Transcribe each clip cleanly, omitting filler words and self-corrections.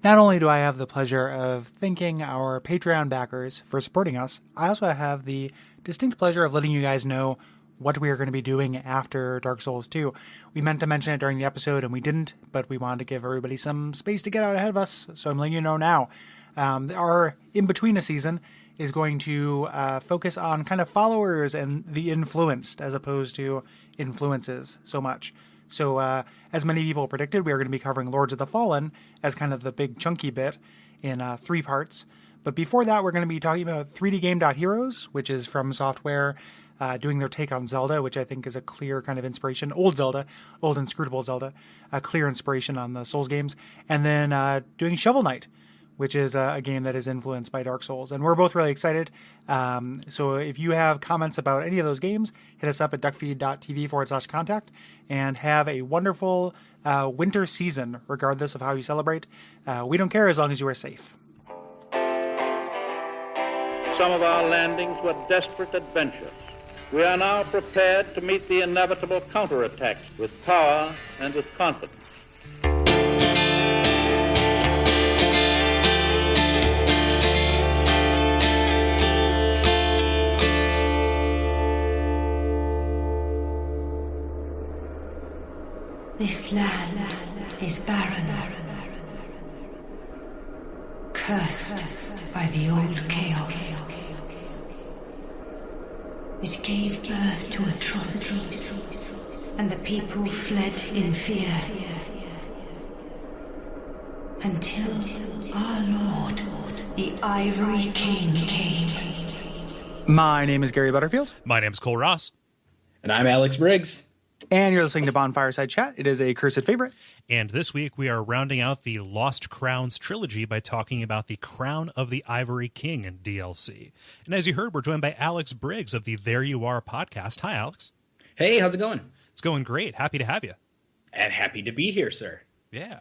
Not only do I have the pleasure of thanking our Patreon backers for supporting us, I also have the distinct pleasure of letting you guys know what we are going to be doing after Dark Souls 2. We meant to mention it during the episode and we didn't, but we wanted to give everybody some space to get out ahead of us, so I'm letting you know now. Our in-between a season is going to focus on kind of followers and the influenced as opposed to influences so much. So, as many people predicted, we are going to be covering Lords of the Fallen as kind of the big chunky bit in 3 parts. But before that, we're going to be talking about 3D Game.Heroes, which is from Software, doing their take on Zelda, which I think is a clear kind of inspiration. Old inscrutable Zelda, a clear inspiration on the Souls games. And then doing Shovel Knight, which is a game that is influenced by Dark Souls. And we're both really excited. So if you have comments about any of those games, hit us up at Duckfeed.tv/contact and have a wonderful winter season, regardless of how you celebrate. We don't care as long as you are safe. Some of our landings were desperate adventures. We are now prepared to meet the inevitable counterattacks with power and with confidence. This land is barren, cursed by the old chaos. It gave birth to atrocities, and the people fled in fear. Until our Lord, the Ivory King, came. My name is Gary Butterfield. My name is Kole Ross. And I'm Alex Briggs. And you're listening to Bonfireside Chat. It is a cursed favorite. And this week we are rounding out the Lost Crowns trilogy by talking about the Crown of the Ivory King in DLC. And as you heard, we're joined by Alex Briggs of the There You Are podcast. Hi, Alex. Hey, how's it going? It's going great. Happy to have you. And happy to be here, sir. Yeah.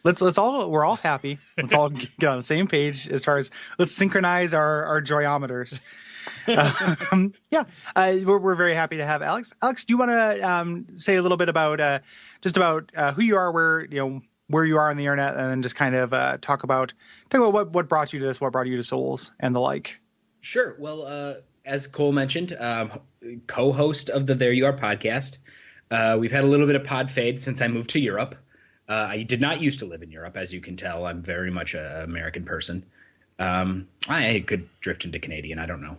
We're all happy. Let's all get on the same page as far as let's synchronize our joyometers. We're very happy to have Alex. Alex, do you want to say a little bit about who you are, where you are on the internet, and then just kind of talk about what brought you to this, what brought you to Souls, and the like? Sure. Well, as Kole mentioned, co-host of the There You Are podcast. We've had a little bit of pod fade since I moved to Europe. I did not used to live in Europe, as you can tell. I'm very much an American person. I could drift into Canadian. I don't know.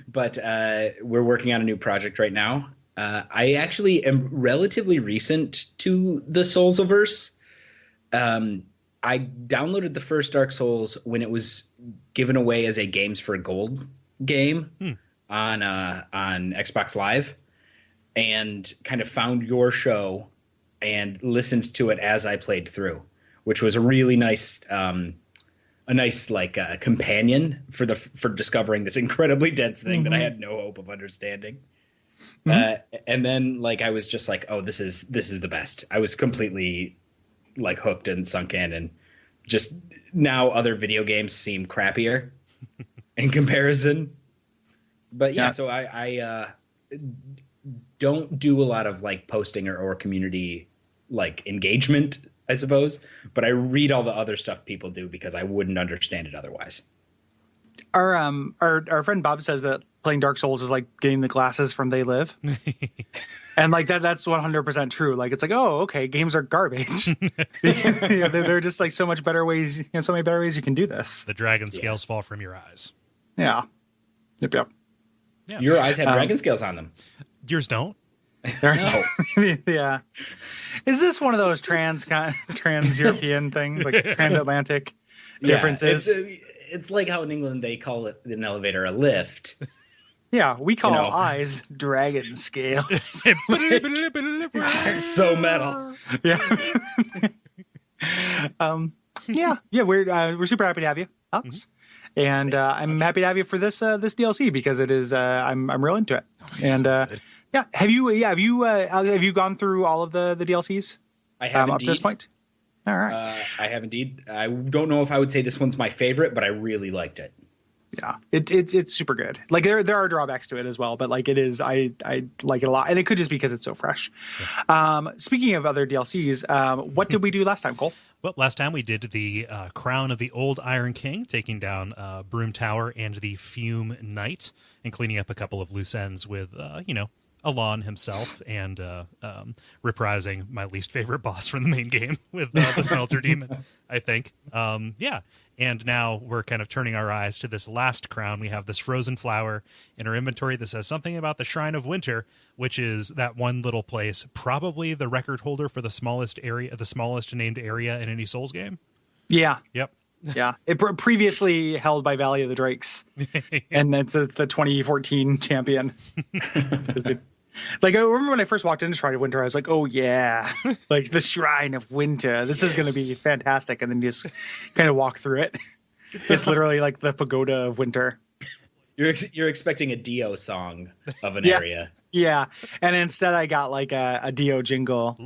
But we're working on a new project right now. I actually am relatively recent to the Soulsverse. I downloaded the first Dark Souls when it was given away as a Games for Gold game on Xbox Live, and kind of found your show and listened to it as I played through, which was a really nice, companion for discovering this incredibly dense thing that I had no hope of understanding. And then I was just like, oh, this is the best. I was completely hooked and sunk in, and just now other video games seem crappier in comparison. But yeah. So I don't do a lot of posting or community engagement, I suppose, but I read all the other stuff people do because I wouldn't understand it otherwise. Our friend Bob says that playing Dark Souls is like getting the glasses from They Live. And that's 100% true. It's oh, okay, games are garbage. They're just so much better ways, so many better ways you can do this. The dragon scales fall from your eyes. Yeah. Yep. Yeah. Your eyes have dragon scales on them. Yours don't. No. Yeah. Is this one of those trans-European things, transatlantic differences? It's like how in England they call it an elevator a lift. Yeah, we call eyes dragon scales. It's so metal. Yeah. We're super happy to have you, Alex. And I'm happy to have you for this DLC because it is I'm real into it. Have you gone through all of the DLCs? I have up to this point. All right. I have indeed. I don't know if I would say this one's my favorite, but I really liked it. Yeah, it's super good. There are drawbacks to it as well, but it is I like it a lot, and it could just be because it's so fresh. Yeah. Speaking of other DLCs, what did we do last time, Kole? Well, last time we did the crown of the old Iron King, taking down Broom Tower and the Fume Knight, and cleaning up a couple of loose ends with, Alon himself, and reprising my least favorite boss from the main game with the Smelter Demon, I think. And now we're kind of turning our eyes to this last crown. We have this frozen flower in our inventory that says something about the Shrine of Winter, which is that one little place, probably the record holder for the smallest named area in any Souls game. Yeah. Yep. Yeah. It previously held by Valley of the Drakes. And it's the 2014 champion. Like, I remember when I first walked into Shrine of Winter, I was like, oh, yeah, like the Shrine of Winter. This is going to be fantastic. And then you just kind of walk through it. It's literally like the Pagoda of Winter. You're expecting a Dio song of an area. Yeah. And instead I got like a Dio jingle.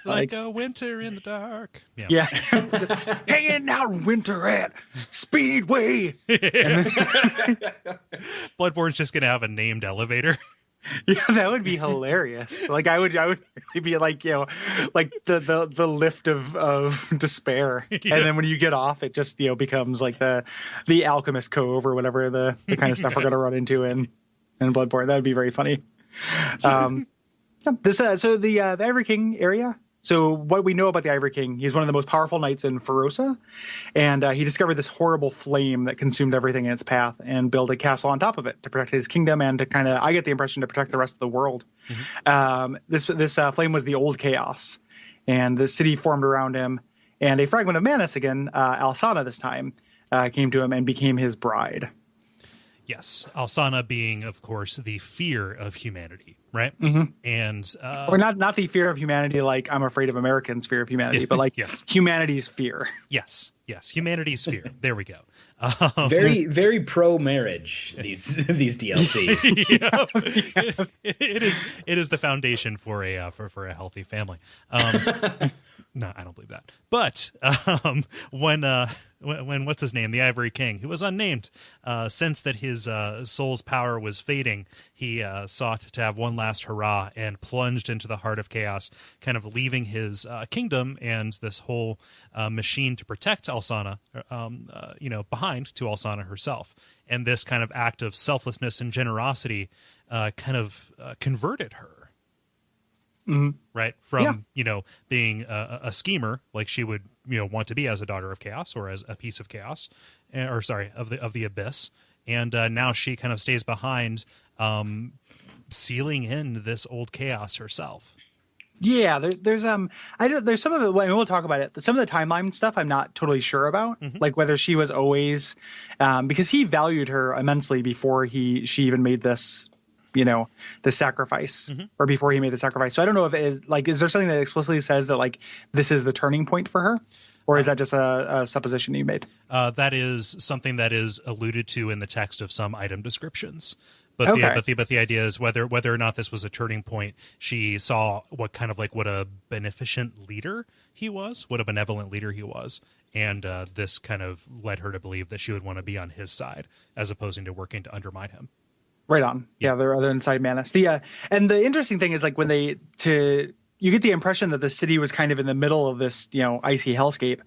like a winter in the dark. Yeah. Hanging out in winter at Speedway. Bloodborne's just going to have a named elevator. Yeah, that would be hilarious. Like I would really be like, like the lift of despair. Yeah. And then when you get off, it just, becomes like the Alchemist Cove or whatever the kind of stuff we're going to run into in Bloodborne. That would be very funny. So the Ivory King area. So what we know about the Ivory King, he's one of the most powerful knights in Ferosa, and he discovered this horrible flame that consumed everything in its path and built a castle on top of it to protect his kingdom and to kind of, I get the impression, to protect the rest of the world. Mm-hmm. This flame was the Old Chaos, and the city formed around him, and a fragment of Manus again, Alsana this time, came to him and became his bride. Yes, Alsana being, of course, the fear of humanity, right? Mm-hmm. And or not the fear of humanity, like I'm afraid of Americans' fear of humanity, but like humanity's fear. Yes, humanity's fear. There we go. Very, very pro marriage. These DLC. It is the foundation for a healthy family. No, I don't believe that. But when what's his name, the Ivory King, who was unnamed, sensed that his soul's power was fading, he sought to have one last hurrah and plunged into the heart of chaos, kind of leaving his kingdom and this whole machine to protect Alsana, behind to Alsana herself. And this kind of act of selflessness and generosity kind of converted her. Mm-hmm. Right, from being a schemer like she would want to be as a daughter of chaos or as a piece of chaos, of the abyss, and now she kind of stays behind, sealing in this old chaos herself. Yeah, there's some of it. We'll talk about it. Some of the timeline stuff I'm not totally sure about, like whether she was always, because he valued her immensely before she even made this. The sacrifice, or before he made the sacrifice. So I don't know if it is like, is there something that explicitly says that like this is the turning point for her, or is that just a supposition you made? That is something that is alluded to in the text of some item descriptions. But the idea is whether or not this was a turning point, she saw what a beneficent leader he was, what a benevolent leader he was. And this kind of led her to believe that she would want to be on his side as opposed to working to undermine him. Right on. Yeah, they're other inside Manus. And the interesting thing is like when you get the impression that the city was kind of in the middle of this, icy hellscape,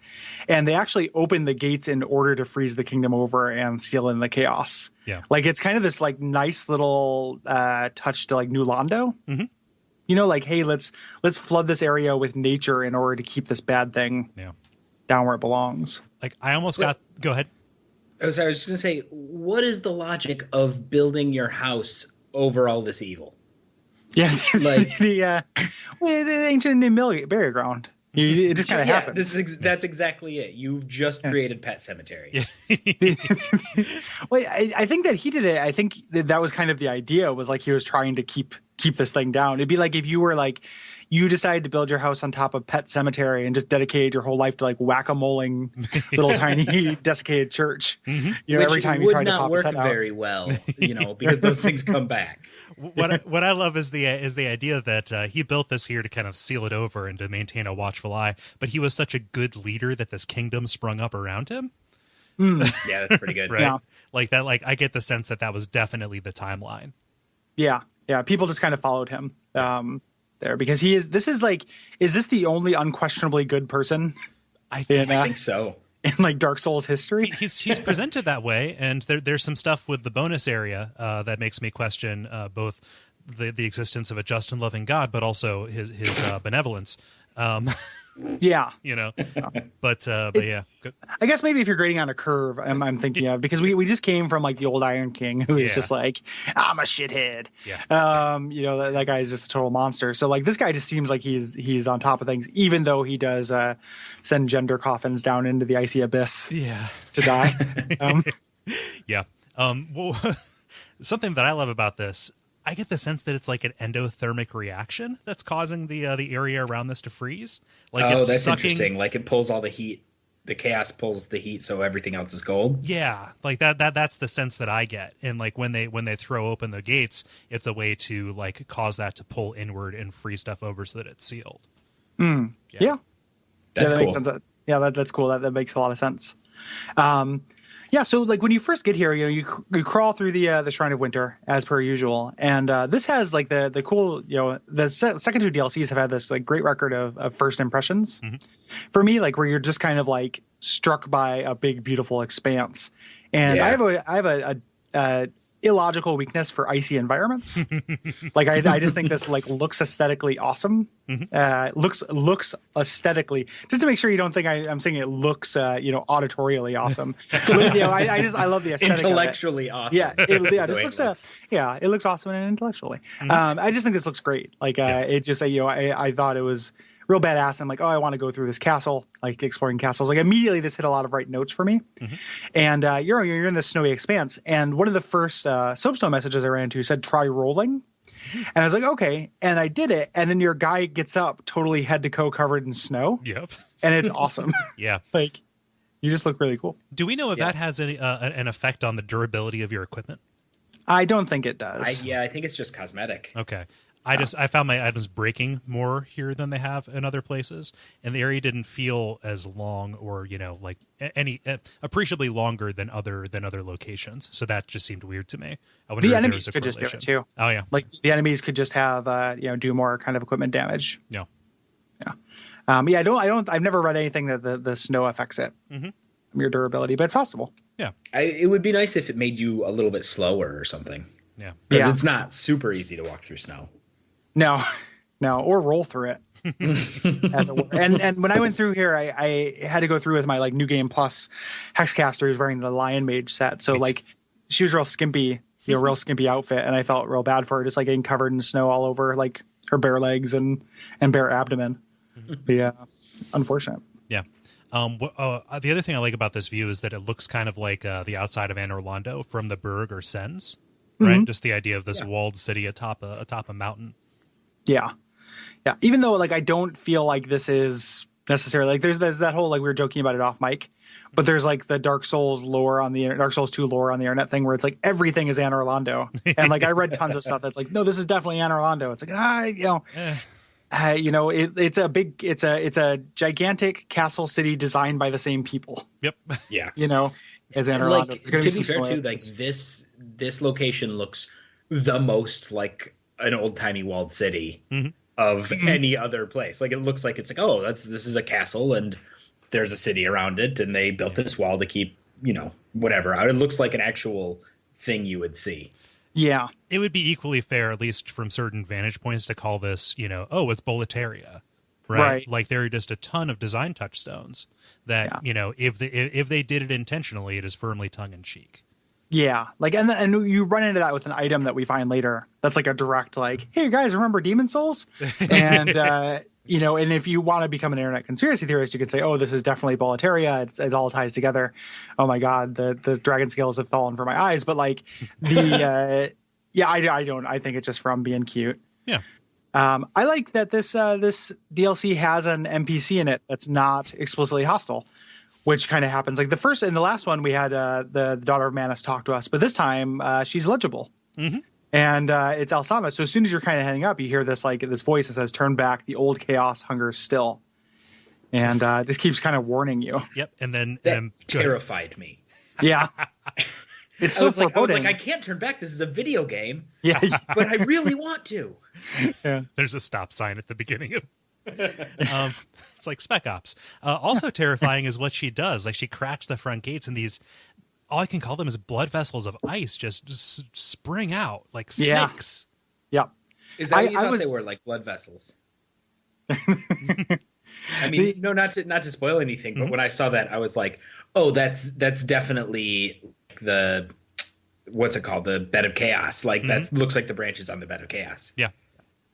and they actually opened the gates in order to freeze the kingdom over and seal in the chaos. Yeah. Like it's kind of this like nice little touch to like New Londo. Mm-hmm. Like, hey, let's flood this area with nature in order to keep this bad thing down where it belongs. Like I almost go ahead. I was just going to say, what is the logic of building your house over all this evil? Yeah, like the ancient burial ground. It just kind of happened. That's exactly it. You just created Pet Cemetery. Well, I think that he did it. I think that was kind of the idea, was like he was trying to keep this thing down. It'd be like if you were like, you decided to build your house on top of Pet Cemetery and just dedicated your whole life to like whack-a-moling little tiny desiccated church. Mm-hmm. Every time you try to pop his head out. Very well, because those things come back. What I love is the idea that he built this here to kind of seal it over and to maintain a watchful eye. But he was such a good leader that this kingdom sprung up around him. Yeah, that's pretty good. Right? Yeah. Like that. Like I get the sense that was definitely the timeline. Yeah. People just kind of followed him there because is this the only unquestionably good person? I think so. In like Dark Souls history. He's presented that way, and there's some stuff with the bonus area that makes me question both the existence of a just and loving God, but also his benevolence. Yeah, but yeah, good. I guess maybe if you're grading on a curve, I'm thinking of, because we just came from like the old Iron King, who is just like, I'm a shithead. Yeah. That guy is just a total monster. So like this guy just seems like he's on top of things, even though he does send gender coffins down into the icy abyss. Yeah. To die. Yeah. Well, something that I love about this, I get the sense that it's like an endothermic reaction that's causing the area around this to freeze. Like it's that's sucking... interesting. Like it pulls all the heat. The chaos pulls the heat, so everything else is cold. Yeah, like that's the sense that I get. And like when they throw open the gates, it's a way to like cause that to pull inward and freeze stuff over so that it's sealed. Yeah. That's cool. Makes sense. That's cool. That makes a lot of sense. Yeah, so like when you first get here, you crawl through the Shrine of Winter as per usual, and this has like the cool, the second two DLCs have had this like great record of first impressions. Mm-hmm. For me, like where you're just kind of like struck by a big beautiful expanse, and I have a illogical weakness for icy environments. Like I just think this like looks aesthetically awesome. Mm-hmm. Looks aesthetically, just to make sure you don't think I'm saying it looks auditorially awesome. I love the aesthetic. Intellectually awesome. Yeah, it just looks it looks awesome and intellectually. Mm-hmm. I just think this looks great. Like it just I thought it was real badass. I'm like, oh, I want to go through this castle, like exploring castles. Like immediately this hit a lot of right notes for me. Mm-hmm. And you're in this snowy expanse. And one of the first soapstone messages I ran into said, try rolling. And I was like, okay. And I did it. And then your guy gets up totally head to toe covered in snow. Yep. And it's awesome. Yeah. Like you just look really cool. Do we know if that has any, an effect on the durability of your equipment? I don't think it does. I think it's just cosmetic. Okay. I found my items breaking more here than they have in other places, and the area didn't feel as long or like any appreciably longer than other locations. So that just seemed weird to me. I wonder the if enemies could just do it too. Oh yeah, like the enemies could just have do more kind of equipment damage. Yeah, yeah. I've never read anything that the snow affects it. Mm-hmm. Your durability, but it's possible. Yeah, it would be nice if it made you a little bit slower or something. Yeah, because it's not super easy to walk through snow. No, or roll through it. As it were. And when I went through here, I had to go through with my like New Game Plus Hexcaster who's wearing the Lion Mage set. So like she was real skimpy, real skimpy outfit, and I felt real bad for her, just like getting covered in snow all over like her bare legs and bare abdomen. Yeah, unfortunate. Yeah. The other thing I like about this view is that it looks kind of like the outside of Anor Londo from the Burg or Sens, right? Mm-hmm. Just the idea of this walled city atop a mountain. Yeah. Even though like I don't feel like this is necessarily like there's that whole like we were joking about it off mic, but there's like the Dark Souls lore on the Dark Souls 2 lore on the internet thing where it's like everything is Anor Londo, and like I read tons of stuff that's like no, this is definitely Anor Londo. It's like it's a gigantic castle city designed by the same people. Yep. Yeah. As Anor Londo. Like, to be fair too, like this location looks the most like an old timey walled city of any other place. Like it looks like it's like, oh, this is a castle and there's a city around it and they built this wall to keep, whatever out. It looks like an actual thing you would see. Yeah. It would be equally fair, at least from certain vantage points, to call this, it's Boletaria. Right? Like there are just a ton of design touchstones that, if they did it intentionally, it is firmly tongue in cheek. Yeah, like and you run into that with an item that we find later. That's like a direct like, hey guys, remember Demon Souls? And and if you want to become an internet conspiracy theorist, you could say, oh, this is definitely Boletaria. It all ties together. Oh my god, the dragon scales have fallen from my eyes. But like the I think it's just from being cute. Yeah. I like that this DLC has an NPC in it that's not explicitly hostile, which kind of happens. Like in the last one, we had the daughter of Manus talk to us, but this time she's legible. Mm-hmm. And it's Alsama. So as soon as you're kind of heading up, you hear this voice that says, turn back, the old chaos hungers still. And just keeps kind of warning you. Yep. And then that terrified me. Yeah. It's so foreboding. I was like, I can't turn back. This is a video game. Yeah. But I really want to. Yeah. There's a stop sign at the beginning of It's like Spec Ops. Also terrifying is what she does. Like she cracks the front gates, and these, all I can call them is blood vessels of ice just spring out like snakes. Yeah. Is that what you thought they were, like blood vessels? I mean, no, not to spoil anything, but when I saw that, I was like, oh, that's definitely the, what's it called? The bed of chaos. Like that looks like the branches on the bed of chaos. Yeah.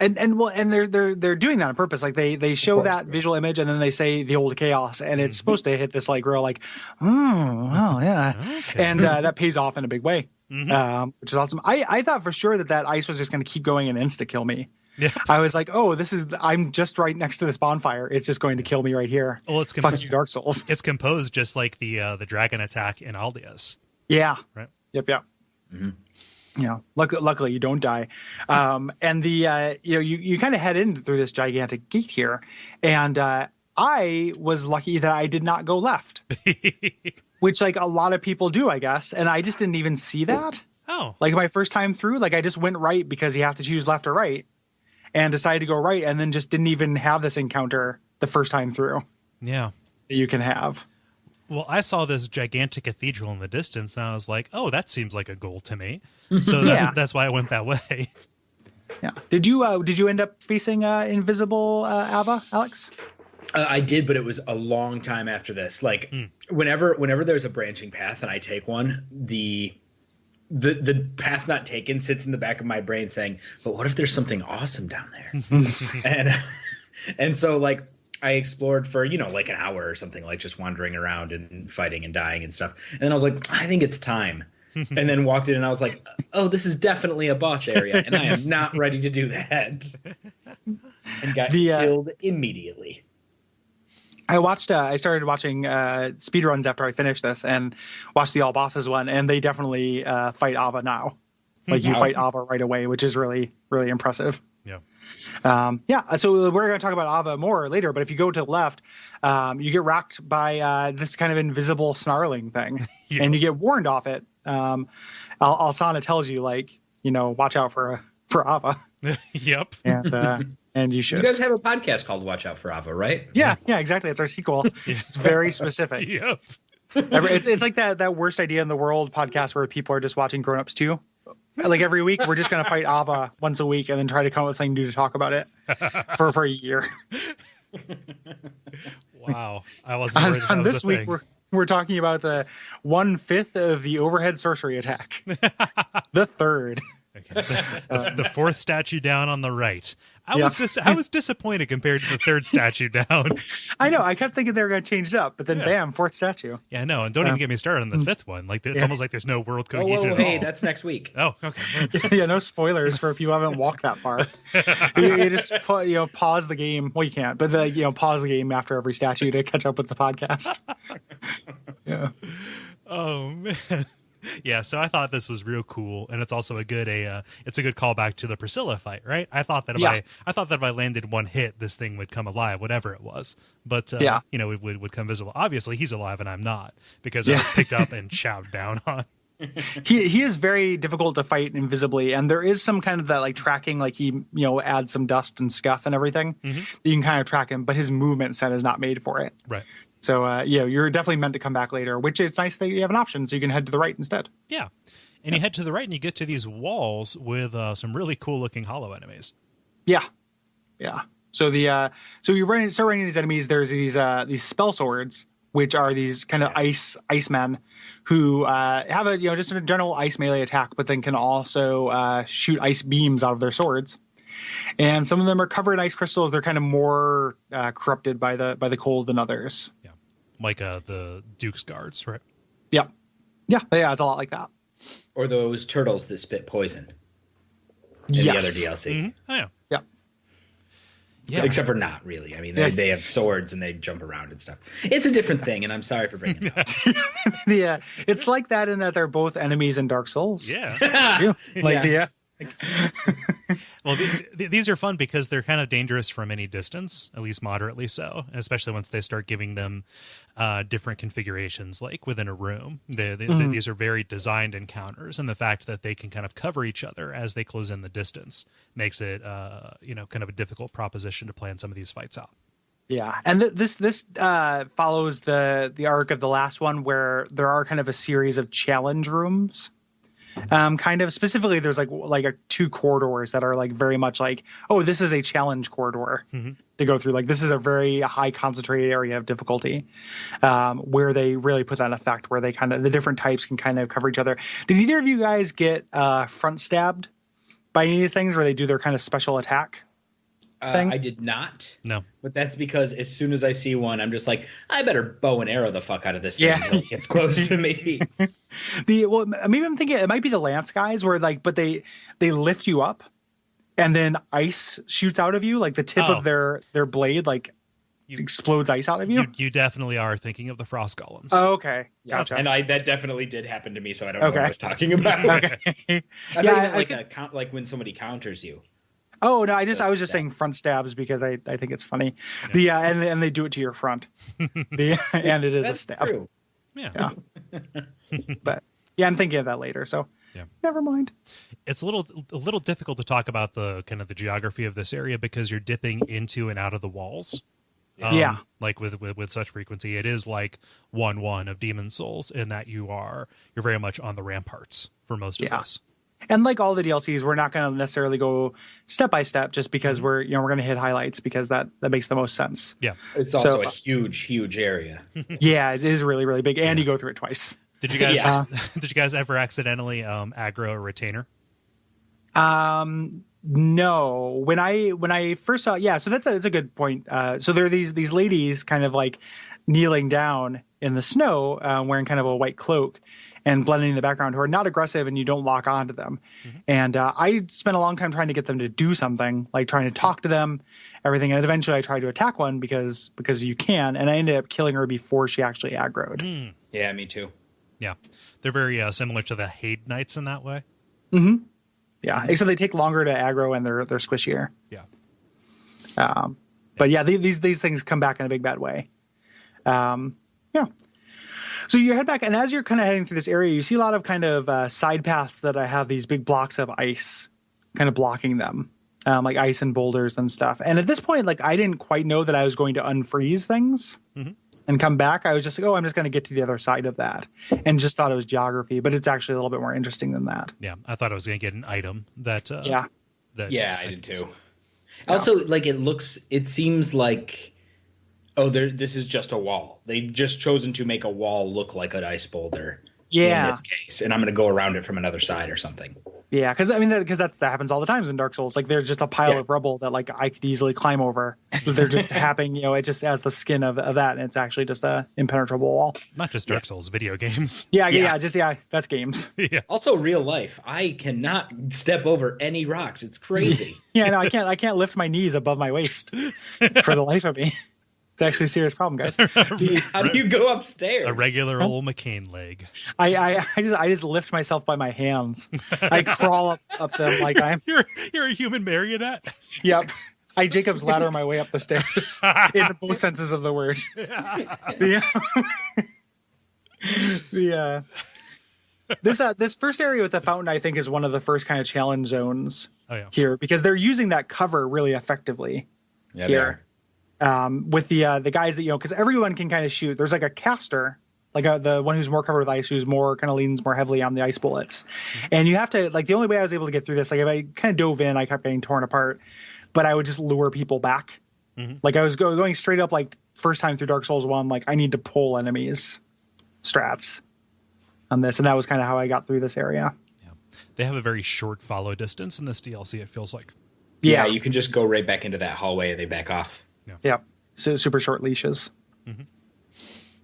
And they're doing that on purpose. Like they show that visual image and then they say the old chaos, and it's supposed to hit this like real like, oh well, yeah, okay. And that pays off in a big way, which is awesome. I thought for sure that ice was just going to keep going and insta kill me. Yeah. I was like, oh, I'm just right next to this bonfire. It's just going to kill me right here. Well, fuck you, Dark Souls. It's composed just like the dragon attack in Aldia's. Yeah. Right. Yep. Mm-hmm. Yeah, luckily you don't die. And you kind of head in through this gigantic gate here, and I was lucky that I did not go left, which like a lot of people do, I guess, and I just didn't even see that. Oh, like my first time through, like I just went right because you have to choose left or right, and decided to go right, and then just didn't even have this encounter the first time through. Yeah, that you can have. Well, I saw this gigantic cathedral in the distance, and I was like, oh, that seems like a goal to me. So that's why I went that way. Yeah. Did you end up facing invisible Ava, Alex? I did, but it was a long time after this. Like whenever there's a branching path and I take one, the path not taken sits in the back of my brain saying, but what if there's something awesome down there? and so like I explored for, like an hour or something, like just wandering around and fighting and dying and stuff. And then I was like, I think it's time. And then walked in and I was like, oh, this is definitely a boss area. And I am not ready to do that. And got killed immediately. I started watching speedruns after I finished this and watched the all bosses one. And they definitely fight Ava now. Like you fight Ava right away, which is really, really impressive. Yeah. So we're going to talk about Ava more later, but if you go to the left, you get racked by this kind of invisible snarling thing, and you get warned off it. Alsana tells you, like, watch out for Ava. Yep. And you should. You guys have a podcast called Watch Out for Ava, right? Yeah, exactly. It's our sequel. It's very specific. Yep. It's like that worst idea in the world podcast where people are just watching Grown Ups 2. Like every week, we're just going to fight Ava once a week and then try to come up with something new to talk about it for a year. Wow. I wasn't worried that on was this a week, thing. we're talking about the 1/5 of the overhead sorcery attack. The third. Okay. The fourth statue down on the right. I was disappointed compared to the third statue down. I know. I kept thinking they were going to change it up, but then bam, fourth statue. Yeah, I know. And don't even get me started on the fifth one. Like it's almost like there's no world cohesion. Hey, that's next week. Oh, okay. Yeah, no spoilers for if you haven't walked that far. You just pause the game. Well, you can't, but pause the game after every statue to catch up with the podcast. Yeah. Oh man. Yeah, so I thought this was real cool, and it's also a good callback to the Priscilla fight, right? I thought that if I landed one hit, this thing would come alive, whatever it was. But it would come visible. Obviously, he's alive, and I'm not, because I was picked up and chowed down on. He is very difficult to fight invisibly, and there is some kind of that like tracking, like he adds some dust and scuff and everything that you can kind of track him, but his movement set is not made for it. Right. So, you're definitely meant to come back later, which it's nice that you have an option, so you can head to the right instead. Yeah. And you head to the right and you get to these walls with some really cool-looking hollow enemies. Yeah. Yeah. So so you start running these enemies. There's these spell swords, which are these kind of ice men who have just a general ice melee attack, but then can also shoot ice beams out of their swords. And some of them are covered in ice crystals. They're kind of more corrupted by the cold than others. Yeah, like the Duke's guards, right? Yeah, it's a lot like that. Or those turtles that spit poison in the other DLC. Mm-hmm. Oh, yeah. Yeah. Except for not really. I mean, they have swords and they jump around and stuff. It's a different thing, and I'm sorry for bringing it up. Yeah, it's like that in that they're both enemies in Dark Souls. Yeah. Well, these are fun because they're kind of dangerous from any distance, at least moderately so, especially once they start giving them different configurations, like within a room. These are very designed encounters, and the fact that they can kind of cover each other as they close in the distance makes it, kind of a difficult proposition to plan some of these fights out. Yeah, and this follows the arc of the last one, where there are kind of a series of challenge rooms. Kind of specifically, there's like two corridors that are like very much like, oh, this is a challenge corridor to go through. Like this is a very high concentrated area of difficulty, where they really put that in effect, where they kind of the different types can kind of cover each other. Did either of you guys get front stabbed by any of these things where they do their kind of special attack thing? I did not. No. But that's because as soon as I see one, I'm just like, I better bow and arrow the fuck out of this thing until it gets close to me. Maybe I'm thinking it might be the Lance guys where but they lift you up and then ice shoots out of you, like the tip of their blade explodes ice out of you. You definitely are thinking of the frost golems. Oh, okay. Yeah. Gotcha. And that definitely did happen to me, so I don't know what I was talking about. Okay. Like when somebody counters you. Oh no! I was just saying front stabs because I think it's funny. Yeah. And they do it to your front. And it is a stab. True. Yeah. But yeah, I'm thinking of that later. So never mind. It's a little difficult to talk about the kind of the geography of this area because you're dipping into and out of the walls. Like with such frequency, it is like 1-1 of Demon Souls in that you're very much on the ramparts for most of this. And like all the DLCs, we're not going to necessarily go step by step just because we're going to hit highlights because that makes the most sense. Yeah. It's also a huge area. Yeah, it is really, really big. And you go through it twice. Did you guys did you guys ever accidentally aggro a retainer? No. When I first saw, so that's a good point. So there are these ladies kind of like kneeling down in the snow, wearing kind of a white cloak and blending in the background, who are not aggressive and you don't lock onto them. And I spent a long time trying to get them to do something, like trying to talk to them, everything. And eventually I tried to attack one because you can, and I ended up killing her before she actually aggroed. Yeah, me too. Yeah. They're very similar to the Haid Knights in that way. Yeah, except they take longer to aggro and they're squishier. Yeah. But yeah, these things come back in a big bad way. Yeah. So you head back, and as you're kind of heading through this area, you see a lot of kind of side paths that have these big blocks of ice kind of blocking them, like ice and boulders and stuff. And at this point, like I didn't quite know that I was going to unfreeze things and come back. I was just like, I'm just going to get to the other side of that, and just thought it was geography, but it's actually a little bit more interesting than that. Yeah, I thought I was going to get an item that. I did too. Also, like it seems like. Oh, this is just a wall. They've just chosen to make a wall look like an ice boulder in this case, and I'm going to go around it from another side or something. Yeah, because that happens all the times in Dark Souls. Like there's just a pile of rubble that like I could easily climb over. But they're just happening, it just has the skin of that, and it's actually just a impenetrable wall. Not just Dark Souls, video games. That's games. Yeah. Also, real life. I cannot step over any rocks. It's crazy. No, I can't lift my knees above my waist for the life of me. It's actually a serious problem, guys. How do you go upstairs? A regular old McCain leg. I just lift myself by my hands. I crawl up them like I'm. You're a human marionette. Yep. I Jacob's ladder my way up the stairs in both senses of the word. This first area with the fountain, I think, is one of the first kind of challenge zones here because they're using that cover really effectively here. With the guys that, because everyone can kind of shoot. There's like a caster, like the one who's more covered with ice, who's more kind of leans more heavily on the ice bullets. And you have to, like, the only way I was able to get through this, like if I kind of dove in, I kept getting torn apart, but I would just lure people back. Like I was going straight up, like first time through Dark Souls 1, like I need to pull enemies strats on this. And that was kind of how I got through this area. Yeah. They have a very short follow distance in this DLC, it feels like. Yeah, you can just go right back into that hallway and they back off. Yeah. So super short leashes.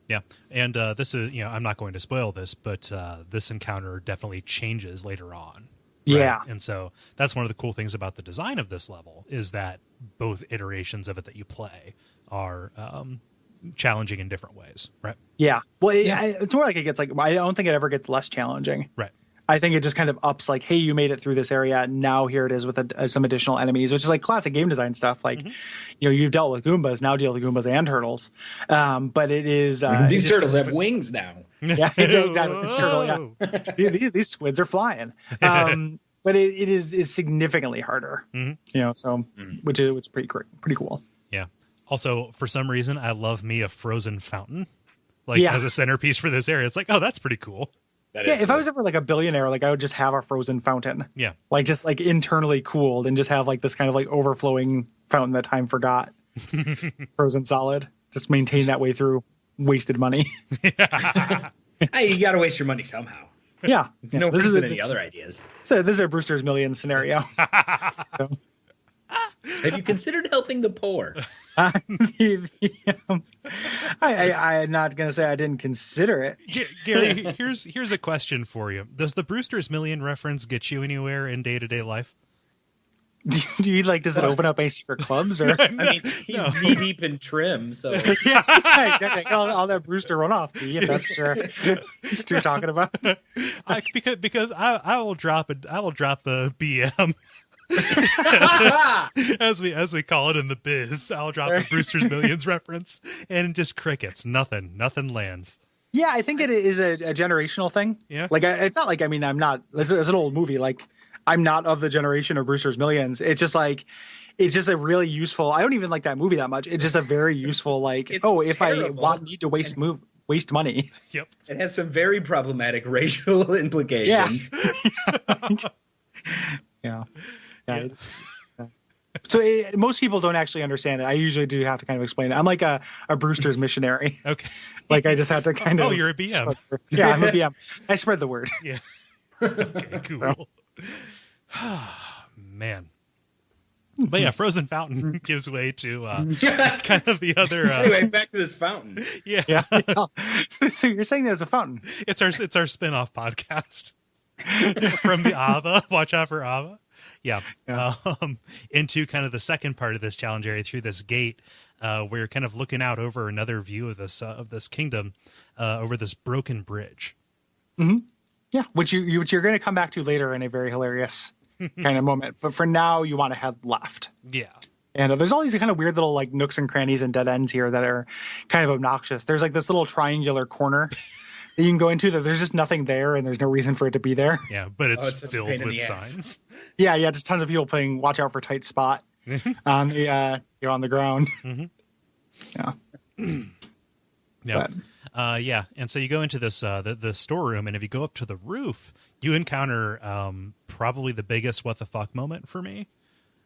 Yeah. And this is, I'm not going to spoil this, but this encounter definitely changes later on. Right? Yeah. And so that's one of the cool things about the design of this level is that both iterations of it that you play are challenging in different ways. Right. Yeah. Well, it's more like it gets like, I don't think it ever gets less challenging. Right. I think it just kind of ups like, hey, you made it through this area. Now here it is with some additional enemies, which is like classic game design stuff. Like, you've dealt with Goombas, now deal with Goombas and turtles. But it is these turtles have wings now. Yeah, exactly. It's turtle, yeah. These squids are flying. But it is significantly harder. So which is pretty cool. Yeah. Also, for some reason, I love me a frozen fountain, as a centerpiece for this area. It's like, oh, that's pretty cool. If I was ever like a billionaire, like I would just have a frozen fountain. Yeah. Like just like internally cooled and just have like this kind of like overflowing fountain that time forgot. Frozen solid. Just maintain that way through wasted money. Hey, you got to waste your money somehow. Yeah. It's no worse than any other ideas. So this is a Brewster's Millions scenario. So. Have you considered helping the poor? I'm not going to say I didn't consider it. Gary, here's a question for you. Does the Brewster's Million reference get you anywhere in day-to-day life? Do you does it open up any secret clubs? Or I mean, he's knee deep in trim, so yeah, exactly. All that Brewster runoff fee, if that's what you're talking about. Because I will drop a BM. as we call it in the biz, I'll drop a Brewster's Millions reference and just crickets. Nothing lands. Yeah, I think it is a generational thing. Yeah, it's not like I'm not. It's an old movie. Like I'm not of the generation of Brewster's Millions. It's just it's just a really useful. I don't even like that movie that much. It's just a very useful if terrible. I need to waste money. Yep, it has some very problematic racial implications. Yeah. Yeah. So most people don't actually understand it. I usually do have to kind of explain it. I'm like a Brewster's missionary. Okay. Like I just have to kind of. Oh, you're a BM. Yeah, I'm a BM. I spread the word. Yeah. Okay, cool. Man. But yeah, Frozen Fountain gives way to kind of the other. Anyway, back to this fountain. Yeah. So you're saying there's a fountain? It's our spin-off podcast from the Ava. Watch out for Ava. Yeah. Into kind of the second part of this challenge area through this gate, where you're kind of looking out over another view of this kingdom, over this broken bridge. Mm-hmm. Yeah, which you're going to come back to later in a very hilarious kind of moment. But for now, you want to head left. Yeah. And there's all these kind of weird little nooks and crannies and dead ends here that are kind of obnoxious. There's this little triangular corner that you can go into that there's just nothing there and there's no reason for it to be there. Yeah, but it's filled with signs. Yeah, just tons of people playing "Watch out for tight spot" on the on the ground. Mm-hmm. Yeah. Yeah, and so you go into this the storeroom, and if you go up to the roof, you encounter probably the biggest what the fuck moment for me,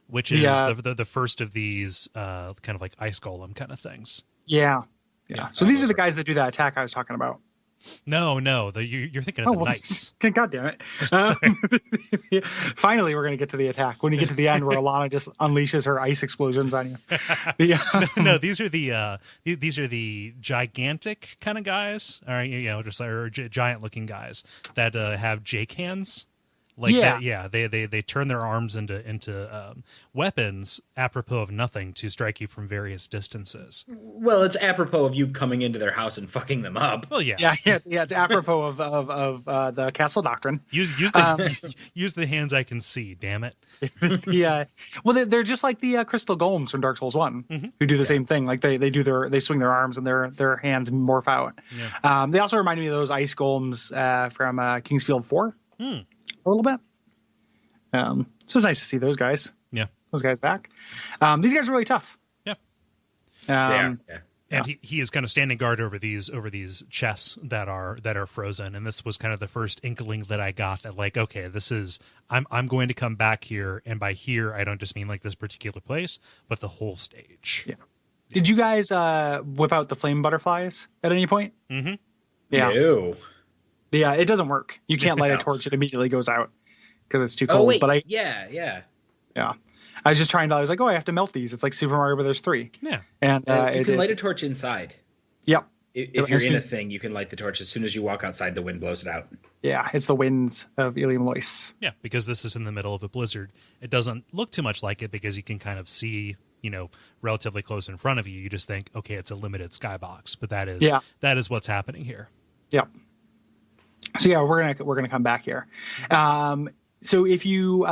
which is the first of these kind of like ice golem kind of things. Yeah. So these are the guys that do that attack I was talking about. No, you're thinking of the knights. God damn it! Finally, we're going to get to the attack. When you get to the end, where Alana just unleashes her ice explosions on you. No, these are the gigantic kind of guys. All right, just giant looking guys that have Jake hands. They turn their arms into weapons apropos of nothing to strike you from various distances. Well, it's apropos of you coming into their house and fucking them up. Well, yeah. It's apropos of the castle doctrine. Use the hands I can see. Damn it. Yeah. Well, they're just like the crystal golems from Dark Souls 1, who do the same thing. Like they swing their arms and their hands morph out. Yeah. They also remind me of those ice golems from Kingsfield 4. A little bit. So it's nice to see those guys. Yeah. Those guys back. These guys are really tough. Yeah. And he is kind of standing guard over these chests that are frozen. And this was kind of the first inkling that I got that okay, this is I'm going to come back here, and by here I don't just mean like this particular place, but the whole stage. Yeah. Did you guys whip out the flame butterflies at any point? Mm-hmm. Yeah. No. Yeah, it doesn't work. You can't light a torch; it immediately goes out because it's too cold. Oh wait, but yeah. I was just trying to. I was like, I have to melt these. It's like Super Mario Brothers 3. Yeah, and you can light a torch inside. Yep. If you're in a thing, you can light the torch as soon as you walk outside. The wind blows it out. Yeah, it's the winds of Ilium Lois. Yeah, because this is in the middle of a blizzard. It doesn't look too much like it because you can kind of see, relatively close in front of you. You just think, okay, it's a limited skybox, but that is what's happening here. Yep. So yeah, we're gonna come back here. So if you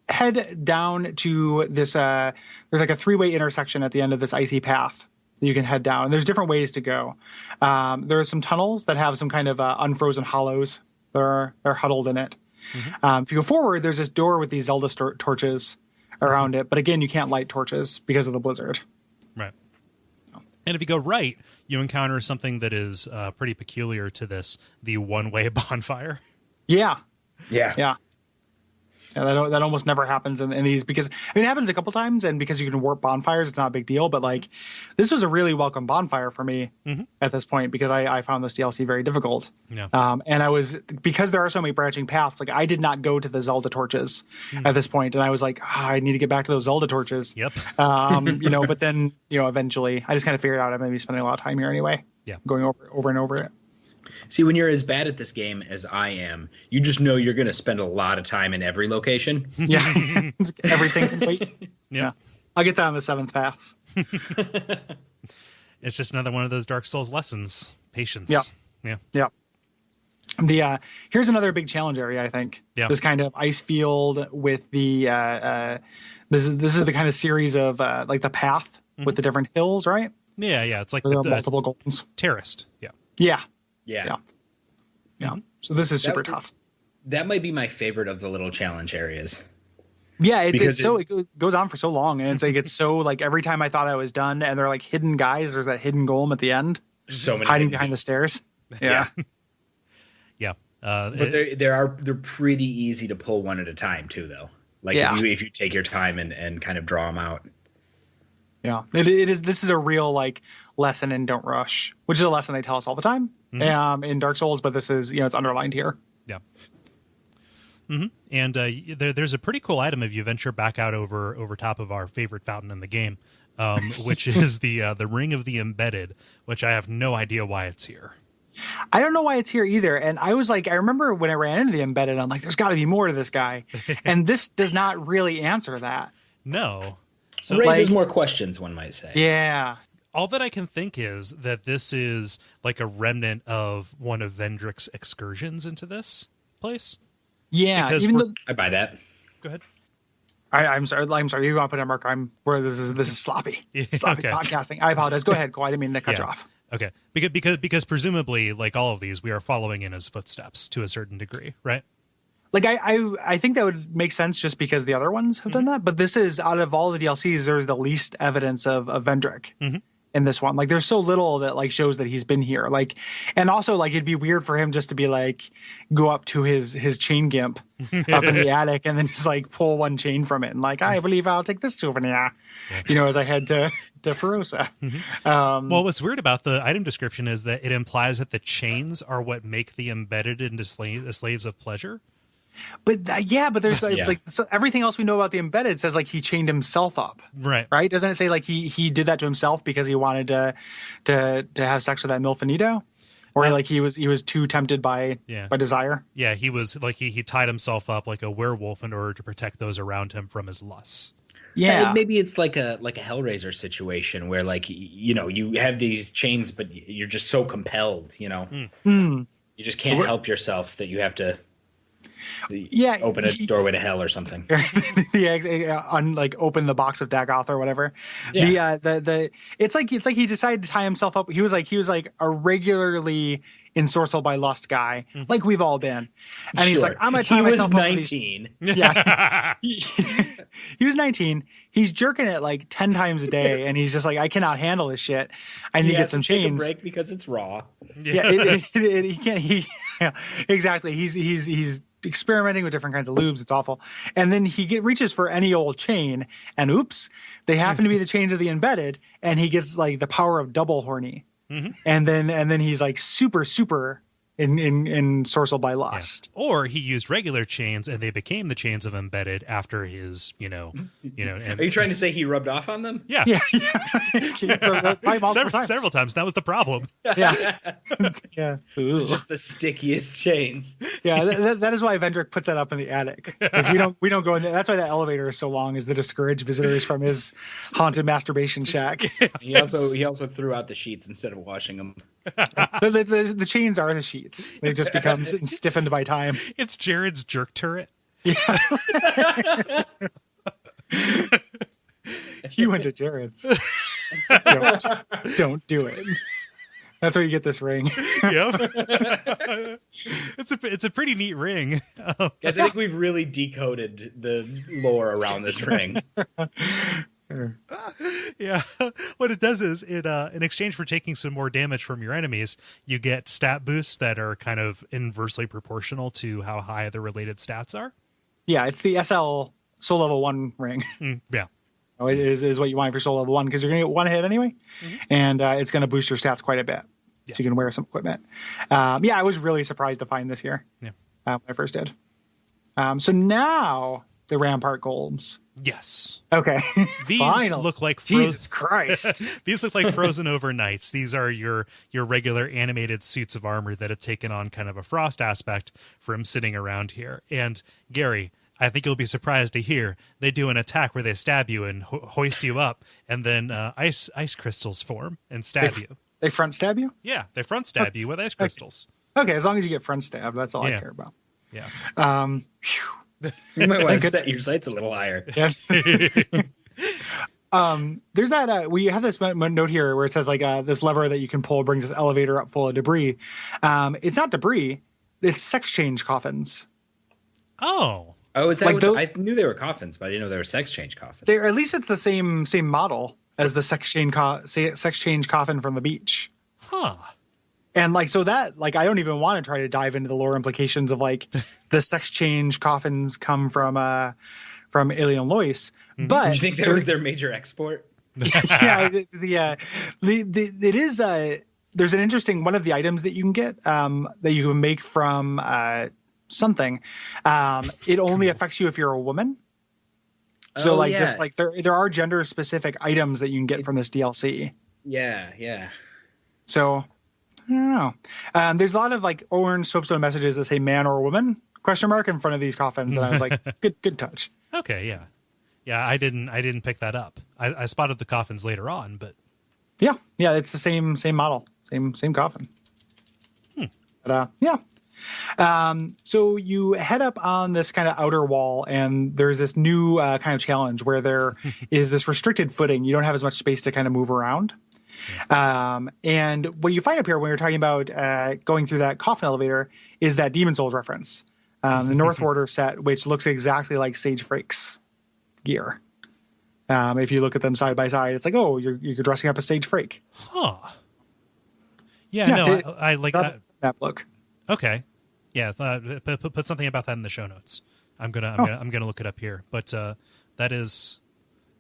head down to this, there's like a 3-way intersection at the end of this icy path that you can head down. There's different ways to go. There are some tunnels that have some kind of unfrozen hollows that are huddled in it. If you go forward, there's this door with these Zelda torches around it. But again, you can't light torches because of the blizzard. Right. And if you go right, you encounter something that is pretty peculiar to this, the one-way bonfire. Yeah. Yeah. Yeah. Yeah, that almost never happens in these because I mean it happens a couple times, and because you can warp bonfires, it's not a big deal. But like, this was a really welcome bonfire for me at this point because I found this DLC very difficult. Yeah. And I was, because there are so many branching paths. Like, I did not go to the Zelda torches at this point, and I was like, I need to get back to those Zelda torches. Yep. But then eventually, I just kind of figured out I'm going to be spending a lot of time here anyway. Yeah. Going over and over it. See, when you're as bad at this game as I am, you just know you're going to spend a lot of time in every location. Yeah. Everything can wait. Yeah. I'll get that on the 7th pass. It's just another one of those Dark Souls lessons. Patience. Yeah. Yeah. Here's another big challenge area, I think. Yeah. This kind of ice field with the this is the kind of series of like the path with the different hills, right? Yeah, yeah. It's like There are the multiple goals. terraced. Yeah. Yeah. Yeah. Yeah. So this is super tough. That might be my favorite of the little challenge areas. Yeah, it goes on for so long, and it's like it's so like every time I thought I was done, and they're like hidden guys. There's that hidden golem at the end, So many hiding behind the stairs. Yeah. Yeah. But they're pretty easy to pull one at a time too, though. Like if you take your time and kind of draw them out. Yeah, it is. This is a real like lesson in don't rush, which is a lesson they tell us all the time in Dark Souls. But this is it's underlined here. Yeah. And there's a pretty cool item if you venture back out over top of our favorite fountain in the game, which is the Ring of the Embedded, which I have no idea why it's here. I don't know why it's here either. And I was like, I remember when I ran into the Embedded, I'm like, there's got to be more to this guy, and this does not really answer that. No. So Raises more questions, one might say. Yeah. All that I can think is that this is like a remnant of one of Vendrick's excursions into this place. Yeah. Because I buy that. Go ahead. I'm sorry. You want to put a marker? This is sloppy. Sloppy Okay. podcasting. I apologize. Go ahead, Cole. I didn't mean to cut you off. Okay. Because presumably, like all of these, we are following in his footsteps to a certain degree, right? Like I think that would make sense just because the other ones have done that. But this is, out of all the DLCs, there's the least evidence of Vendrick in this one. Like, there's so little that like shows that he's been here. Like, and also like it'd be weird for him just to be like go up to his chain gimp up in the attic and then just like pull one chain from it and like, I believe I'll take this souvenir. As I head to Ferosa. Well, what's weird about the item description is that it implies that the chains are what make the embedded into slaves of pleasure. But there's like so everything else we know about the Embedded says like he chained himself up, right? Doesn't it say like he did that to himself because he wanted to have sex with that Milfanito, or like he was too tempted by desire? Yeah, he was like he tied himself up like a werewolf in order to protect those around him from his lusts. Yeah, maybe it's like a Hellraiser situation where like you have these chains, but you're just so compelled, you just can't help yourself that you have to. Open a doorway to hell or something. Open the box of Dagoth or whatever. Yeah. It's like he decided to tie himself up. He was like a regularly ensorcelled by lust guy, like we've all been. And he's like, I'm gonna tie myself up. He was 19. Yeah, he was 19. He's jerking it like 10 times a day, and he's just like, I cannot handle this shit. I need to get some chains. Take a break because it's raw. Yeah, he can't. Exactly. He's experimenting with different kinds of lubes. It's awful. And then he reaches for any old chain, and oops, they happen to be the chains of the Embedded, and he gets like the power of double horny. And then he's like super ensorcelled by lust. Yeah. Or he used regular chains and they became the chains of Embedded after his, And, are you trying to say he rubbed off on them? Yeah. Several times. That was the problem. Yeah. Yeah. Just the stickiest chains. Yeah. That is why Vendrick puts that up in the attic. Like, we don't go in there. That's why the elevator is so long, is to discourage visitors from his haunted masturbation shack. He also threw out the sheets instead of washing them. The chains are the sheets. They've just become stiffened by time. It's Jared's jerk turret. Yeah. You went to Jared's. Don't do it. That's where you get this ring. Yep. It's a pretty neat ring. Guys, I think we've really decoded the lore around this ring. Yeah. What it does is it in exchange for taking some more damage from your enemies, you get stat boosts that are kind of inversely proportional to how high the related stats are. Yeah, it's the SL Soul Level 1 ring. Yeah. It is what you want for Soul Level 1 because you're going to get one hit anyway, and it's going to boost your stats quite a bit. Yeah. So you can wear some equipment. I was really surprised to find this here Yeah. When I first did. So now the Rampart Golems. Yes. Okay. These Final. look like Jesus Christ. These look like Frozen Overnights. These are your regular animated suits of armor that have taken on kind of a frost aspect from sitting around here. And Gary, I think you'll be surprised to hear they do an attack where they stab you and hoist you up, and then ice crystals form and stab you. They front stab you? Yeah, they front stab you with ice crystals. Okay, as long as you get front stab, that's all Yeah. I care about. Yeah. You might want to Thank set goodness. your sights a little higher. Yeah. There's that we have this note here where it says like this lever that you can pull brings this elevator up full of debris. It's not debris, it's sex change coffins. Oh. Oh, is that Like what those- I knew they were coffins, but I didn't know they were sex change coffins. They're, at least it's the same model as the sex change coffin from the beach. Huh. And like so that like I don't even want to try to dive into the lore implications of like the sex change coffins come from Alien Lois. But Do you think that was their major export? yeah, it's it is there's an interesting one of the items that you can get that you can make from something. It only affects you if you're a woman. So Oh, like yeah. just like there are gender specific items that you can get from this DLC. Yeah. So I don't know. There's a lot of like orange soapstone messages that say man or woman ? In front of these coffins, and I was like, good touch. Okay, yeah. Yeah, I didn't pick that up. I spotted the coffins later on, but Yeah, it's the same model, same coffin. But so you head up on this kind of outer wall, and there's this new kind of challenge where there is this restricted footing. You don't have as much space to kind of move around. And what you find up here when you're talking about going through that coffin elevator is that Demon Souls reference, the North Order set, which looks exactly like Sage Freak's gear. If you look at them side by side, it's like, oh, you're dressing up as Sage Freak. huh. Yeah, no, I like that. That look. Okay. Yeah, put something about that in the show notes. I'm gonna look it up here. But that is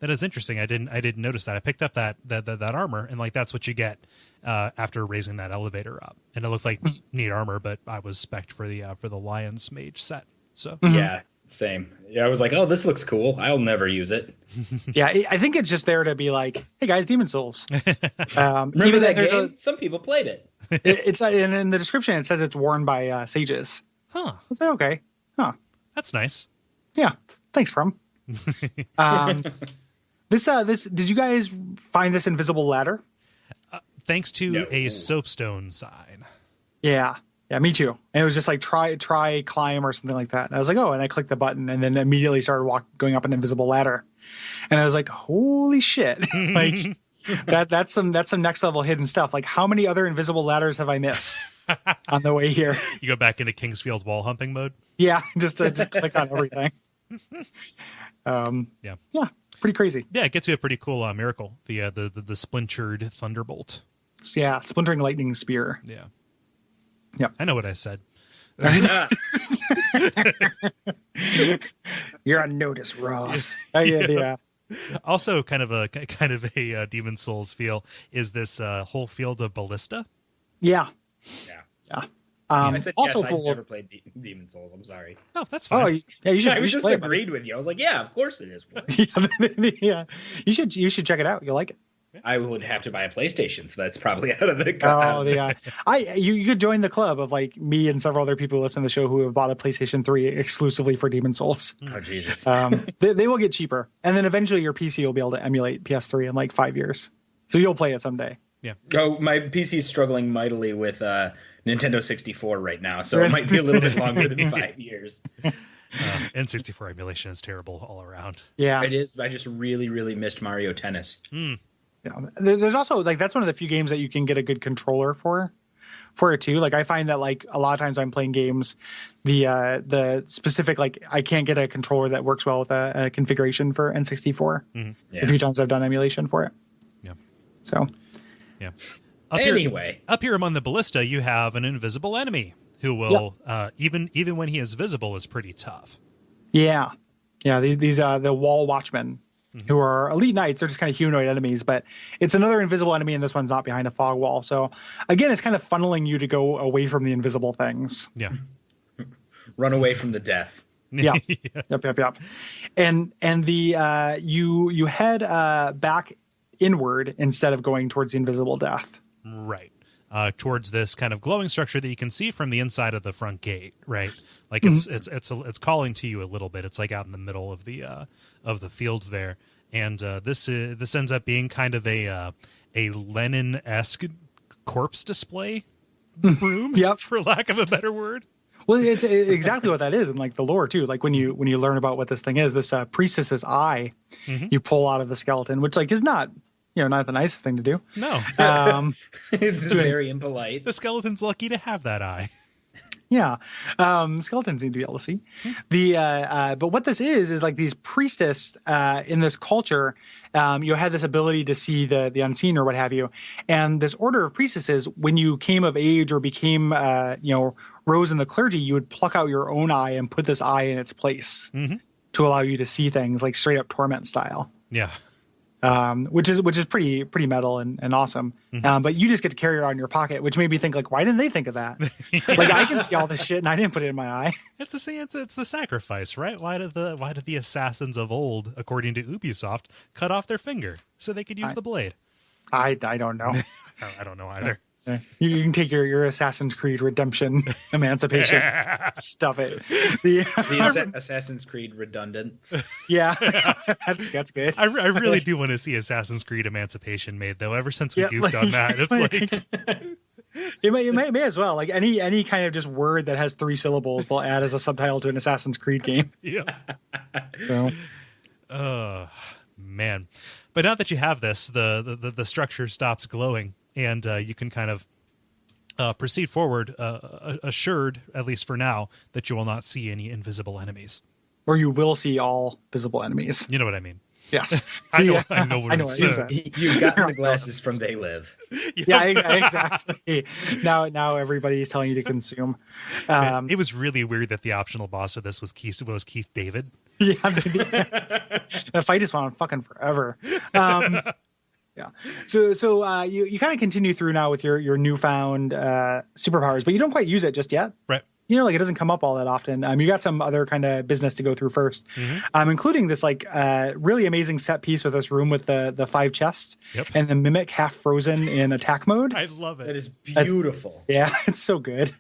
interesting. I didn't notice that. I picked up that armor, and like that's what you get after raising that elevator up. And it looked like neat armor, but I was spec'd for the Lion's Mage set. So Yeah, same. Yeah, I was like, oh, this looks cool. I'll never use it. Yeah, I think it's just there to be like, hey guys, Demon Souls. Remember even that there's game? Some people played it. It's in the description. It says it's worn by sages. huh. It's like, okay, huh? That's nice. Yeah, thanks, From. This did you guys find this invisible ladder? Thanks to No. a soapstone sign. Yeah, me too. And it was just like try climb or something like that. And I was like, oh, and I clicked the button and then immediately started going up an invisible ladder. And I was like, holy shit! Like that's some next level hidden stuff. Like how many other invisible ladders have I missed on the way here? You go back into Kingsfield wall humping mode. Yeah, just click on everything. Yeah. Pretty crazy. Yeah, it gets you a pretty cool miracle. The splintered thunderbolt. Yeah, splintering lightning spear. Yeah. Yep. I know what I said. You're on notice, Ross. Yeah. Also, kind of a Demon Souls feel is this whole field of ballista. Yeah. I said Also yes, full I've never of. played Demon Souls. I'm sorry. Oh, that's Oh, fine. yeah. You should. I you was should just play it, buddy. agreed with you. I was like, yeah, of course it is. Yeah. You should check it out. You'll like it. I would have to buy a PlayStation, so that's probably out of the. Oh, you could join the club of like me and several other people who listen to the show who have bought a PlayStation 3 exclusively for Demon Souls. Oh Jesus! They will get cheaper, and then eventually your PC will be able to emulate PS3 in like 5 years. So you'll play it someday. Yeah. Oh, my PC's struggling mightily with Nintendo 64 right now, so it might be a little bit longer than 5 years. N64 emulation is terrible all around. Yeah. It is. I just really, really missed Mario Tennis. Yeah. There's also like that's one of the few games that you can get a good controller for it too. Like I find that like a lot of times I'm playing games, the specific like I can't get a controller that works well with a configuration for N64. Mm-hmm. Yeah. A few times I've done emulation for it. Yeah. So Yeah. Up here among the ballista, you have an invisible enemy who will even when he is visible is pretty tough. yeah. These the wall watchmen. Who are elite knights. They're just kind of humanoid enemies, but it's another invisible enemy, and this one's not behind a fog wall. So again, it's kind of funneling you to go away from the invisible things. Yeah. Run away from the death. Yeah. Yep. And the you head back inward instead of going towards the invisible death. Right. Towards this kind of glowing structure that you can see from the inside of the front gate, right? Like it's calling to you a little bit. It's like out in the middle of the field there, and this ends up being kind of a Lenin-esque corpse display room, Yep. for lack of a better word. Well, it's exactly what that is, and like the lore too. Like when you learn about what this thing is, this priestess's eye, you pull out of the skeleton, which like is not not the nicest thing to do. No, It's very impolite. the skeleton's lucky to have that eye. Yeah. Skeletons need to be able to see. But what this is like these priestess in this culture, you had this ability to see the unseen or what have you. And this order of priestesses, when you came of age or became, rose in the clergy, you would pluck out your own eye and put this eye in its place to allow you to see things like straight up torment style. Yeah. Which is pretty metal and awesome. But you just get to carry it around in your pocket, which made me think like, why didn't they think of that? Like I can see all this shit and I didn't put it in my eye. It's the sacrifice, right? Why did the assassins of old, according to Ubisoft, cut off their finger so they could use the blade? I don't know. I don't know either. You can take your Assassin's Creed Redemption Emancipation, stuff it. The Assassin's Creed redundant. Yeah, that's good. I really do want to see Assassin's Creed Emancipation made, though. Ever since we goofed on that, it's like it may as well. Like any kind of just word that has 3 syllables, they'll add as a subtitle to an Assassin's Creed game. Yeah. So, man, but now that you have this, the structure stops glowing. And you can kind of proceed forward, assured, at least for now, that you will not see any invisible enemies. Or you will see all visible enemies. You know what I mean? Yes. I know what I know what you said. You got the glasses from They Live. Yeah, exactly. Now everybody's telling you to consume. It was really weird that the optional boss of this was Keith David. Yeah, the fight just went on fucking forever. Yeah. So you kind of continue through now with your newfound superpowers, but you don't quite use it just yet. Right. Like it doesn't come up all that often. You got some other kind of business to go through first, including this like really amazing set piece with this room with the 5 chests and the mimic half frozen in attack mode. I love it. That is beautiful. It's so good.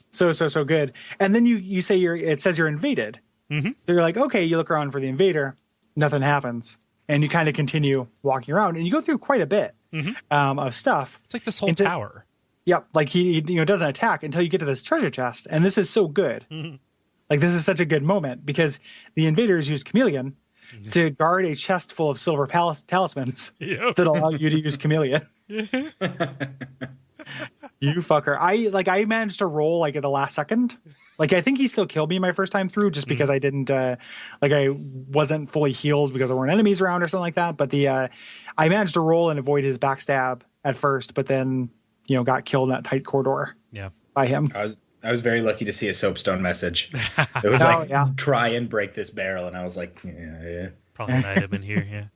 so good. And then you say it says you're invaded. So you're like, okay, you look around for the invader, nothing happens. And you kind of continue walking around, and you go through quite a bit of stuff. It's like this whole tower. Yep, like he doesn't attack until you get to this treasure chest, and this is so good. Like this is such a good moment because the invaders use Chameleon to guard a chest full of silver talismans that allow you to use Chameleon. You fucker! I managed to roll like at the last second. Like I think he still killed me my first time through, just because I didn't I wasn't fully healed because there weren't enemies around or something like that. But I managed to roll and avoid his backstab at first, but then got killed in that tight corridor. Yeah, by him. I was very lucky to see a soapstone message. It was try and break this barrel, and I was like, yeah. Probably an item in here.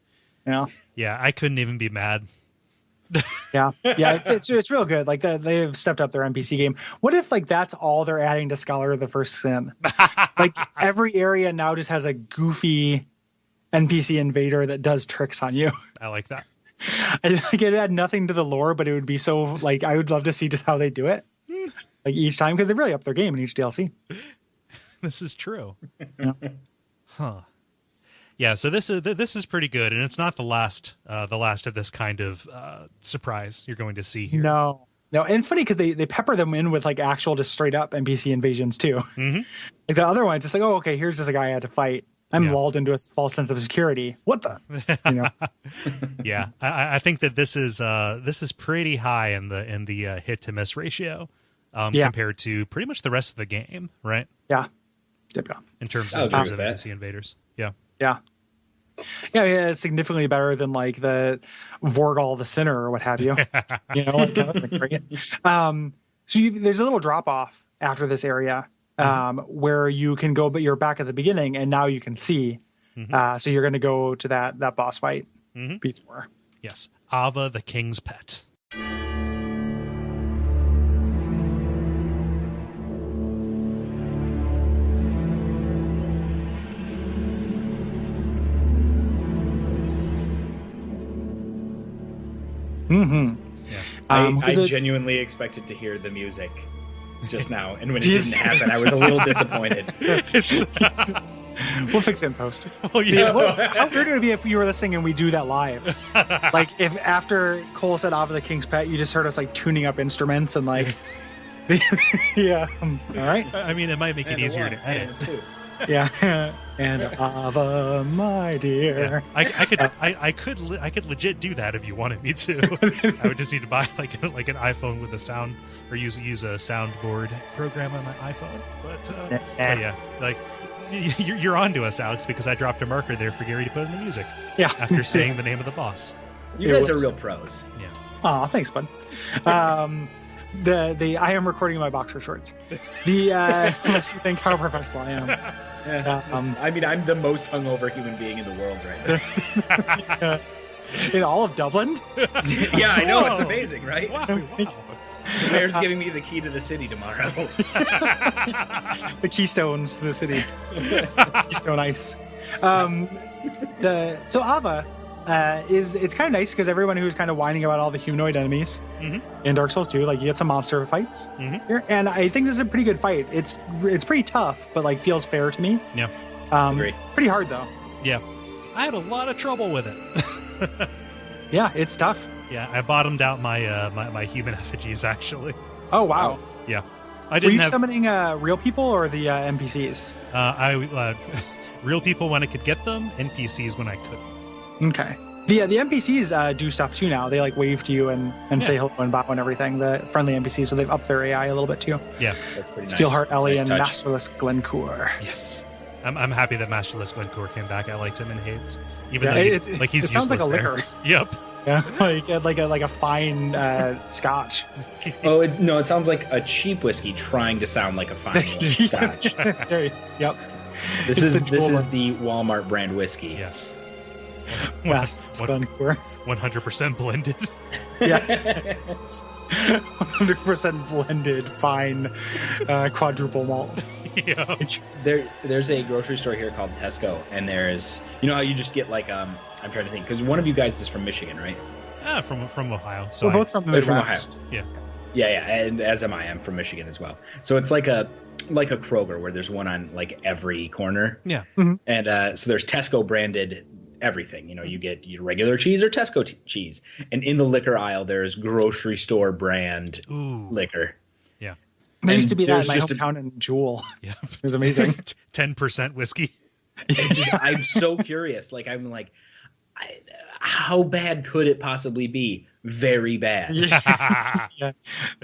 Yeah. I couldn't even be mad. Yeah, it's real good. Like they've stepped up their NPC game. What if like that's all they're adding to Scholar of the First Sin? Like every area now just has a goofy NPC invader that does tricks on you. I like that. I think it had nothing to the lore, but it would be so like I would love to see just how they do it. Like each time, because they really up their game in each DLC. This is true. Yeah. Huh. Yeah, so this is pretty good, and it's not the last of this kind of surprise you're going to see here. No, and it's funny because they pepper them in with like actual just straight up NPC invasions too. Mm-hmm. Like the other one, just like, oh, okay, here's just a guy I had to fight. I'm lulled into a false sense of security. What the, Yeah, I think that this is pretty high in the hit to miss ratio compared to pretty much the rest of the game, right? Yeah. Yep. In terms of NPC invaders, yeah. Yeah, it's significantly better than like the Vorgal the Sinner or what have you. Like that wasn't great. So there's a little drop off after this area where you can go, but you're back at the beginning, and now you can see. So you're going to go to that boss fight before. Yes, Ava the King's Pet. Mm-hmm. Yeah. I genuinely expected to hear the music just now, and when it didn't happen, I was a little disappointed. We'll fix it in post. Oh yeah. How weird would it be if you were listening and we do that live? Like if after Kole said "Ava the King's Pet," you just heard us like tuning up instruments and like, yeah. All right. I mean, it might make it easier to edit. Yeah, and Ava, my dear. Yeah. I could legit do that if you wanted me to. I would just need to buy like an iPhone with a sound, or use a soundboard program on my iPhone. But yeah, like you're on to us, Alex, because I dropped a marker there for Gary to put in the music. Yeah, after saying the name of the boss. You guys are real pros. Yeah. Aw, thanks, bud. The I am recording my boxer shorts. Let's think how professional I am. I mean, I'm the most hungover human being in the world right now. In all of Dublin? Yeah, I know. It's amazing, right? Wow. The mayor's giving me the key to the city tomorrow. The keystones to the city. Keystone Ice. So Ava it's kind of nice because everyone who's kind of whining about all the humanoid enemies in Dark Souls 2, like you get some monster fights here, and I think this is a pretty good fight. It's pretty tough, but like feels fair to me. Yeah, great. Pretty hard though. Yeah, I had a lot of trouble with it. Yeah, it's tough. Yeah, I bottomed out my my human effigies actually. Oh wow. Yeah, I didn't. Were you summoning real people or the NPCs? Real people when I could get them, NPCs when I couldn't. Okay. The NPCs do stuff too now. They like wave to you and say hello and bow and everything. The friendly NPCs, so they've upped their AI a little bit too. Yeah, that's pretty nice. Steelheart Ellie and touch. Masterless Glencore. Yes, I'm happy that Masterless Glencore came back. I liked him in Hades, even though he's it sounds like a there. liquor. Yep. Yeah, like a fine Scotch. Oh no, it sounds like a cheap whiskey trying to sound like a fine Scotch. Yep. This is the Walmart brand whiskey. Yes. 100% 100% blended. Yeah. 100% blended fine quadruple malt. Yeah. There's a grocery store here called Tesco, and there's, you know how you just get like I'm trying to think, because one of you guys is from Michigan, right? From Ohio. So we're both from the Midwest. Yeah. Yeah, and as am I. I'm from Michigan as well. So it's like a Kroger where there's one on like every corner. Yeah. Mm-hmm. And so there's Tesco branded everything. You know, you get your regular cheese or Tesco cheese. And in the liquor aisle, there's grocery store brand liquor. Yeah. There used to be that in my hometown in Jewel. Yeah. It was amazing. 10% whiskey. I'm so curious. Like, I'm like, how bad could it possibly be? Very bad. Yeah.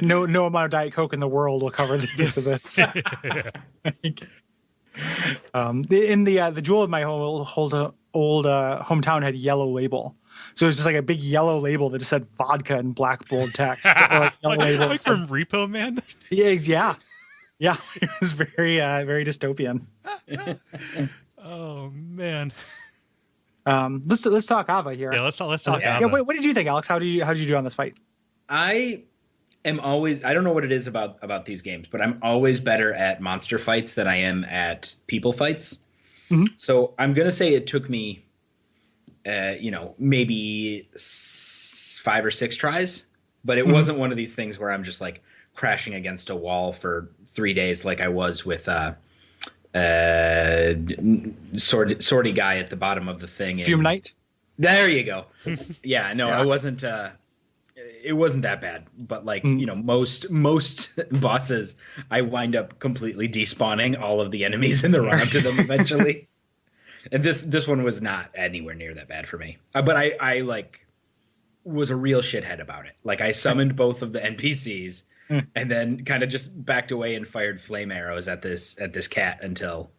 No amount of Diet Coke in the world will cover the piece of this. In the Jewel of my old hometown had yellow label. So it was just like a big yellow label that just said vodka in black bold text. Or like yellow label like from Repo Man? Yeah. It was very very dystopian. Oh man. Let's talk Ava here. Yeah, let's talk Ava. Yeah, what did you think, Alex? How did you do on this fight? I am always, I don't know what it is about these games, but I'm always better at monster fights than I am at people fights. Mm-hmm. So I'm gonna say it took me maybe 5 or 6 tries, but it wasn't one of these things where I'm just like crashing against a wall for 3 days like I was with sorty guy at the bottom of the thing. Fume Knight. There you go. Yeah, no, Yeah. it wasn't that bad, but like, most bosses, I wind up completely despawning all of the enemies in the run up to them eventually. And this one was not anywhere near that bad for me. But I like was a real shithead about it. Like I summoned both of the NPCs and then kind of just backed away and fired flame arrows at this cat until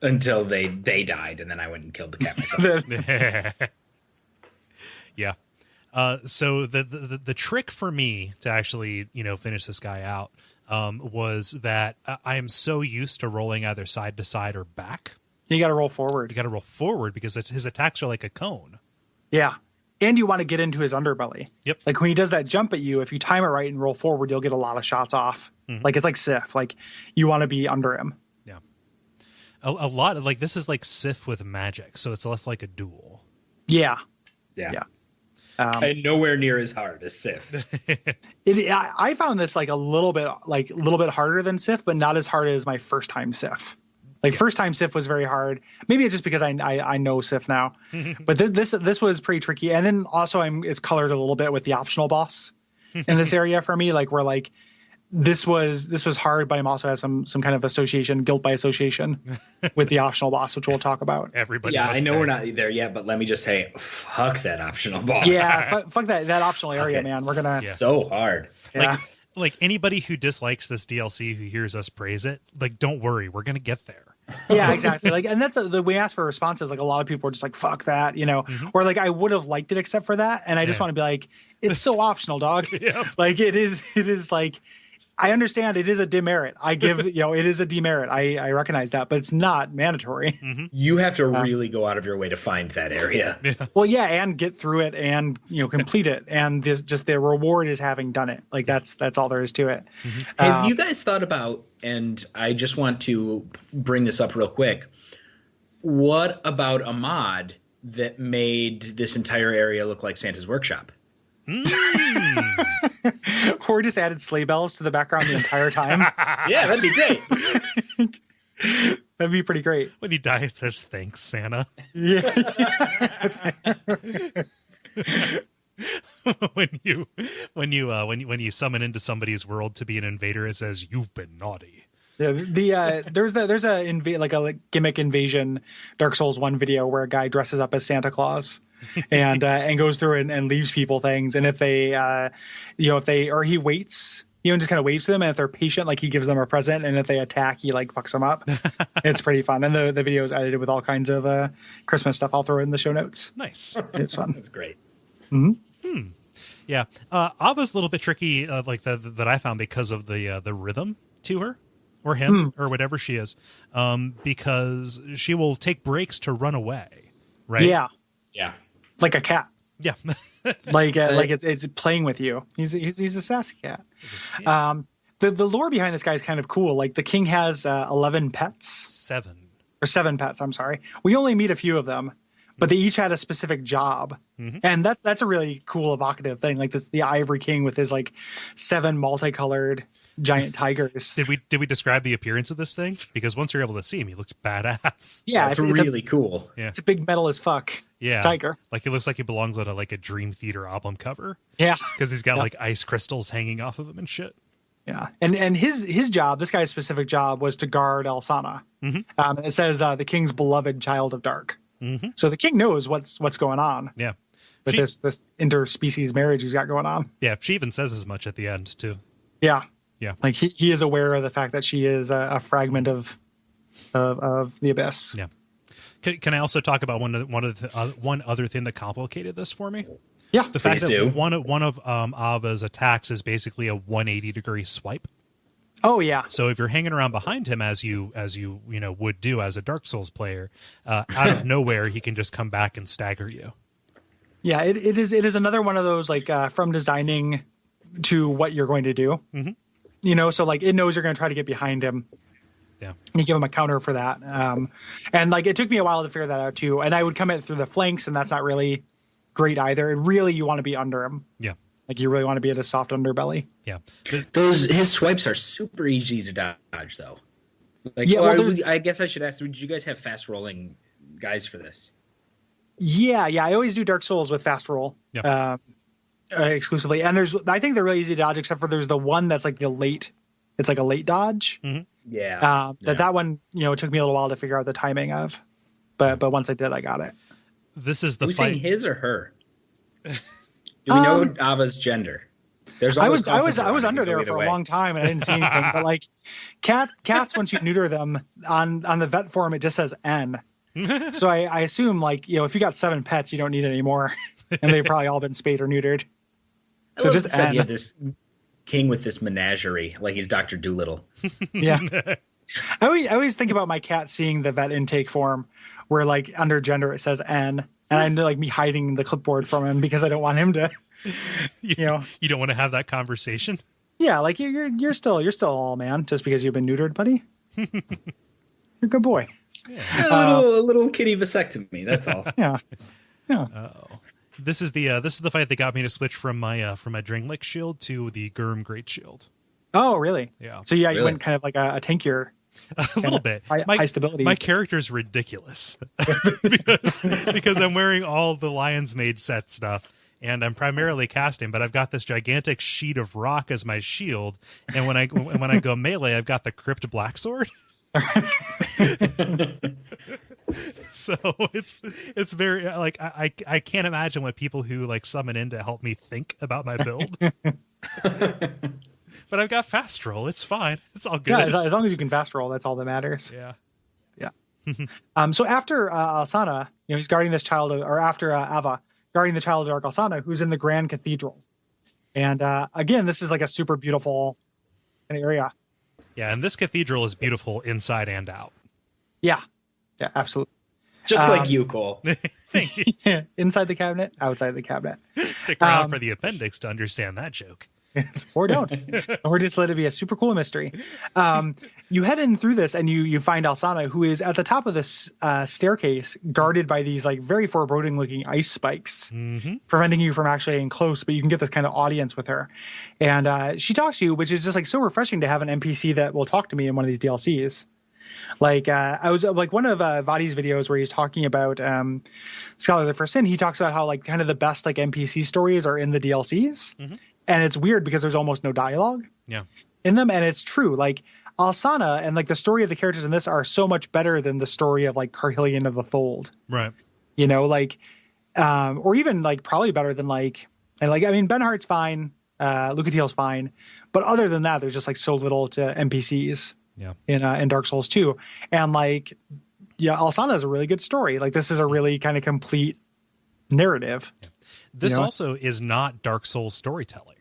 they died, and then I went and killed the cat myself. Yeah. So the trick for me to actually, finish this guy out was that I am so used to rolling either side to side or back. You got to roll forward. You got to roll forward because his attacks are like a cone. Yeah. And you want to get into his underbelly. Yep. Like when he does that jump at you, if you time it right and roll forward, you'll get a lot of shots off. Like it's like Sif. Like you want to be under him. Yeah. A lot of like this is like Sif with magic, so it's less like a duel. Yeah. Yeah. And nowhere near as hard as Sif. I found this like a little bit harder than Sif, but not as hard as my first time Sif. Like first time Sif was very hard. Maybe it's just because I know Sif now, but this was pretty tricky. And then also it's colored a little bit with the optional boss in this area for me. Like where like this was hard, but I'm also has some kind of guilt by association with the optional boss, which we'll talk about. Everybody. Yeah, I know we're not there yet, but let me just say, fuck that optional boss. Yeah, fuck that optional area, man. We're gonna so hard. Yeah. Like anybody who dislikes this DLC who hears us praise it, like don't worry, we're gonna get there. Yeah, exactly. Like, and that's the we ask for responses. Like a lot of people are just like, "Fuck that," or like I would have liked it except for that, and I just want to be like, it's so optional, dog. Like it is like. I understand it is a demerit. I give, it is a demerit. I recognize that, but it's not mandatory. You have to really go out of your way to find that area. Yeah. Well, yeah, and get through it and, complete it. And just the reward is having done it. Like that's all there is to it. Have you guys thought about, and I just want to bring this up real quick, what about a mod that made this entire area look like Santa's workshop? Or just added sleigh bells to the background the entire time. Yeah, that'd be great. That'd be pretty great. When you die, it says thanks, Santa. Yeah. when you summon into somebody's world to be an invader, it says you've been naughty. Yeah, there's a gimmick invasion Dark Souls 1 video where a guy dresses up as Santa Claus and goes through and leaves people things, and if they he waits, and just kind of waves to them, and if they're patient, like he gives them a present, and if they attack, he like fucks them up. It's pretty fun, and the video is edited with all kinds of Christmas stuff. I'll throw it in the show notes. Nice, it's fun. That's great. Yeah, Ava's a little bit tricky, that I found because of the rhythm to her. Or him, or whatever she is, because she will take breaks to run away, right? Yeah, like a cat. Yeah, like it's playing with you. He's a sassy cat. The lore behind this guy is kind of cool. Like the king has 11 pets, seven pets. I'm sorry. We only meet a few of them, but they each had a specific job, and that's a really cool evocative thing. Like the Ivory King with his like 7 multicolored giant tigers. Did we describe the appearance of this thing? Because once you're able to see him, he looks badass. Yeah, it's really cool. Yeah, it's a big metal as fuck. Yeah, tiger. Like he looks like he belongs on a Dream Theater album cover. Yeah, because he's got like ice crystals hanging off of him and shit. Yeah, and his job, this guy's specific job, was to guard Elsana. It says the king's beloved child of dark. So the king knows what's going on. Yeah, with this interspecies marriage he's got going on. Yeah, she even says as much at the end too. Yeah. Yeah, like he is aware of the fact that she is a fragment of the abyss. Yeah. Can I also talk about one other thing that complicated this for me? Yeah, the fact that one of Ava's attacks is basically a 180-degree swipe. Oh yeah. So if you're hanging around behind him as you would do as a Dark Souls player, out of nowhere he can just come back and stagger you. Yeah, it is another one of those like from designing to what you're going to do. So like it knows you're going to try to get behind him. Yeah. You give him a counter for that. And like it took me a while to figure that out too. And I would come in through the flanks, and that's not really great either. And really you want to be under him. Yeah. Like you really want to be at a soft underbelly. Yeah. His swipes are super easy to dodge though. Like, Yeah, well, I guess I should ask, did you guys have fast rolling guys for this? yeah. I always do Dark Souls with fast roll. Yeah. Exclusively. And I think they're really easy to dodge, except for there's the one that's like it's like a late dodge. Yeah. That one, it took me a little while to figure out the timing of, but once I did, I got it. This is the Who's fight. saying his or her? Do we know Ava's gender? I was under there for a long time and I didn't see anything, but like cats, once you neuter them on the vet form, it just says N. So I assume like, if you got 7 pets, you don't need any more and they've probably all been spayed or neutered. So just N. Yeah, this king with this menagerie, like he's Dr. Doolittle. Yeah. I always think about my cat seeing the vet intake form where like under gender it says N, and I know like me hiding the clipboard from him because I don't want him to, you don't want to have that conversation. Yeah, like you're still all man just because you've been neutered, buddy. You're a good boy. Yeah. A little kitty vasectomy. That's all. Yeah. Oh, this is the fight that got me to switch from my Dringlik shield to the Gurm Great Shield. Oh, really? Yeah. So you went kind of like a tankier. A little bit. High stability. My character's ridiculous because I'm wearing all the Lion's Mage set stuff and I'm primarily casting, but I've got this gigantic sheet of rock as my shield, and when I go melee, I've got the Crypt Black Sword. So it's very like I can't imagine what people who like summon in to help me think about my build. But I've got fast roll. It's fine. It's all good. Yeah, as long as you can fast roll, that's all that matters. Yeah. So after Alsana, he's guarding this child, or after Ava guarding the child of Dark Alsana, who's in the Grand Cathedral. And again, this is like a super beautiful area. Yeah, and this cathedral is beautiful inside and out. Yeah, absolutely. Just like you, Kole. Thank you. Inside the cabinet, outside the cabinet. Stick around for the appendix to understand that joke. Yes, or don't, or just let it be a super cool mystery. You head in through this and you find Alsana, who is at the top of this staircase, guarded by these like very foreboding looking ice spikes, preventing you from actually getting close, but you can get this kind of audience with her. And she talks to you, which is just like so refreshing to have an NPC that will talk to me in one of these DLCs. Like I was like one of Vadi's videos where he's talking about Scholar of the First Sin. He talks about how like kind of the best like NPC stories are in the DLCs. And it's weird because there's almost no dialogue in them. And it's true. Like Alsana and like the story of the characters in this are so much better than the story of like Carhillion of the Fold. Right. Like, or even like probably better than like, and like, I mean, Benhart's fine. Lucatiel's fine. But other than that, there's just like so little to NPCs in Dark Souls 2. And like, Alsana is a really good story. Like this is a really kind of complete narrative. Yeah. This also is not Dark Souls storytelling.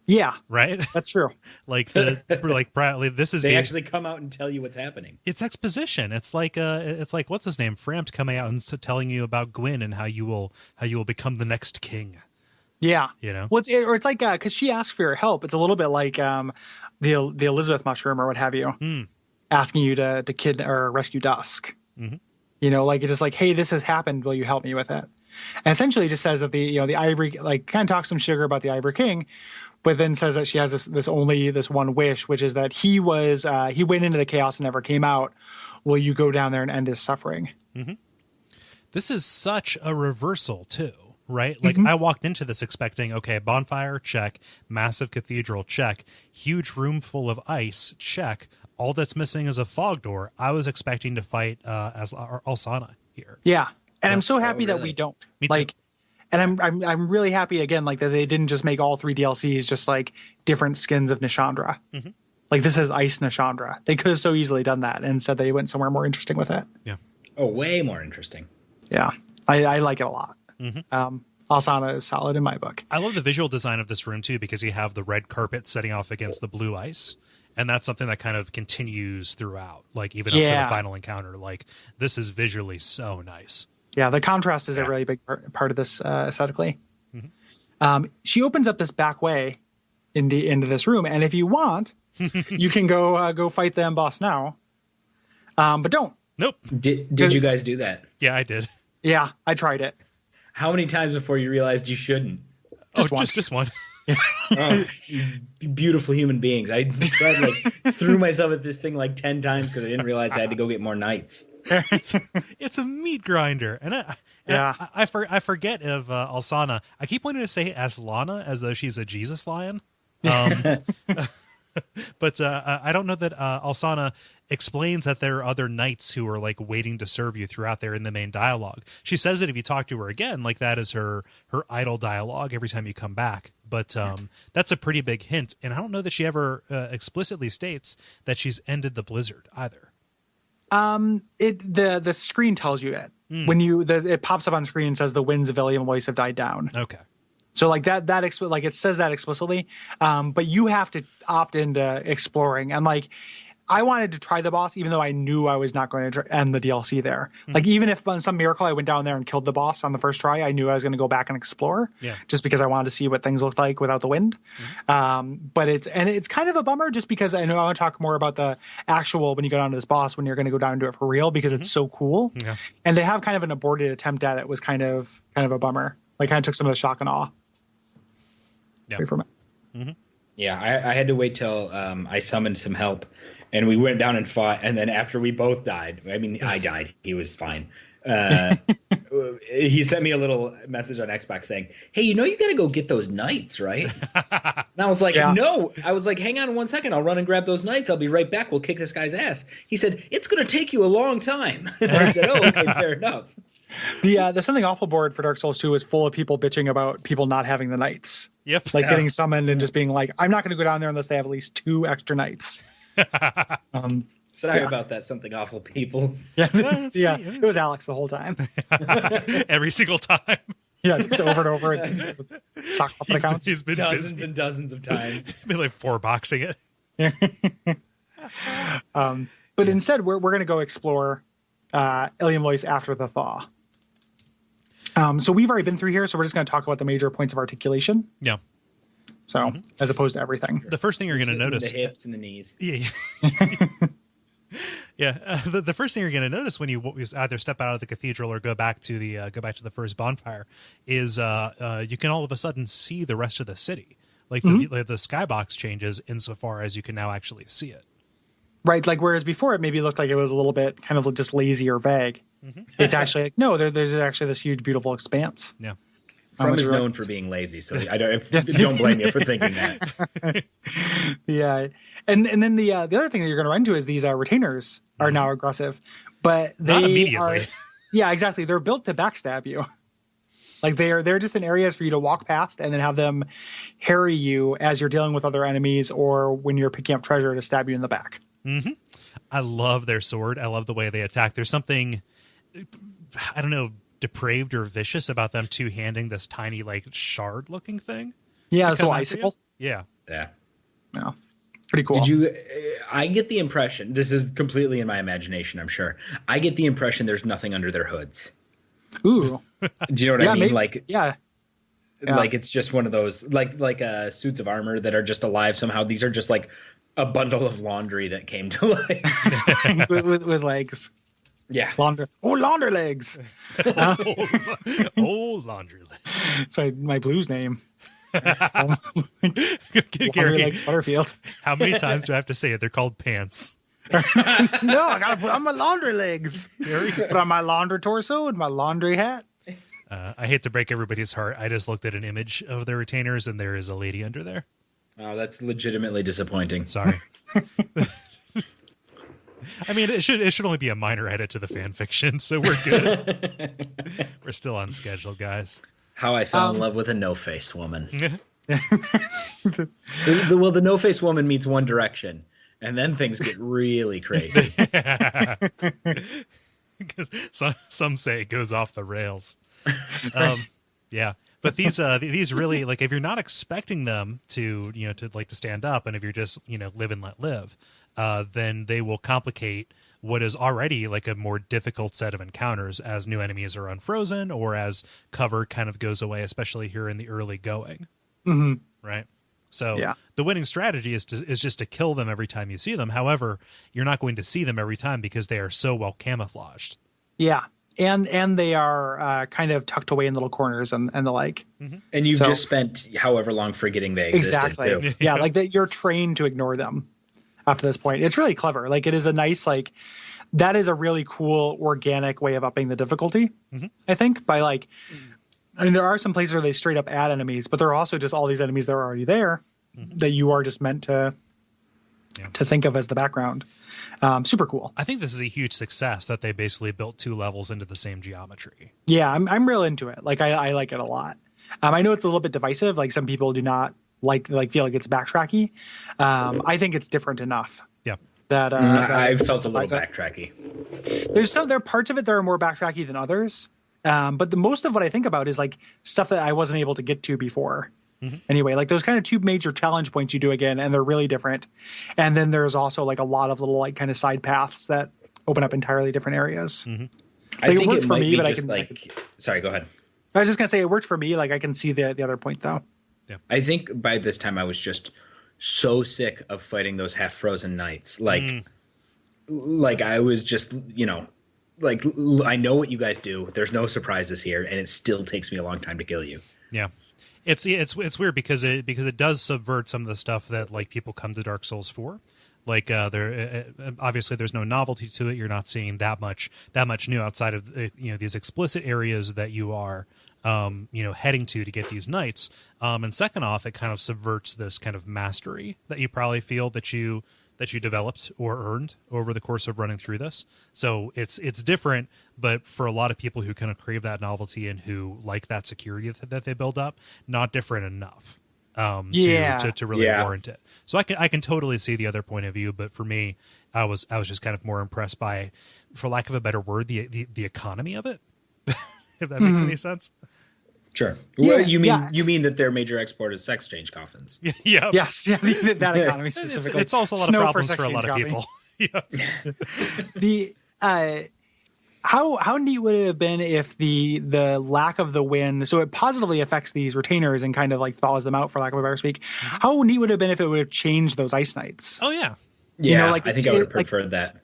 Yeah, right. That's true. Like this is they actually come out and tell you what's happening. It's exposition. It's like what's his name, Frampt, coming out and telling you about Gwyn and how you will become the next king. Yeah, Well, it's like because she asked for your help. It's a little bit like the Elizabeth mushroom or what have you, asking you to kid or rescue Dusk. Like it's just like, hey, this has happened. Will you help me with it? And essentially just says that the Ivory, like kind of talks some sugar about the Ivory King, but then says that she has this one wish, which is that he went into the chaos and never came out. Will you go down there and end his suffering? This is such a reversal too, right? Like I walked into this expecting, okay, bonfire, check, massive cathedral, check, huge room full of ice, check. All that's missing is a fog door. I was expecting to fight as Alsana here. Yeah. And I'm so happy that we don't. Me too. And I'm really happy again, like that they didn't just make all 3 DLCs just like different skins of Nishandra. Like this is Ice Nishandra. They could have so easily done that and said they went somewhere more interesting with it. Yeah. Oh, way more interesting. Yeah. I like it a lot. Alsana is solid in my book. I love the visual design of this room too, because you have the red carpet setting off against the blue ice. And that's something that kind of continues throughout, like even up to the final encounter. Like this is visually so nice. Yeah, the contrast is a really big part of this aesthetically. She opens up this back way into this room, and if you want, you can go fight the boss now. But don't. Nope. Did you guys do that? Yeah, I did. Yeah, I tried it. How many times before you realized you shouldn't? Just one. Just one. Oh, you beautiful human beings. I tried threw myself at this thing 10 times because I didn't realize I had to go get more knights. It's a meat grinder, and I forget of Alsana. I keep wanting to say Aslana as though she's a Jesus lion, but I don't know that Alsana explains that there are other knights who are waiting to serve you throughout there in the main dialogue. She says that if you talk to her again, that is her idle dialogue every time you come back. But that's a pretty big hint, and I don't know that she ever explicitly states that she's ended the blizzard either. The screen tells you it when it pops up on screen and says the winds of Illium have died down. Okay. So it says that explicitly, but you have to opt into exploring. And I wanted to try the boss, even though I knew I was not going to end the DLC there. Even if on some miracle I went down there and killed the boss on the first try, I knew I was going to go back and explore. Yeah. Just because I wanted to see what things looked like without the wind. But it's kind of a bummer, just because I know I want to talk more about the actual when you go down to this boss, when you're going to go down and do it for real, because it's so cool. Yeah. And to have kind of an aborted attempt at it was kind of a bummer. Kind of took some of the shock and awe. Yeah. From it. Mm-hmm. Yeah, I had to wait till I summoned some help, and we went down and fought. And then after we both died, I mean, I died. He was fine. He sent me a little message on Xbox saying, "Hey, you got to go get those knights, right?" And I was like, "No." I was like, "Hang on 1 second. I'll run and grab those knights. I'll be right back. We'll kick this guy's ass." He said, "It's going to take you a long time." I said, "Oh, okay, fair enough." The Something Awful board for Dark Souls 2 is full of people bitching about people not having the knights. Yep. Getting summoned and just being like, I'm not going to go down there unless they have at least 2 extra knights. Sorry about that, Something Awful people. Yeah, it was Alex the whole time. Every single time. Yeah, just over and over. And sock puppet accounts. He's been dozens busy. and dozens of times. Been 4-boxing it. But instead, we're going to go explore Illium Lois after the thaw. So we've already been through here, so we're just going to talk about the major points of articulation. Yeah. So as opposed to everything. The first thing you're going to notice, the hips and the knees. Yeah. Yeah. The first thing you're going to notice when you either step out of the cathedral or go back to the first bonfire is you can all of a sudden see the rest of the city. The skybox changes insofar as you can now actually see it. Right, whereas before it maybe looked like it was a little bit kind of just lazy or vague. It's actually no, there's actually this huge, beautiful expanse. Yeah, From is known for being lazy, so I don't blame you for thinking that. Yeah, and then the other thing that you're going to run into is these retainers are now aggressive, but they not immediately. Yeah, exactly. They're built to backstab you. They're just in areas for you to walk past and then have them harry you as you're dealing with other enemies or when you're picking up treasure to stab you in the back. Mm-hmm. I love their sword. I love the way they attack. There's something, I don't know, depraved or vicious about them two-handing this tiny, shard-looking thing. Yeah, it's a little icicle. Yeah. Yeah. Yeah. Pretty cool. I get the impression, this is completely in my imagination, I'm sure. I get the impression there's nothing under their hoods. Ooh. Do you know what I mean? Maybe, yeah. It's just one of those, suits of armor that are just alive somehow. These are just a bundle of laundry that came to life. with legs. Yeah. Launder legs. Laundry legs. That's my blues name. Gary, legs Butterfield. How many times do I have to say it? They're called pants. No, I gotta put on my laundry legs. Put on my laundry torso and my laundry hat. I hate to break everybody's heart. I just looked at an image of the retainers, and there is a lady under there. Oh, that's legitimately disappointing. Sorry. I mean, it should only be a minor edit to the fan fiction, so we're good. We're still on schedule, guys. How I fell in love with a no-faced woman. The no-faced woman meets One Direction, and then things get really crazy. Because some say it goes off the rails. Yeah. But these really, if you're not expecting them to stand up, and if you're just, live and let live, then they will complicate what is already a more difficult set of encounters as new enemies are unfrozen or as cover kind of goes away, especially here in the early going. Mm-hmm. Right. So the winning strategy is just to kill them every time you see them. However, you're not going to see them every time because they are so well camouflaged. Yeah. And they are kind of tucked away in little corners and the like. And you've just spent however long forgetting they existed. Exactly. Too. Yeah, like that you're trained to ignore them up to this point. It's really clever. Like it is a nice, like that is a really cool organic way of upping the difficulty, I think, by like, I mean, there are some places where they straight up add enemies, but there are also just all these enemies that are already there that you are just meant to think of as the background. Super cool. I think this is a huge success that they basically built 2 levels into the same geometry. Yeah, I'm real into it. Like I like it a lot. I know it's a little bit divisive. Like some people do not feel like it's backtracky. I think it's different enough. Yeah. That I've felt a little backtracky. There are parts of it that are more backtracky than others. But the most of what I think about is like stuff that I wasn't able to get to before. Anyway, like those kind of 2 major challenge points you do again, and they're really different. And then there's also like a lot of little like kind of side paths that open up entirely different areas. I Like, think it worked it for might me, be but just sorry, go ahead. I was just gonna say it worked for me. Like I can see the other point though. Yeah. I think by this time I was just so sick of fighting those half frozen knights. Like I was just, like I know what you guys do. There's no surprises here, and it still takes me a long time to kill you. Yeah. It's weird because it does subvert some of the stuff that like people come to Dark Souls for. Like there obviously there's no novelty to it. You're not seeing that much new outside of these explicit areas that you are heading to get these knights. And second off, it kind of subverts this kind of mastery that you probably feel that you developed or earned over the course of running through this. So it's different, but for a lot of people who kind of crave that novelty and who like that security that they build up, not different enough to really warrant it. So I can totally see the other point of view, but for me, I was just kind of more impressed by, for lack of a better word, the economy of it. If that makes any sense. Sure. Yeah, well, you mean that their major export is sex change coffins? Yeah. Yes. Yeah. That economy specifically. It's also a lot of problems for a lot of people. The how neat would it have been if the lack of the wind, so it positively affects these retainers and kind of like thaws them out, for lack of a better speak. How neat would it have been if it would have changed those ice knights? Oh yeah. Yeah. I think I would have preferred that.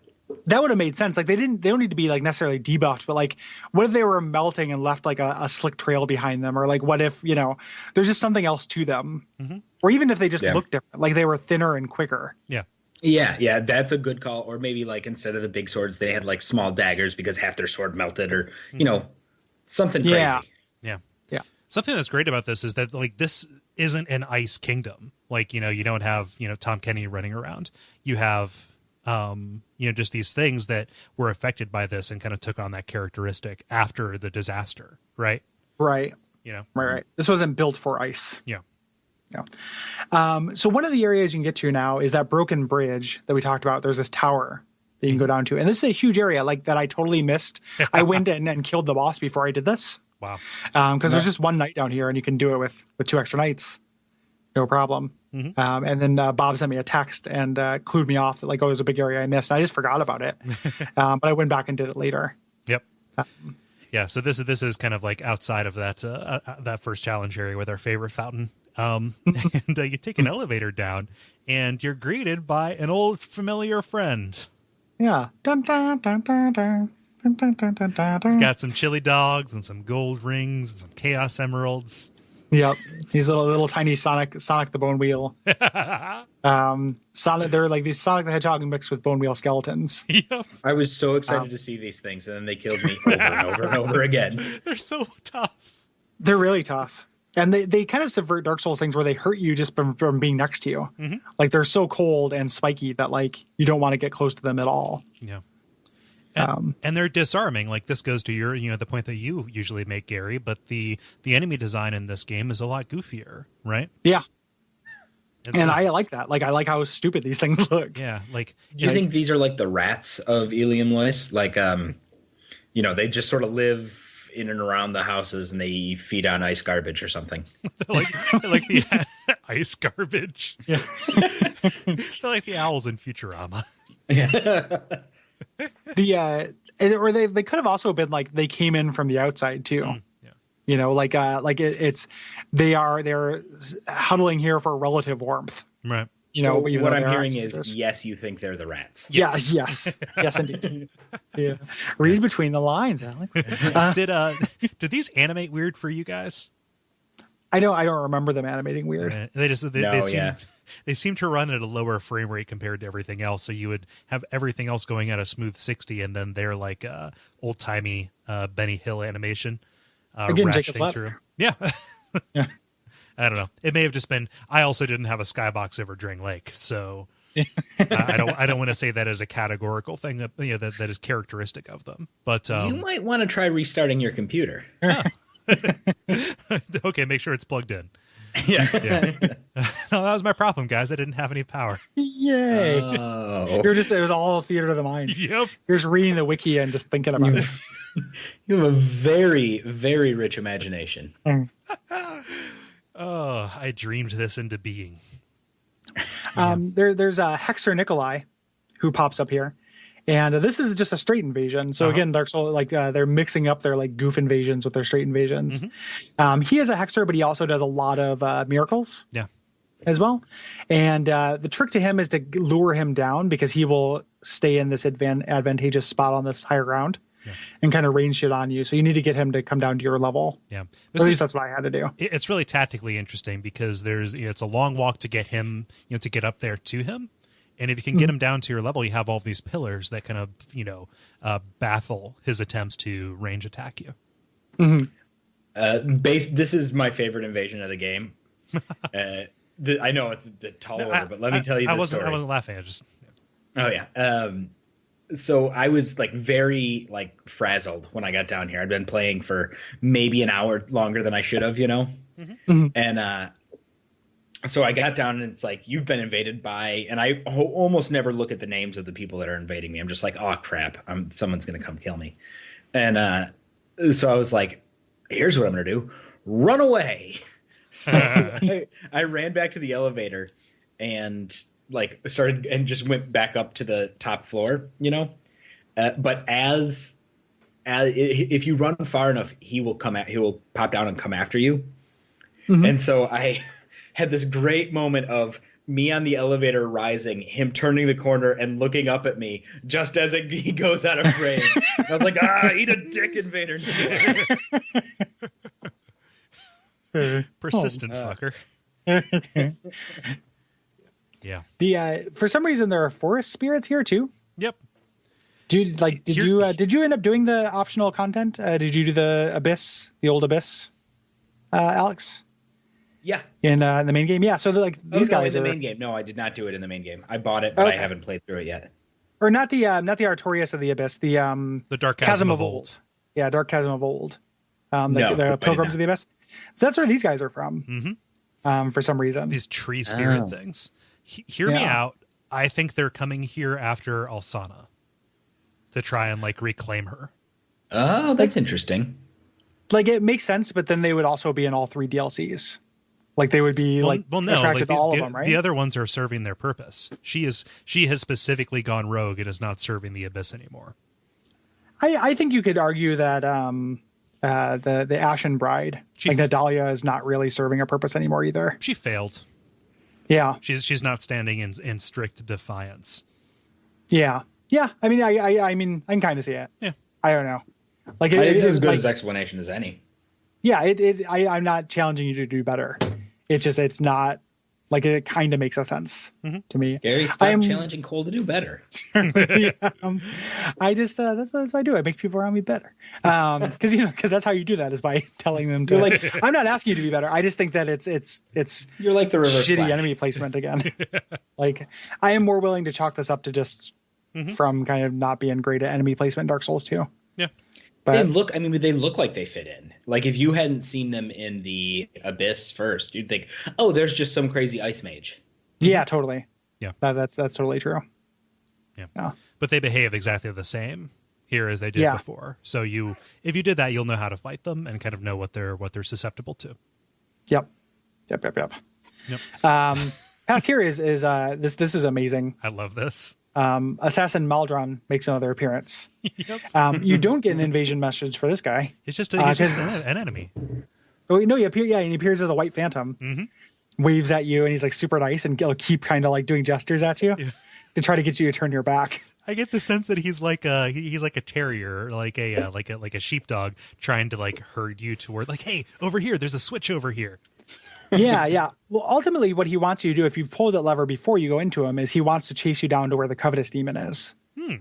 That would have made sense. Like they don't need to be like necessarily debuffed, but like what if they were melting and left like a slick trail behind them, or like what if there's just something else to them, or even if they just look different, like they were thinner and quicker. Yeah, that's a good call. Or maybe like instead of the big swords, they had like small daggers because half their sword melted, or something crazy. Yeah. Something that's great about this is that like this isn't an ice kingdom. Like you don't have Tom Kenny running around. You have just these things that were affected by this and kind of took on that characteristic after the disaster, right? Right. Right. This wasn't built for ice. Yeah. So one of the areas you can get to now is that broken bridge that we talked about. There's this tower that you can go down to, and this is a huge area like that I totally missed. I went in and killed the boss before I did this. Wow. Because there's just one knight down here, and you can do it with 2 extra knights. No problem. And then Bob sent me a text and clued me off that like, oh, there's a big area I missed. I just forgot about it. But I went back and did it later. Yep. Yeah. So this is kind of like outside of that first challenge area with our favorite fountain. And you take an elevator down and you're greeted by an old familiar friend. Yeah. Dun, dun, dun, dun, dun. He's got some chili dogs and some gold rings and some chaos emeralds. Yep, he's a little tiny Sonic the Bone Wheel. Sonic, they're like these Sonic the Hedgehog mixed with Bone Wheel skeletons. Yep. I was so excited to see these things, and then they killed me over and over and over again. They're so tough. They're really tough, and they kind of subvert Dark Souls things where they hurt you just from being next to you. Like they're so cold and spiky that like you don't want to get close to them at all. Yeah. And they're disarming. Like this goes to your, the point that you usually make, Gary. But the enemy design in this game is a lot goofier, right? Yeah, and I like that. Like I like how stupid these things look. Yeah, like. Do you think these are like the rats of Ilium Lois? Like, they just sort of live in and around the houses, and they feed on ice garbage or something. they're like the ice garbage. Yeah, they're like the owls in Futurama. Yeah. Or they could have also been like they came in from the outside too. They're huddling here for relative warmth. Right. So but what though I'm they are hearing ice is, creatures. yes, you think they're the rats. Yes. Yes, indeed. Yeah. Read between the lines, Alex. Did these animate weird for you guys? I don't remember them animating weird. No, yeah. They seem to run at a lower frame rate compared to everything else. So you would have everything else going at a smooth 60, and then they're like old timey Benny Hill animation. Again, Jacob's ratcheting Ladder. through. Yeah. Yeah. I don't know. It may have just been. I also didn't have a skybox over Drang Lake, so I don't want to say that as a categorical thing that is characteristic of them. But You might want to try restarting your computer. Okay, make sure it's plugged in. Yeah. No, that was my problem, guys. I didn't have any power. Yay. Oh. It was all theater of the mind. Yep. You're just reading the wiki and just thinking about it. You have a very, very rich imagination. Oh, I dreamed this into being. There's a Hexer Nikolai who pops up here. And this is just a straight invasion. So again, Dark Souls, they're mixing up their like goof invasions with their straight invasions. He is a Hexer, but he also does a lot of miracles. Yeah. As well. And the trick to him is to lure him down because he will stay in this advantageous spot on this higher ground and kind of rain shit on you. So you need to get him to come down to your level. Yeah. At least that's what I had to do. It's really tactically interesting because it's a long walk to get him, to get up there to him. And if you can get him down to your level, you have all these pillars that kind of, baffle his attempts to range attack you. This is my favorite invasion of the game. I know it's a tall order, but let me tell you this story. I wasn't laughing. Oh, yeah. So I was like very like frazzled when I got down here. I'd been playing for maybe an hour longer than I should have, And so I got down and it's like, you've been invaded by, and I almost never look at the names of the people that are invading me. I'm just like, oh crap, someone's going to come kill me. And so I was like, here's what I'm going to do. Run away. So I ran back to the elevator and like started and just went back up to the top floor, but as if you run far enough, he will pop down and come after you. And so I had this great moment of me on the elevator rising, him turning the corner and looking up at me just as he goes out of frame. I was like, eat a dick, invader. Persistent fucker. Yeah. For some reason there are forest spirits here too. Yep. Did you end up doing the optional content? Did you do the old abyss, Alex? Yeah. In the main game? Yeah. So these guys in are the main game. No, I did not do it in the main game. I bought it, but I haven't played through it yet. Or not the Artorias of the Abyss, the Dark Chasm of Old. Yeah, Dark Chasm of Old. No, the Pilgrims of the Abyss. So that's where these guys are from. For some reason. These tree spirit things. Hear me out. I think they're coming here after Alsana to try and reclaim her. Oh, that's interesting. It makes sense, but then they would also be in all 3 DLCs. They would be attracted to all of them, right? The other ones are serving their purpose. She has specifically gone rogue and is not serving the Abyss anymore. I think you could argue that the Ashen Bride, Nadalia, is not really serving a purpose anymore either. She failed. Yeah, she's not standing in strict defiance. Yeah. I mean, I can kind of see it. Yeah, I don't know. It's as good as explanation as any. Yeah, I'm not challenging you to do better. It's not it kind of makes a sense to me. Gary, stop challenging Kole to do better. I just that's what I do. I make people around me better. Because that's how you do that is by telling them to. I'm not asking you to be better. I just think that it's you're like the reverse shitty Flash. enemy placement again. I am more willing to chalk this up to just from kind of not being great at enemy placement in Dark Souls 2. Yeah. But they look like they fit in. If you hadn't seen them in the Abyss first, you'd think, oh, there's just some crazy ice mage. Yeah, totally. Yeah. That's totally true. Yeah. But they behave exactly the same here as they did before. So if you did that, you'll know how to fight them and kind of know what they're susceptible to. Yep. Past here is this is amazing. I love this. Assassin Maldron makes another appearance. Yep. You don't get an invasion message for this guy. It's just an enemy. Oh no, he appears as a white phantom. waves at you, and he's like super nice, and he'll keep kind of like doing gestures at you to try to get you to turn your back. I get the sense that he's like a terrier, like a sheepdog, trying to like herd you toward like, hey, over here, there's a switch over here. Yeah. Well, ultimately, what he wants you to do, if you've pulled that lever before you go into him, is he wants to chase you down to where the covetous demon is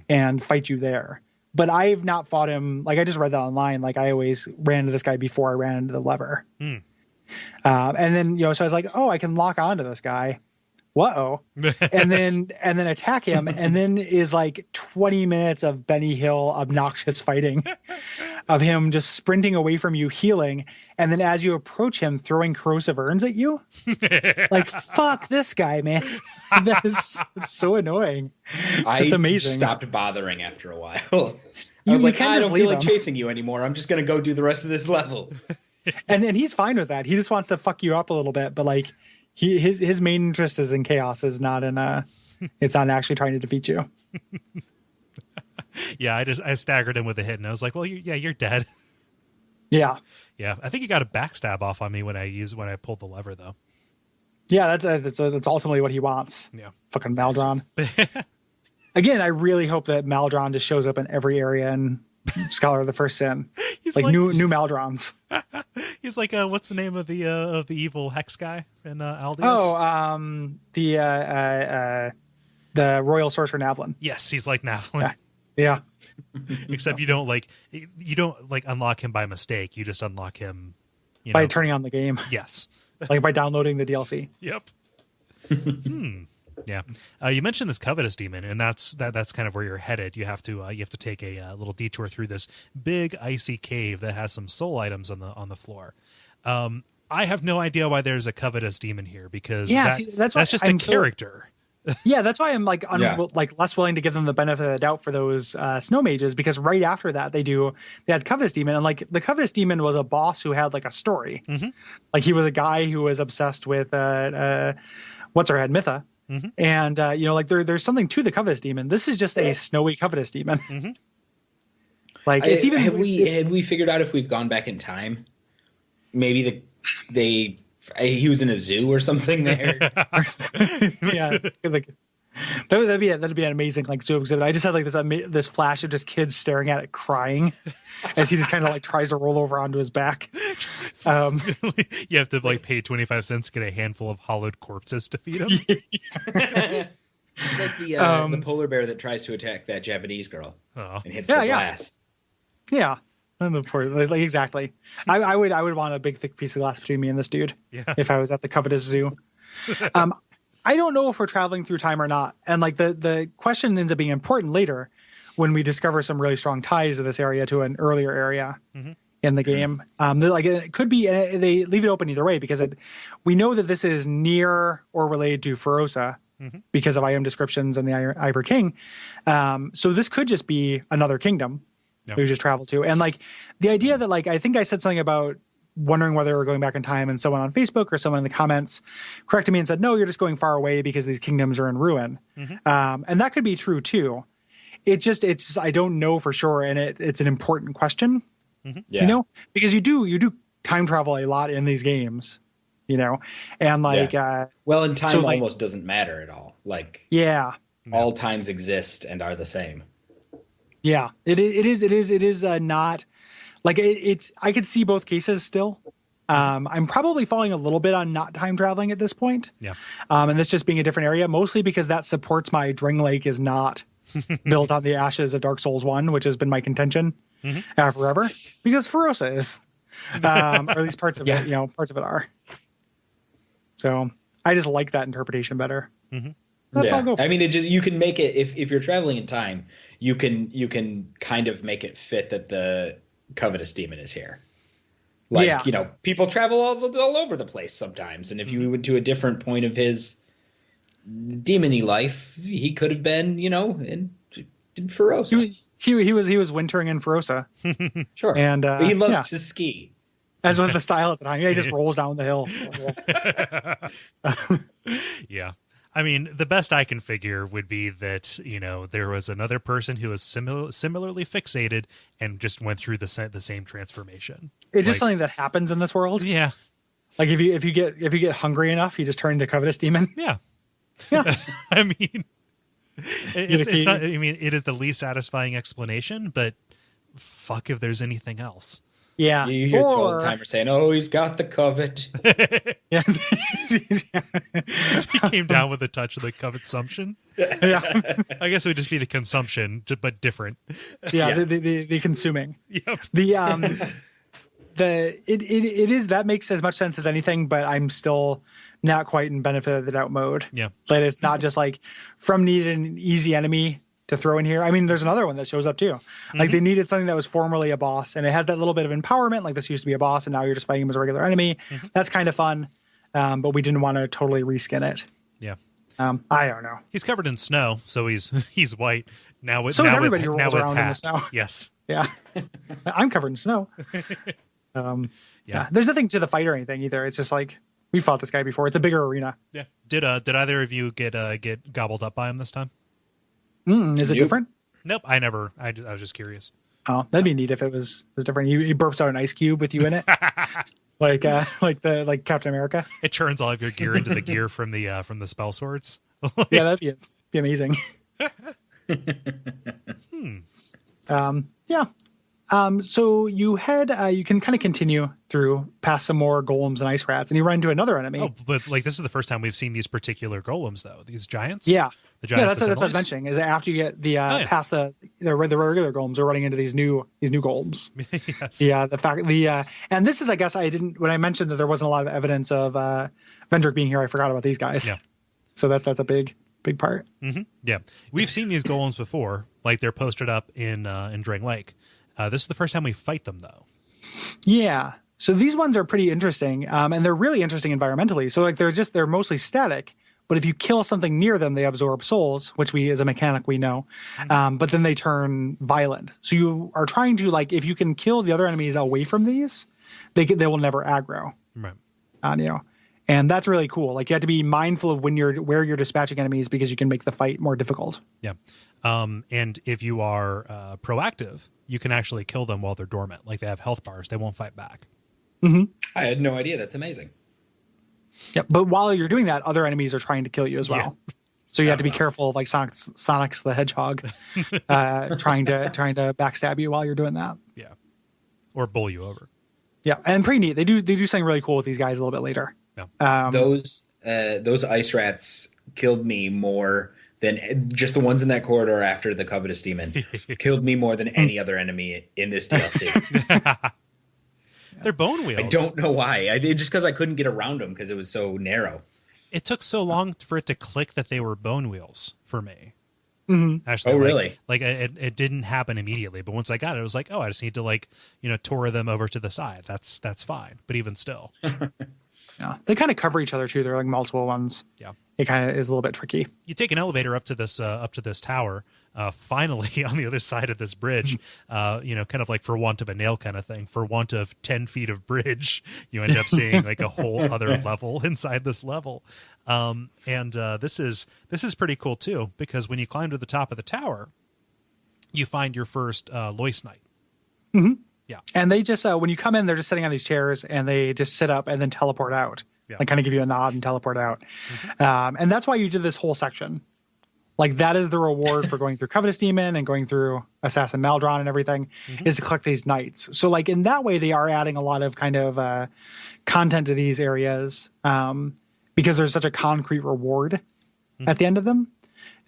and fight you there. But I've not fought him. Like, I just read that online. Like, I always ran into this guy before I ran into the lever. And then, so I was like, oh, I can lock onto this guy. Whoa. and then attack him. And then is like 20 minutes of Benny Hill obnoxious fighting of him just sprinting away from you, healing. And then as you approach him, throwing corrosive urns at you. Like, fuck this guy, man. It's so annoying. It's amazing. I stopped bothering after a while. I was like, I don't feel like chasing you anymore. I'm just going to go do the rest of this level. And he's fine with that. He just wants to fuck you up a little bit. But like, his main interest is in chaos, is not in it's not actually trying to defeat you. Yeah, I staggered him with a hit, and I was like, well, you're dead. Yeah. Yeah, I think he got a backstab off on me when I pulled the lever, though. Yeah, that's ultimately what he wants. Yeah. Fucking Maldron. Again, I really hope that Maldron just shows up in every area in Scholar of the First Sin. He's like new Maldrons. He's like, what's the name of the evil hex guy in Aldius? Oh, the Royal Sorcerer Navlin. Yes, he's like Navlin. Yeah. Except you don't unlock him by mistake. You just unlock him by turning on the game. Yes. Like by downloading the DLC. Yep. Yeah. You mentioned this covetous demon, and that's kind of where you're headed. You have to take a little detour through this big icy cave that has some soul items on the floor. I have no idea why there's a covetous demon here, because that's just a character. Yeah, that's why I'm like less willing to give them the benefit of the doubt for those snow mages, because right after that they had covetous demon, and like the covetous demon was a boss who had like a story. Like he was a guy who was obsessed with what's her head, Mytha. And like there's something to the covetous demon. This is just a snowy covetous demon. Like it's even have we figured out if we've gone back in time? Maybe he was in a zoo or something there. Yeah, like that'd be an amazing like zoo exhibit. I just had like this flash of just kids staring at it, crying as he just kind of like tries to roll over onto his back. You have to like pay 25 cents to get a handful of hollowed corpses to feed him. Like the polar bear that tries to attack that Japanese girl and hits the glass. Yeah. And the poor, like exactly. I would want a big thick piece of glass between me and this dude if I was at the covetous zoo. I don't know if we're traveling through time or not, and like the question ends up being important later when we discover some really strong ties of this area to an earlier area in the game. Like it could be, they leave it open either way, because we know that this is near or related to Ferosa because of item descriptions and the Ivory King. So this could just be another kingdom. Yep. We just travel to. And like the idea that like, I think I said something about wondering whether we're going back in time, and someone on Facebook or someone in the comments corrected me and said, no, you're just going far away because these kingdoms are in ruin. And that could be true too. It's just, I don't know for sure. And it's an important question, because you do time travel a lot in these games, and like, and time almost doesn't matter at all. Like, all times exist and are the same. Yeah, it is not like it's. I could see both cases still. I'm probably falling a little bit on not time traveling at this point. Yeah. And this just being a different area, mostly because that supports my Dring Lake is not built on the ashes of Dark Souls 1, which has been my contention forever, because Ferosa is, or at least parts of it. Parts of it are. So I just like that interpretation better. That's all I'll go for. I mean, you can make it if you're traveling in time. You can kind of make it fit that the covetous demon is here. Like, people travel all over the place sometimes. And if you went to a different point of his demony life, he could have been, in Ferosa. He was wintering in Ferosa. Sure. And he loves to ski. As was the style at the time. Yeah, he just rolls down the hill. Yeah. I mean, the best I can figure would be that, there was another person who was similarly fixated and just went through the same transformation. It's just something that happens in this world. Yeah. Like if you get hungry enough, you just turn into Covetous Demon. Yeah. Yeah. I mean, it's not. I mean, it is the least satisfying explanation, but fuck if there's anything else. Yeah. You hear the old timer saying, "Oh, he's got the covet." Yeah. He came down with a touch of the consumption. Yeah. I guess it would just be the consumption, but different. Yeah. The consuming. Yep. It is, that makes as much sense as anything, but I'm still not quite in benefit of the doubt mode. Yeah. That it's not just like from needed an easy enemy to throw in here. I mean, there's another one that shows up too. Like they needed something that was formerly a boss, and it has that little bit of empowerment. Like this used to be a boss, and now you're just fighting him as a regular enemy. That's kind of fun, but we didn't want to totally reskin it. Yeah. I don't know. He's covered in snow, so he's white now. With So now is everybody with, who now rolls with around in the snow. Yes. Yeah, I'm covered in snow. Yeah, there's nothing to the fight or anything either. It's just like we fought this guy before. It's a bigger arena. Yeah. Did either of you get gobbled up by him this time? Is it different? Nope. I never. I was just curious. Oh, that'd be neat if it was different. He burps out an ice cube with you in it, like Captain America. It turns all of your gear into the gear from the spell swords. Yeah, that'd be amazing. Yeah. So you can kind of continue through past some more golems and ice rats, and you run into another enemy. Oh, but like this is the first time we've seen these particular golems, though. These giants. Yeah. The giant That's what I was mentioning. Is that after you get past the regular golems, we're running into these new golems. Yes. Yeah. And this is, I guess, when I mentioned that there wasn't a lot of evidence of Vendrick being here, I forgot about these guys. Yeah. So that's a big part. Mm-hmm. Yeah, we've seen these golems before. Like they're posted up in Drang Lake. This is the first time we fight them, though. Yeah. So these ones are pretty interesting, and they're really interesting environmentally. So like they're mostly static, but if you kill something near them, they absorb souls, which as a mechanic we know. But then they turn violent. So you are trying to, like, if you can kill the other enemies away from these, they will never aggro on you. And that's really cool. Like you have to be mindful of where you're dispatching enemies because you can make the fight more difficult. Yeah. And if you are proactive, you can actually kill them while they're dormant. Like they have health bars. They won't fight back. Mm-hmm. I had no idea. That's amazing. Yeah. But while you're doing that, other enemies are trying to kill you as well. Yeah. So you have to be careful of like Sonic's the Hedgehog trying to backstab you while you're doing that. Yeah. Or bowl you over. Yeah. And pretty neat. They do something really cool with these guys a little bit later. Yeah. Those ice rats killed me more than just the ones in that corridor after the Covetous Demon. Killed me more than any other enemy in this DLC. They're bone wheels. I don't know why. Just because I couldn't get around them because it was so narrow. It took so long for it to click that they were bone wheels for me. Mm-hmm. Actually, really? Like it didn't happen immediately, but once I got it, it was like, oh, I just need to tore them over to the side. That's fine. But even still. Yeah, they kind of cover each other too. They're like multiple ones. Yeah, it kind of is a little bit tricky. You take an elevator up to this tower. Finally, on the other side of this bridge, kind of like for want of a nail kind of thing. For want of 10 feet of bridge, you end up seeing like a whole other level inside this level. This is pretty cool too, because when you climb to the top of the tower, you find your first Lois Knight. Mm-hmm. Yeah. And they just, when you come in, they're just sitting on these chairs and they just sit up and then teleport out. Yeah. Like kind of give you a nod and teleport out. Mm-hmm. And that's why you did this whole section. Like that is the reward for going through Covetous Demon and going through Assassin Maldron and everything, is to collect these knights. So like in that way, they are adding a lot of kind of content to these areas because there's such a concrete reward at the end of them.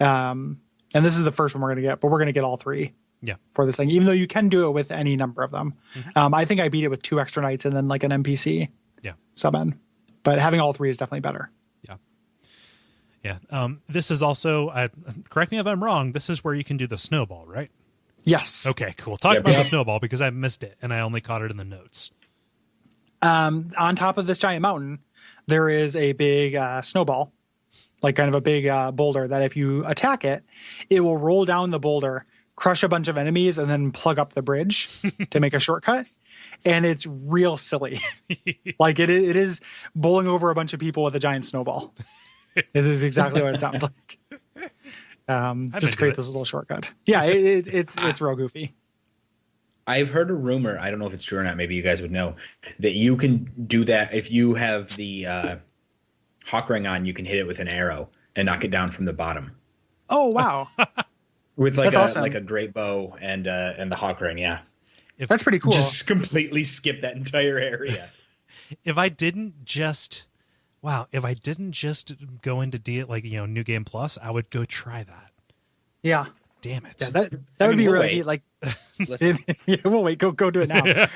And this is the first one we're going to get, but we're going to get all three. Yeah, for this thing, even though you can do it with any number of them. I think I beat it with 2 extra knights and then like an NPC. Yeah, summon, but having all 3 is definitely better. Yeah. This is also, correct me if I'm wrong, this is where you can do the snowball, right? Yes. Okay, cool. Talk about the snowball because I missed it and I only caught it in the notes. On top of this giant mountain, there is a big snowball, like kind of a big boulder that if you attack it, it will roll down the boulder, crush a bunch of enemies, and then plug up the bridge to make a shortcut. And it's real silly. Like it is bowling over a bunch of people with a giant snowball. It is exactly what it sounds like. Just create this little shortcut. Yeah, it's real goofy. I've heard a rumor, I don't know if it's true or not, maybe you guys would know, that you can do that if you have the hawk ring on, you can hit it with an arrow and knock it down from the bottom. Oh, wow. With That's awesome. like a great bow and the hawk ring, yeah. That's pretty cool. Just completely skip that entire area. If I didn't just go into New Game Plus, I would go try that. Yeah. Damn it. Yeah, that would be really neat. Like, Listen. yeah, we'll wait. Go do it now.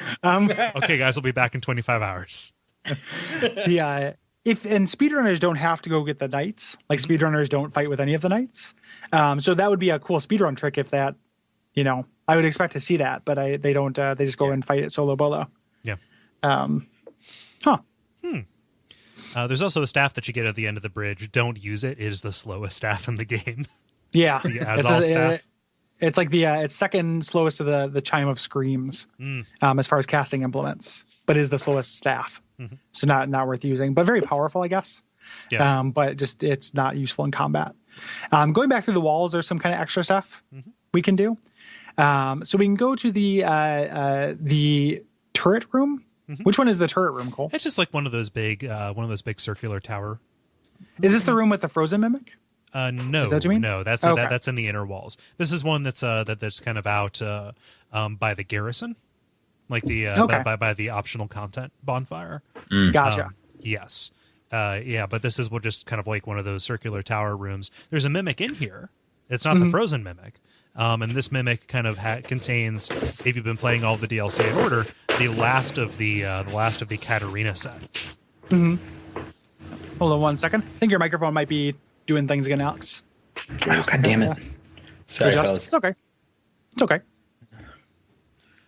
Okay, guys, we'll be back in 25 hours. If speedrunners don't have to go get the knights, like speedrunners don't fight with any of the knights. So that would be a cool speedrun trick if that, I would expect to see that, but they don't. They just go and fight it solo bolo. Yeah. There's also a staff that you get at the end of the bridge. Don't use it. It is the slowest staff in the game. Yeah. Staff. It's like it's second slowest to the Chime of Screams as far as casting implements, but is the slowest staff. Mm-hmm. So not worth using, but very powerful, I guess. Yeah. But just it's not useful in combat. Going back through the walls, there's some kind of extra stuff we can do. So we can go to the turret room. Mm-hmm. Which one is the turret room, Kole? It's just like one of those big circular tower. Is this the room with the frozen mimic? No, is that what you mean? No, that's that's in the inner walls. This is one that's kind of out by the garrison, like the by the optional content bonfire. Gotcha. Yes, but this is just kind of like one of those circular tower rooms. There's a mimic in here. It's not the frozen mimic, and this mimic kind of contains, if you've been playing all the DLC in order, the last of the Katarina set. Mm-hmm. Hold on 1 second. I think your microphone might be doing things again, Alex. Oh, God damn it. Sorry, fellas. It's okay. It's okay.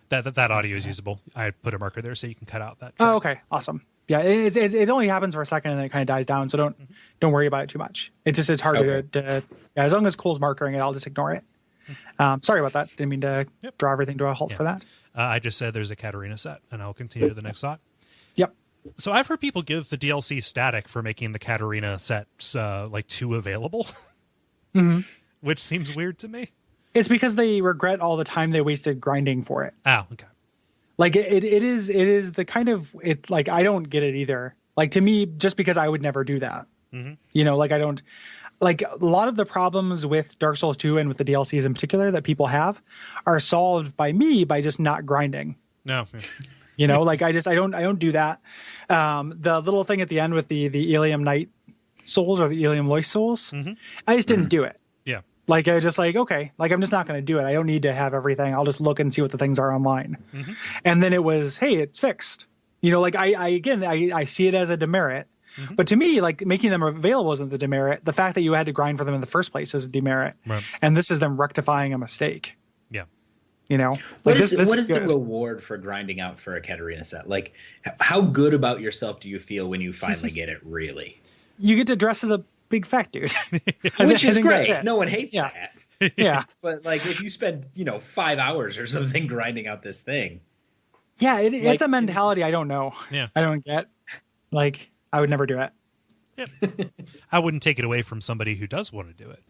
That audio is usable. I put a marker there so you can cut out that track. Oh, okay. Awesome. Yeah, it only happens for a second and then it kind of dies down, so don't worry about it too much. It's hard to as long as Cole's markering it, I'll just ignore it. Sorry about that. Didn't mean to draw everything to a halt for that. I just said there's a Katarina set, and I'll continue to the next thought. Yep. So I've heard people give the DLC static for making the Katarina sets too available, which seems weird to me. It's because they regret all the time they wasted grinding for it. Oh, okay. Like it is the kind of it like I don't get it either. Like to me, just because I would never do that. I don't like a lot of the problems with Dark Souls 2 and with the DLCs in particular that people have are solved by me by just not grinding. No. I don't do that. The little thing at the end with the Ilium Knight souls or the Ilium Lois souls, I just didn't do it. Yeah. Like I was just like, okay, like I'm just not going to do it. I don't need to have everything. I'll just look and see what the things are online. And then it was, hey, it's fixed. I see it as a demerit. But to me, like making them available isn't the demerit. The fact that you had to grind for them in the first place is a demerit. Right. And this is them rectifying a mistake. Yeah. What is the reward for grinding out for a Katarina set? Like, how good about yourself do you feel when you finally get it, really? You get to dress as a big fat dude. Which is great. No one hates that. Yeah. But, like, if you spend, 5 hours or something grinding out this thing. Yeah, it's a mentality I don't know. Yeah. I don't get. Like, I would never do it. Yeah. I wouldn't take it away from somebody who does want to do it.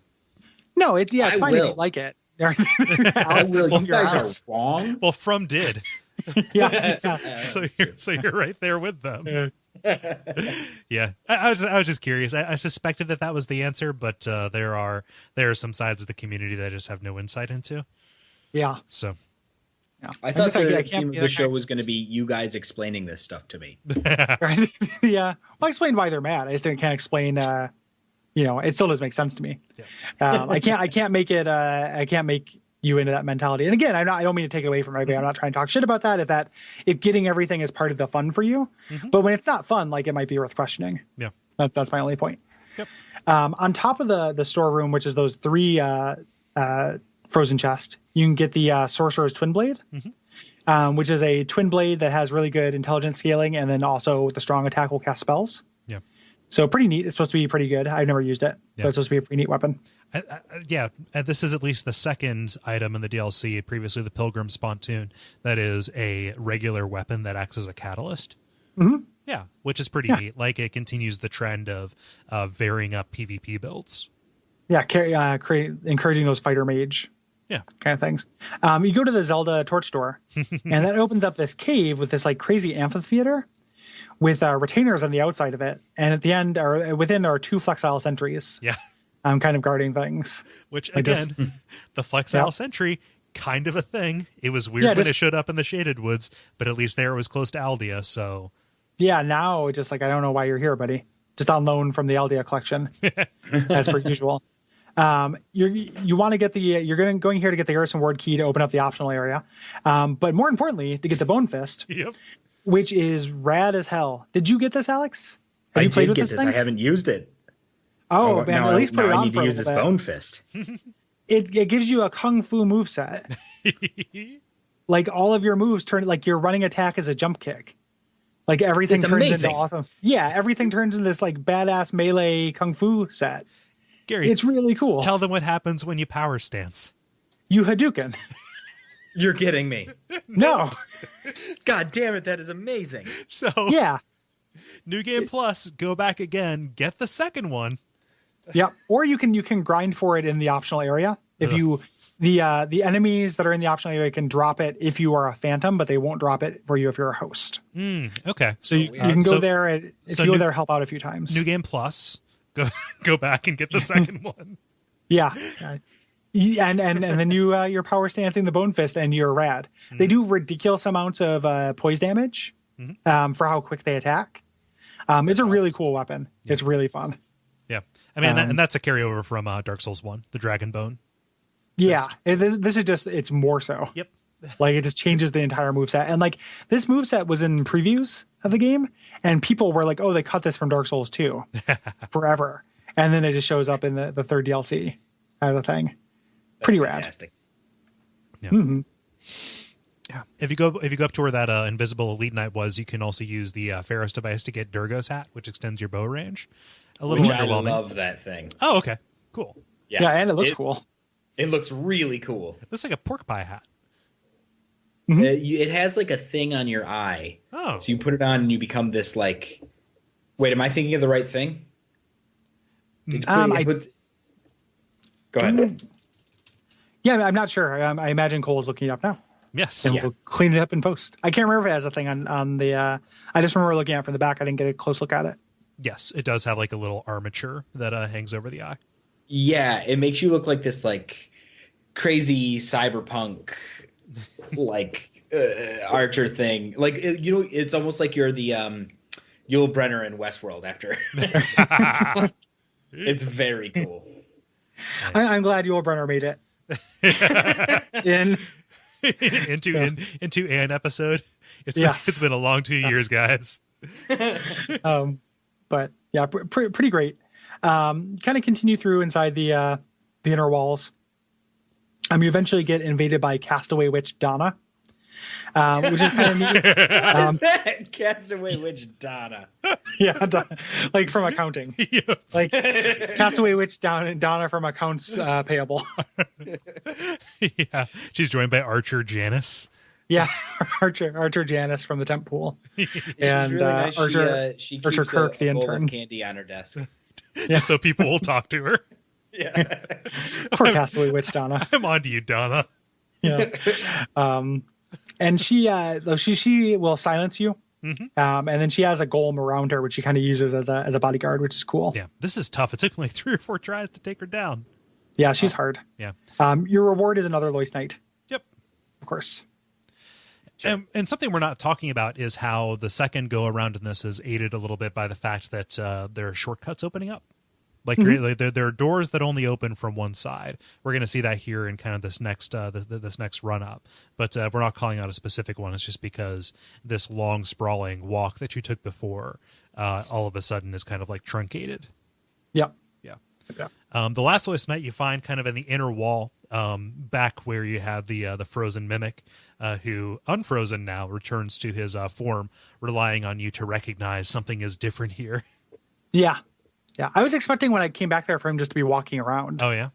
No, it's fine if you like it. I will. You guys are wrong. Well, From did. Yeah. So you're right there with them. Yeah. I was just curious. I suspected that was the answer, but there are some sides of the community that I just have no insight into. Yeah. So. Yeah. I thought the theme of the show was going to be you guys explaining this stuff to me. Right? Yeah. Well, I explained why they're mad. I just can't explain. It still doesn't make sense to me. Yeah. I can't make it. I can't make you into that mentality. And again, I don't mean to take it away from everybody. I'm not trying to talk shit about that. If getting everything is part of the fun for you, but when it's not fun, like it might be worth questioning. Yeah. That's my only point. Yep. On top of the storeroom, which is those 3 frozen chests, you can get the Sorcerer's Twin Blade, which is a twin blade that has really good intelligence scaling, and then also the strong attack will cast spells. Yeah. So pretty neat. It's supposed to be pretty good. I've never used it, but it's supposed to be a pretty neat weapon. This is at least the second item in the DLC. Previously, the Pilgrim's Spontoon, that is a regular weapon that acts as a catalyst. Yeah, which is pretty neat. Like it continues the trend of varying up PvP builds. Yeah, encouraging those fighter mage Yeah. kind of things. You go to the Zelda torch door, and that opens up this cave with this like crazy amphitheater with retainers on the outside of it. And at the end, or within, there are 2 flexile sentries. Yeah. Kind of guarding things. Which, Like again, just- the flexile Yeah. sentry, kind of a thing. It was weird Yeah, when just- it showed up in the Shaded Woods, but at least there it was close to Aldea, so... Yeah, now just like, I don't know why you're here, buddy. Just on loan from the Aldea collection, as per usual. You want to get you're going here to get the Garrison Ward key to open up the optional area. But more importantly, to get the Bone Fist, Yep. which is rad as hell. Did you get this, Alex? Have you played with this thing? I haven't used it. Oh, man, now at least put it I on need for to a use this little bit. Bone Fist. It gives you a kung fu moveset. Like all of your moves turn, like your running attack is a jump kick. Like everything It's turns amazing. into awesome. Yeah, everything turns into this like badass melee kung fu set. Gary, It's really cool. tell them what happens when you power stance. You Hadouken. You're kidding me. No. God damn it, that is amazing. So, Yeah. New Game Plus, go back again, get the second one. Yeah. Or you can grind for it in the optional area. If you the enemies that are in the optional area can drop it if you are a phantom, but they won't drop it for you if you're a host. Okay. So you can go So- there and if so you go new- there, help out a few times. New Game Plus, go back and get the second one. Yeah. And then you're power stancing the Bone Fist and you're rad. They do ridiculous amounts of poise damage for how quick they attack. It's a really cool weapon. It's really fun. Yeah. I mean, and that's a carryover from Dark Souls 1, the Dragon Bone. Yeah. This is just, it's more so. Yep. Like it just changes the entire moveset. And like this moveset was in previews of the game and people were like, oh, they cut this from Dark Souls 2 forever. And then it just shows up in the third DLC kind of thing. Pretty rad. Fantastic. Yeah. Yeah. If you go up to where that invisible elite knight was, you can also use the Ferris device to get Durgo's hat, which extends your bow range. A little Which I underwhelming. love that thing. Oh, okay. Cool. Yeah, and it looks cool. It looks really cool. It looks like a pork pie hat. It has like a thing on your eye. Oh. So you put it on and you become this like... Wait, am I thinking of the right thing? Go ahead. Yeah, I'm not sure. I imagine Cole's looking it up now. Yes. And we'll clean it up in post. I can't remember if it has a thing on the... I just remember looking at it from the back. I didn't get a close look at it. Yes, it does have like a little armature that hangs over the eye. Yeah, it makes you look like this like crazy cyberpunk like archer thing. Like it's almost like you're the Yul Brynner in Westworld after. It's very cool. Nice. I'm glad Yul Brynner made it. into an episode. It's been a long 2 years, guys. But yeah, pretty great. Kind of continue through inside the inner walls. You eventually get invaded by Castaway Witch Donna, which is kind of neat. What is that? Castaway Witch Donna. Yeah, like from accounting. Yeah. Like Castaway Witch Donna from accounts payable. Yeah, she's joined by Archer Janice. Yeah, Archer Janice from the temp pool, and really nice. Archer She Archer keeps Kirk the a bowl of intern. candy on her desk. Yeah. So people will talk to her. Yeah. Poor Castaway Witch Donna. I'm on to you, Donna. Yeah. And she will silence you. And then she has a golem around her, which she kind of uses as a bodyguard, which is cool. Yeah, this is tough. It took me like 3 or 4 tries to take her down. Yeah, she's hard. Yeah. Your reward is another Lois Knight, Yep. of course. And something we're not talking about is how the second go around in this is aided a little bit by the fact that there are shortcuts opening up. Like there are doors that only open from one side. We're going to see that here in kind of this next this next run up. But we're not calling out a specific one. It's just because this long sprawling walk that you took before all of a sudden is kind of like truncated. Yep. Yeah. The last Lois Knight you find kind of in the inner wall, back where you had the frozen mimic, who unfrozen now returns to his form, relying on you to recognize something is different here. Yeah. I was expecting when I came back there for him just to be walking around. Oh yeah.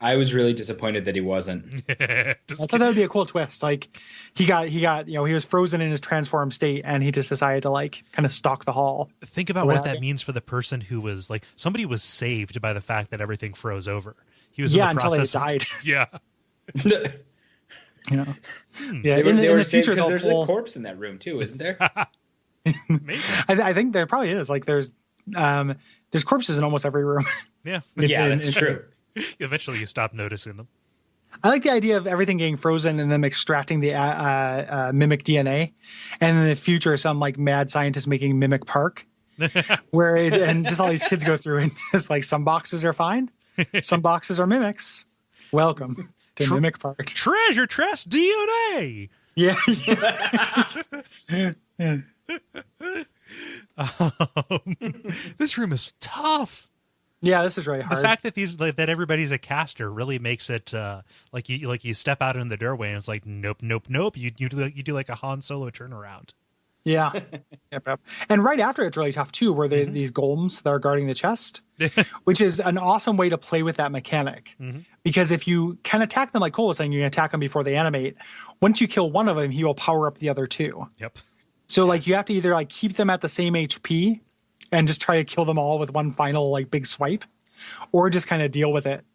I was really disappointed that he wasn't. I thought that would be a cool twist. Like he got he was frozen in his transformed state and he just decided to like kind of stalk the hall. Think about what that means for the person who was like, somebody was saved by the fact that everything froze over. He was in the until they process died. Yeah. You know, yeah. They In were the saying, future, 'cause they'll there's pull. a corpse in that room too, isn't there? Maybe. I think there probably is. Like there's corpses in almost every room. Yeah. Yeah, that's true. Eventually you stop noticing them. I like the idea of everything getting frozen and them extracting the mimic DNA, and in the future, some like mad scientist making mimic park, and just all these kids go through and just like some boxes are fine, some boxes are mimics. Welcome to Mimic Park. Treasure chest DNA. Yeah. This room is tough. Yeah, this is really The hard. fact that that everybody's a caster really makes it like you step out in the doorway and it's like nope. You do like a Han Solo turnaround. Yeah. Yep. And right after it's really tough too, where there these golems that are guarding the chest, which is an awesome way to play with that mechanic. Because if you can attack them like Kole was saying, you can attack them before they animate. Once you kill one of them, he will power up the other two. Yep. So like you have to either like keep them at the same HP and just try to kill them all with one final like big swipe, or just kind of deal with it,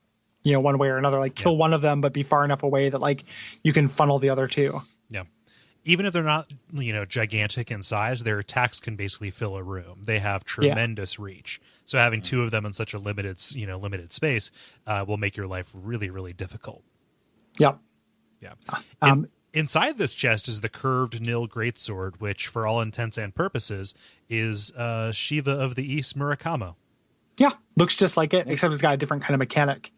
you know, one way or another. Like kill one of them, but be far enough away that like you can funnel the other two. Yeah. Even if they're not, gigantic in size, their attacks can basically fill a room. They have tremendous reach. So having two of them in such a limited space will make your life really, really difficult. Yep. Yeah. Inside this chest is the curved Nil Greatsword, which, for all intents and purposes, is Shiva of the East Murakamo. Yeah, looks just like it, except it's got a different kind of mechanic,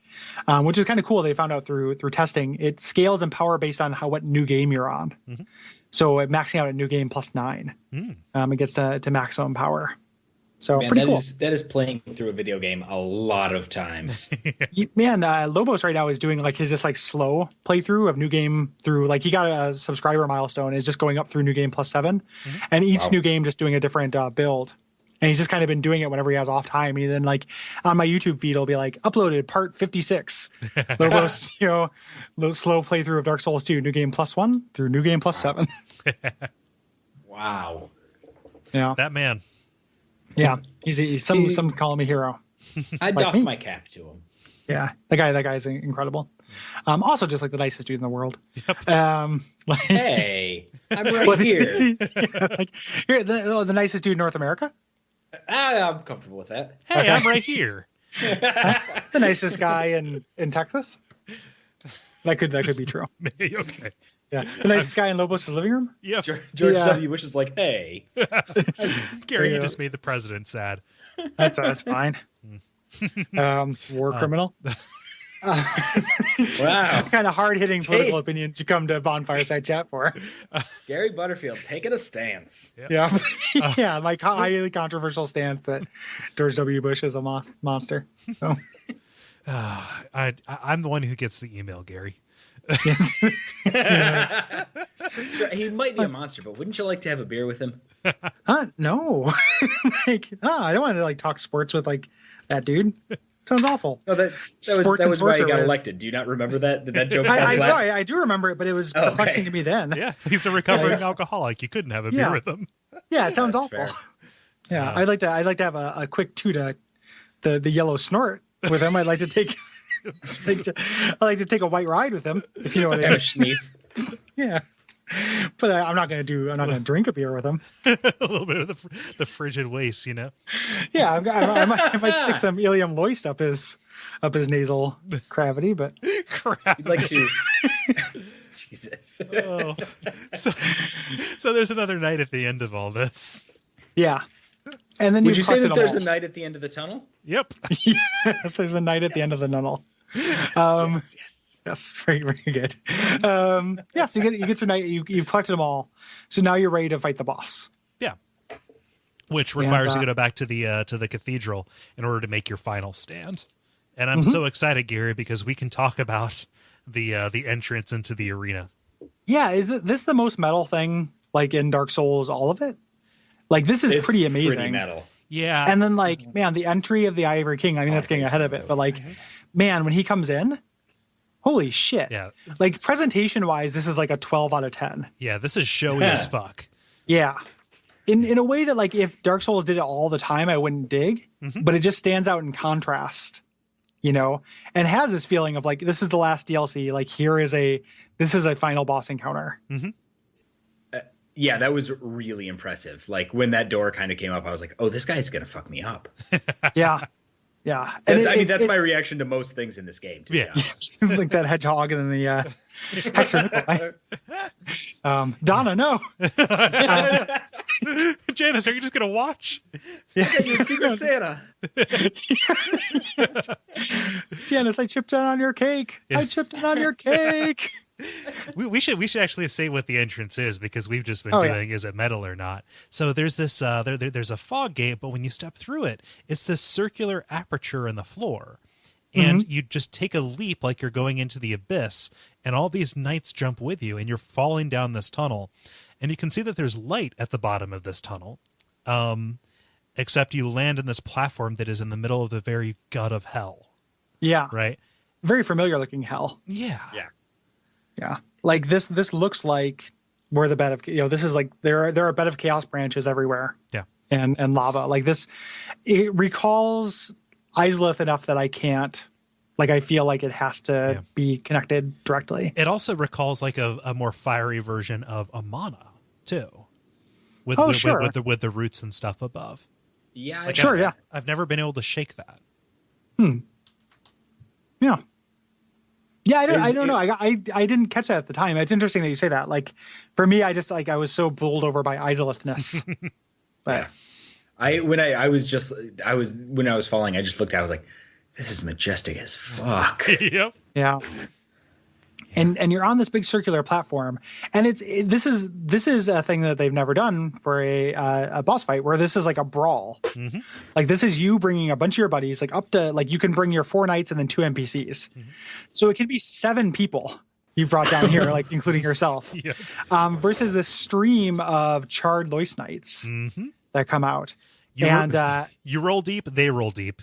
which is kind of cool. They found out through testing. It scales in power based on what new game you're on. So maxing out at new game +9, it gets to maximum power. So Man, pretty cool. That is playing through a video game a lot of times. Lobos right now is doing like his just like slow playthrough of new game through like he got a subscriber milestone, is just going up through new game +7, and each new game just doing a different build. And he's just kind of been doing it whenever he has off time. And then like on my YouTube feed, it'll be like uploaded part 56. Lobos, slow playthrough of Dark Souls 2, new game +1 through new game +7. Wow. Yeah. That man. Yeah. He's some call him a hero. I doff my cap to him. Yeah. That guy's incredible. Also just like the nicest dude in the world. Hey, I'm right here. You're the nicest dude in North America. I'm comfortable with that. Hey, I'm right here. The nicest guy in Texas. That could be true. Okay. Yeah. The nicest guy in Lobos' living room. Yep. George W. Bush is like, hey. Gary, you just made the president sad. That's fine. War criminal. Wow. Kind of hard-hitting political opinions you come to Bonfireside Chat for. Gary Butterfield taking a stance. Yeah. Yeah, like highly controversial stance that George W. Bush is a monster. So. I'm the one who gets the email, Gary. Sure, he might be a monster, but wouldn't you like to have a beer with him? No. I don't want to like talk sports with like that dude. Sounds awful. No, that was why he got elected. Do you not remember that? Did that joke? I do remember it, but it was perplexing to me then. Yeah, he's a recovering alcoholic. You couldn't have a beer with him. Yeah, it sounds awful. Fair. Yeah, I'd like to have a quick toot at the yellow snort with him. I'd like to take a white ride with him, if you know what I Have a mean. schneef. Yeah, but I'm not going to drink a beer with him. A little bit of the frigid waste, Yeah, I might stick some Ilium Loist up his nasal cavity, but You'd like to. Jesus. Oh. So there's another night at the end of all this. yeah. And then Would you say that there's a a night at the end of the tunnel? Yep. Yes, there's a night at the end of the tunnel. Yes, very, very good. So you get your night. You've collected them all, so now you're ready to fight the boss. Yeah. Which requires you to go back to the cathedral in order to make your final stand. And I'm so excited, Gary, because we can talk about the entrance into the arena. Yeah, is this the most metal thing like in Dark Souls? All of it. Like this is pretty amazing. Pretty metal. Yeah. And then like, man, the entry of the Ivory King. I mean, that's getting ahead of it, but like, man, when he comes in. Holy shit. Yeah. Like presentation wise, this is like a 12 out of 10. Yeah, this is showy as fuck. Yeah. In a way that like if Dark Souls did it all the time, I wouldn't dig, but it just stands out in contrast and has this feeling of like, this is the last DLC. Like, this is a final boss encounter. Mm-hmm. Yeah, that was really impressive. Like when that door kind of came up, I was like, oh, this guy's going to fuck me up. Yeah. Yeah. That's my reaction to most things in this game. To be honest. Like that hedgehog and then the Hexer Nikolai. Donna, no. Janice, are you just going to watch? Yeah, you Secret Santa. Janice, I chipped in on your cake. Yeah. I chipped in on your cake. We should actually say what the entrance is, because we've just been doing is it metal or not. So there's this there's a fog gate, but when you step through it, it's this circular aperture in the floor, and you just take a leap like you're going into the abyss, and all these knights jump with you, and you're falling down this tunnel, and you can see that there's light at the bottom of this tunnel, except you land in this platform that is in the middle of the very gut of hell. Yeah, right. Very familiar looking hell. Yeah. Yeah, like this looks like where the bed of this is like there are bed of chaos branches everywhere. Yeah, and lava like this. It recalls Izalith enough that I can't. Like I feel like it has to be connected directly. It also recalls like a more fiery version of Amana too, with the roots and stuff above. Yeah, like sure. I've never been able to shake that. Yeah. Yeah, I don't know. I didn't catch that at the time. It's interesting that you say that. Like for me, I just I was so bowled over by Izalith-ness. But when I was falling, I just looked out. I was like, this is majestic as fuck. Yep. Yeah. And you're on this big circular platform, and this is a thing that they've never done for a boss fight, where this is like a brawl. Mm-hmm. Like this is you bringing a bunch of your buddies, like up to like you can bring your 4 knights and then 2 NPCs, so it can be 7 people you've brought down here, like including yourself, versus this stream of charred Lois knights that come out, you roll deep, they roll deep,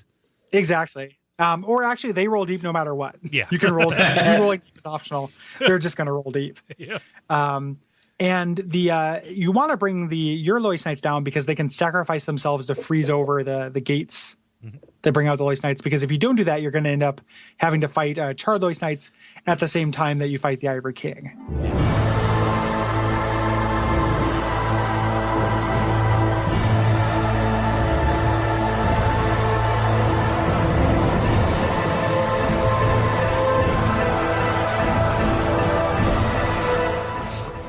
exactly. Or actually, they roll deep no matter what. Yeah, you can roll deep. Rolling deep is optional. They're just going to roll deep. Yeah. And you want to bring your Lois Knights down because they can sacrifice themselves to freeze over the gates that bring out the Lois Knights. Because if you don't do that, you're going to end up having to fight charred Lois Knights at the same time that you fight the Ivory King.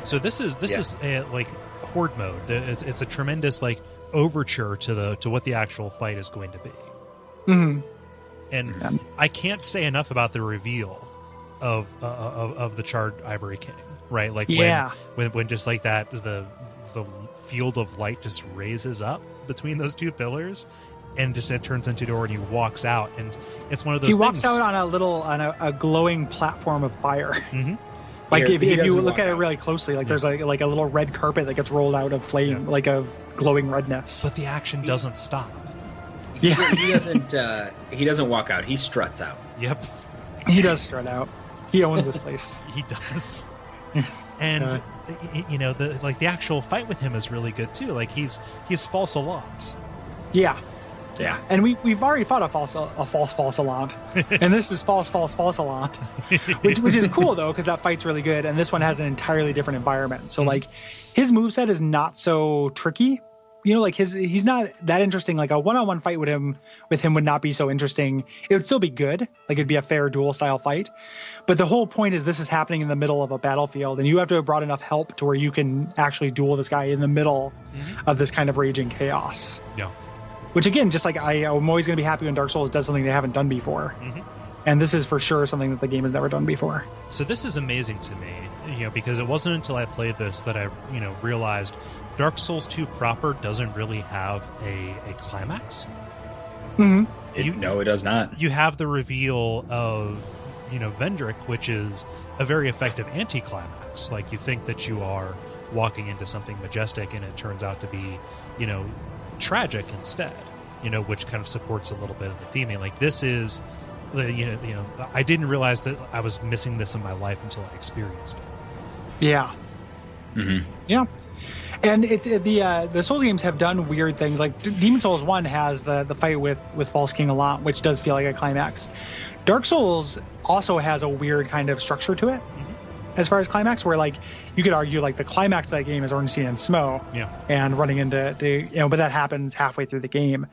So this is a, like horde mode. It's a tremendous like overture to what the actual fight is going to be. Mm-hmm. And I can't say enough about the reveal of the charred Ivory King. Right, like when just like that the field of light just raises up between those 2 pillars, and just it turns into a door, and he walks out, and it's one of those. He walks out on a glowing platform of fire. Mm-hmm. Like if you look at it really closely, like there's like a little red carpet that gets rolled out of flame, like of glowing redness. But the action doesn't stop. Yeah, he doesn't walk out. He struts out. Yep, he does strut out. He owns this place. He does. And the actual fight with him is really good too. Like he's false alarmed. Yeah. And we've already fought a false alarm, and this is false alarm, which is cool though, because that fight's really good, and this one has an entirely different environment. So like his moveset is not so tricky. Like he's not that interesting. Like a one-on-one fight with him would not be so interesting. It would still be good. Like it'd be a fair duel style fight. But the whole point is this is happening in the middle of a battlefield, and you have to have brought enough help to where you can actually duel this guy in the middle of this kind of raging chaos. Yeah. Which again, just like I'm always going to be happy when Dark Souls does something they haven't done before. And this is for sure something that the game has never done before. So this is amazing to me, because it wasn't until I played this that I, realized Dark Souls 2 proper doesn't really have a climax. Mm-hmm. No, it does not. You have the reveal of, Vendrick, which is a very effective anticlimax. Like you think that you are walking into something majestic, and it turns out to be, tragic instead, which kind of supports a little bit of the theming. Like this is I didn't realize that I was missing this in my life until I experienced it. Yeah. Mm-hmm. Yeah. And it's the Souls games have done weird things. Like Demon Souls 1 has the fight with False King a lot, which does feel like a climax. Dark Souls also has a weird kind of structure to it. As far as climax, where like you could argue like the climax of that game is Ornstein and Smo, and running into but that happens halfway through the game.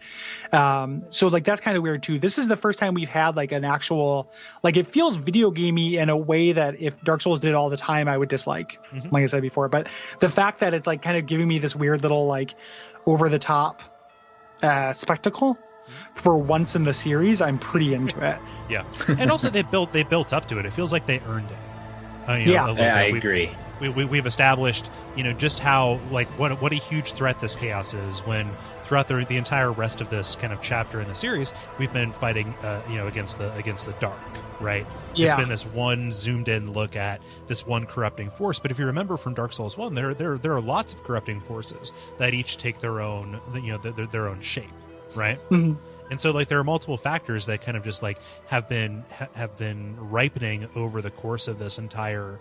So like that's kind of weird too. This is the first time we've had like an actual, like it feels video gamey in a way that if Dark Souls did it all the time, I would dislike, like I said before. But the fact that it's like kind of giving me this weird little like over the top spectacle for once in the series, I'm pretty into it. Yeah, and also they built up to it. It feels like they earned it. I agree. We've established, just how like what a huge threat this chaos is. When throughout the entire rest of this kind of chapter in the series, we've been fighting, against the dark, right? Yeah. It's been this one zoomed in look at this one corrupting force. But if you remember from Dark Souls 1, there are lots of corrupting forces that each take their own, their own shape, right? Mm-hmm. And so, like, there are multiple factors that kind of just like have been ripening over the course of this entire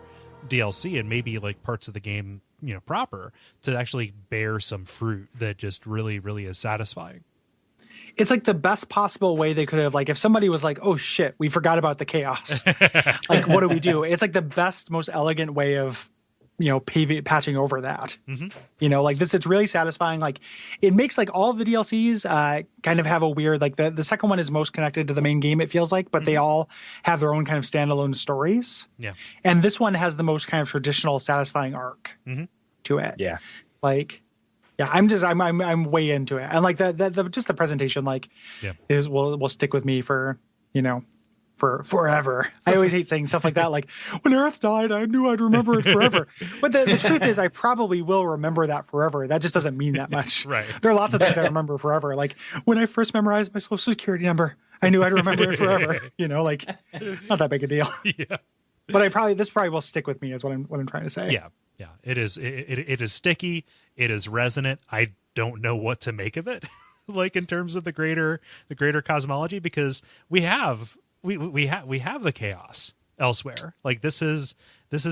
DLC, and maybe like parts of the game, proper, to actually bear some fruit that just really, really is satisfying. It's like the best possible way they could have, like, if somebody was like, "Oh shit, we forgot about the chaos," like, what do we do? It's like the best, most elegant way of patching over that. Like this, it's really satisfying. Like it makes like all of the DLCs kind of have a weird, like the second one is most connected to the main game, it feels like, but they all have their own kind of standalone stories. Yeah. And this one has the most kind of traditional satisfying arc to it. Yeah. Like, yeah, I'm way into it. And like the just the presentation, like will stick with me for, for forever. I always hate saying stuff like that. Like, when Earth died, I knew I'd remember it forever. But the truth is, I probably will remember that forever. That just doesn't mean that much. Right. There are lots of things I remember forever. Like, when I first memorized my social security number, I knew I'd remember it forever. Like, not that big a deal. Yeah. But this probably will stick with me, is what I'm trying to say. Yeah. Yeah. It is sticky. It is resonant. I don't know what to make of it, like in terms of the greater cosmology, because we have the chaos elsewhere. Like this is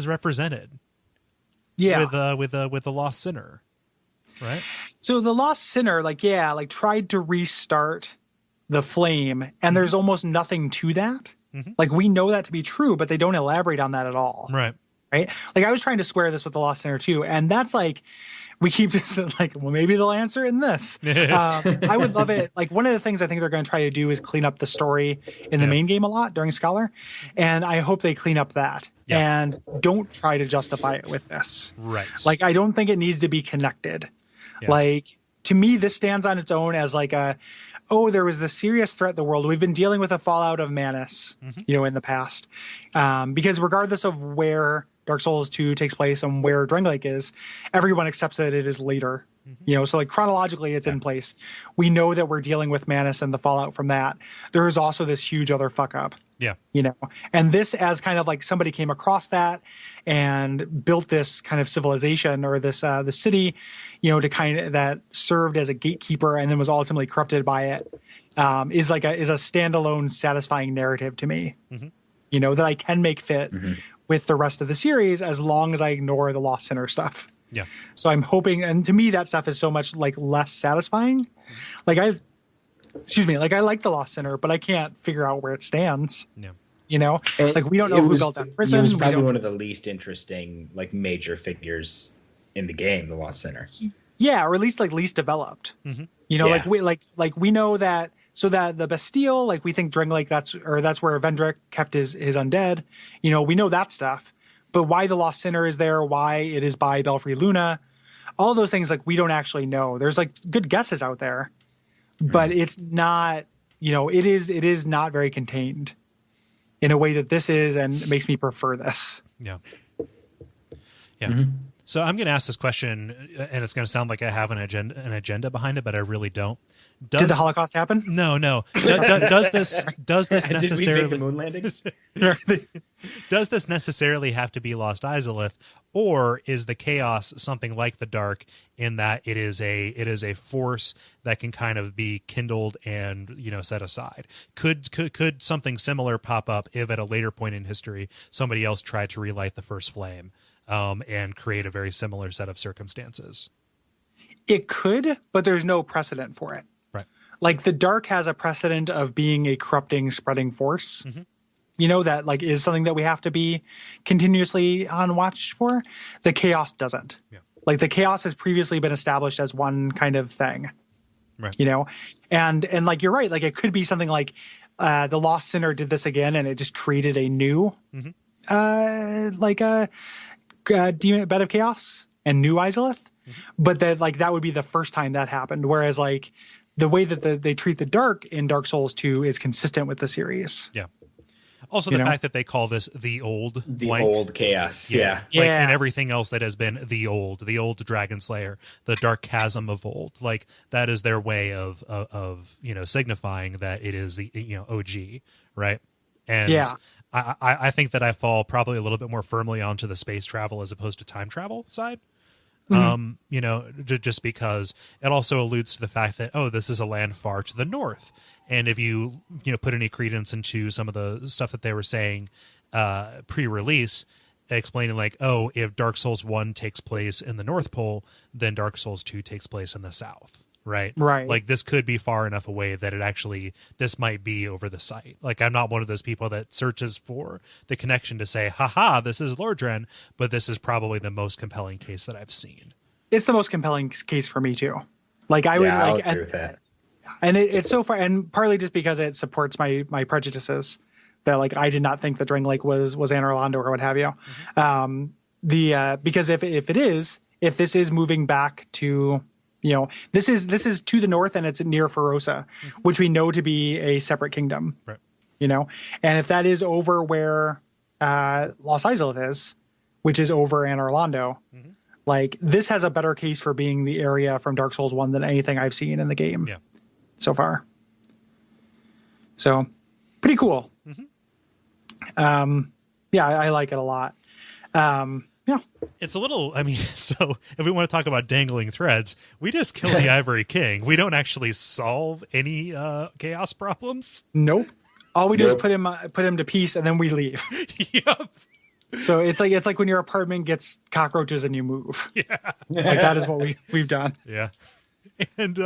represented. Yeah. With the lost sinner. Right? So the lost sinner, tried to restart the flame, and there's almost nothing to that. Like we know that to be true, but they don't elaborate on that at all. Right. Right? Like I was trying to square this with the lost sinner too, and that's like, we keep just like, well, maybe they'll answer in this. I would love it. Like one of the things I think they're going to try to do is clean up the story in the main game a lot during Scholar. And I hope they clean up that and don't try to justify it with this. Right. Like, I don't think it needs to be connected. Yeah. Like, to me, this stands on its own as like there was this serious threat in the world. We've been dealing with a fallout of Manus, in the past. Because regardless of where Dark Souls 2 takes place and where Drangleic is, everyone accepts that it is later. So like chronologically it's in place. We know that we're dealing with Manus and the fallout from that. There is also this huge other fuck up. Yeah. And this, as kind of like somebody came across that and built this kind of civilization, or this the city, to kind of that served as a gatekeeper and then was ultimately corrupted by it, is a standalone satisfying narrative to me. That I can make fit with the rest of the series, as long as I ignore the Lost Sinner stuff. Yeah. So I'm hoping, and to me that stuff is so much like less satisfying. Like I like the Lost Sinner, but I can't figure out where it stands. Yeah. Like we don't know who built that prison. He was probably one of the least interesting, like, major figures in the game, the Lost Sinner. Yeah, or at least like least developed. Like we know that. So that the Bastille, like we think Drangleic, that's where Vendrick kept his undead. We know that stuff. But why the Lost Sinner is there, why it is by Belfry Luna, all of those things, like, we don't actually know. There's like good guesses out there, but it's not, it is not very contained in a way that this is, and it makes me prefer this. Yeah. Yeah. So I'm going to ask this question, and it's going to sound like I have an agenda behind it, but I really don't. Did the Holocaust happen? No. Does this necessarily did we make the moon landings? Does this necessarily have to be Lost Izalith, Or is the chaos something like the dark in that it is a force that can kind of be kindled and, you know, set aside? Could something similar pop up if at a later point in history somebody else tried to relight the first flame and create a very similar set of circumstances? It could, but there's no precedent for it. Right. Like the dark has a precedent of being a corrupting, spreading force. Mm-hmm. You know, that like is something that we have to be continuously on watch for. The chaos doesn't. Yeah. Like the chaos has previously been established as one kind of thing. Right. You know, and like you're right. Like it could be something like the Lost Sinner did this again, and it just created a new, like a demon bed of chaos and new Izalith. Mm-hmm. But that would be the first time that happened. Whereas like the way that they treat the dark in Dark Souls 2 is consistent with the series. Yeah. Also, the fact that they call this the old chaos. Yeah. Like, and everything else that has been the old Dragon Slayer, the dark chasm of old, like that is their way of you know, signifying that it is the, you know, OG, right? And I think that I fall probably a little bit more firmly onto the space travel as opposed to time travel side. You know, just because it also alludes to the fact that, oh, this is a land far to the north. And if you know, put any credence into some of the stuff that they were saying pre-release, explaining like, oh, if Dark Souls 1 takes place in the North Pole, then Dark Souls 2 takes place in the South. Right. Like this could be far enough away that this might be over the site. Like I'm not one of those people that searches for the connection to say, haha, this is Lordran, but this is probably the most compelling case that I've seen. It's the most compelling case for me too. Like I would like, agree with that. And it's so far, and partly just because it supports my prejudices that like I did not think the Drang Lake was Anor Londo or what have you. Because if this is moving back to, you know, this is to the north and it's near Ferosa, which we know to be a separate kingdom. Right. You know, and if that is over where Lost Izalith is, which is over Anor Londo, like this has a better case for being the area from Dark Souls 1 than anything I've seen in the game so far. So pretty cool. I like it a lot. Yeah. It's a little, I mean, so if we want to talk about dangling threads, we just kill the Ivory King. We don't actually solve any chaos problems. Nope. All we do is put him to peace and then we leave. Yep. So it's like when your apartment gets cockroaches and you move. Yeah. Like that is what we've done. Yeah. And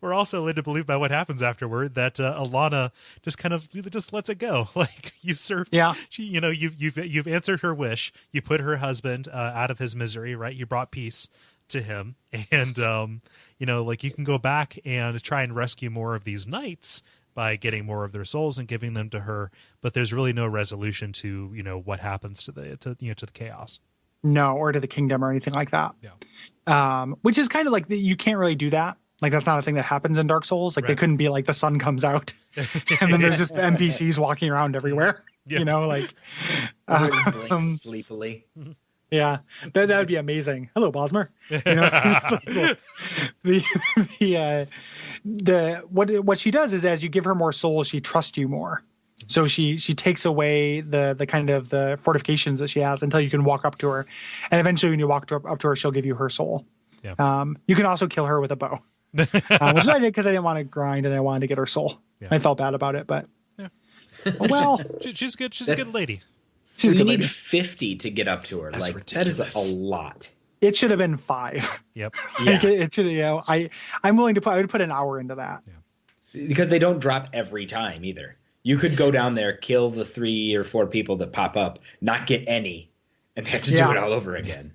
we're also led to believe by what happens afterward that Alana just lets it go. Like you've served, you've answered her wish. You put her husband out of his misery, right? You brought peace to him, and like you can go back and try and rescue more of these knights by getting more of their souls and giving them to her. But there's really no resolution to what happens to the chaos. No, or to the kingdom or anything like that. Yeah. Which is kind of like you can't really do that. Like that's not a thing that happens in Dark Souls. Like they couldn't be like the sun comes out and then there's just NPCs walking around everywhere. Yep. like blink sleepily. Yeah, that would be amazing. Hello, Bosmer. What she does is as you give her more souls, she trusts you more. So she takes away the kind of the fortifications that she has until you can walk up to her, and eventually when you walk up to her, she'll give you her soul. Yeah. You can also kill her with a bow, which I did because I didn't want to grind and I wanted to get her soul. Yeah. I felt bad about it, but she's good. She's a good lady. She's a good lady. Need 50 to get up to her. That's like ridiculous. That is a lot. It should have been 5. Yep. Like it should. I'm willing to I would put an hour into that. Yeah. Because they don't drop every time either. You could go down there, kill the 3 or 4 people that pop up, not get any, and have to do it all over again.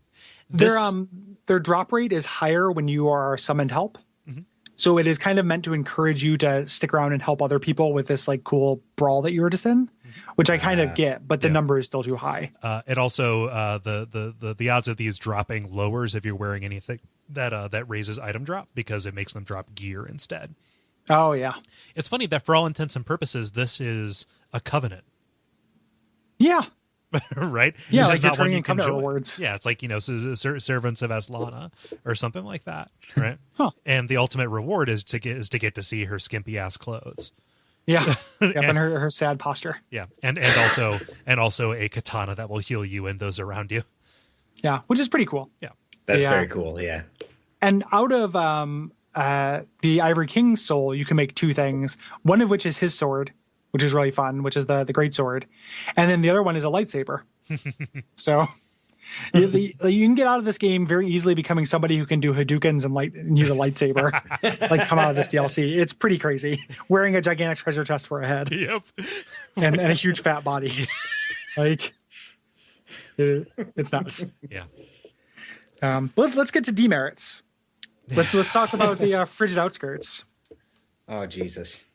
Their drop rate is higher when you are summoned help. Mm-hmm. So it is kind of meant to encourage you to stick around and help other people with this like cool brawl that you were just in, which I kind of get, but the number is still too high. It also the odds of these dropping lowers if you're wearing anything that raises item drop because it makes them drop gear instead. Oh yeah. It's funny that for all intents and purposes, this is a covenant. Yeah. Right? Yeah, like you're turning in covenant rewards. Yeah, it's like, servants of Aslana or something like that, right? Huh. And the ultimate reward is to get to see her skimpy ass clothes. Yeah. And her sad posture. Yeah. And also a katana that will heal you and those around you. Yeah, which is pretty cool. Yeah. That's Yeah. very cool. Yeah. And out of the Ivory King's soul, you can make two things. One of which is his sword, which is really fun, which is the great sword, and then the other one is a lightsaber. So you can get out of this game very easily, becoming somebody who can do Hadoukens and use a lightsaber. Like come out of this DLC, it's pretty crazy. Wearing a gigantic treasure chest for a head, Yep. and a huge fat body, like it's nuts. Yeah. But let's get to demerits. Let's talk about the frigid outskirts. Oh, Jesus.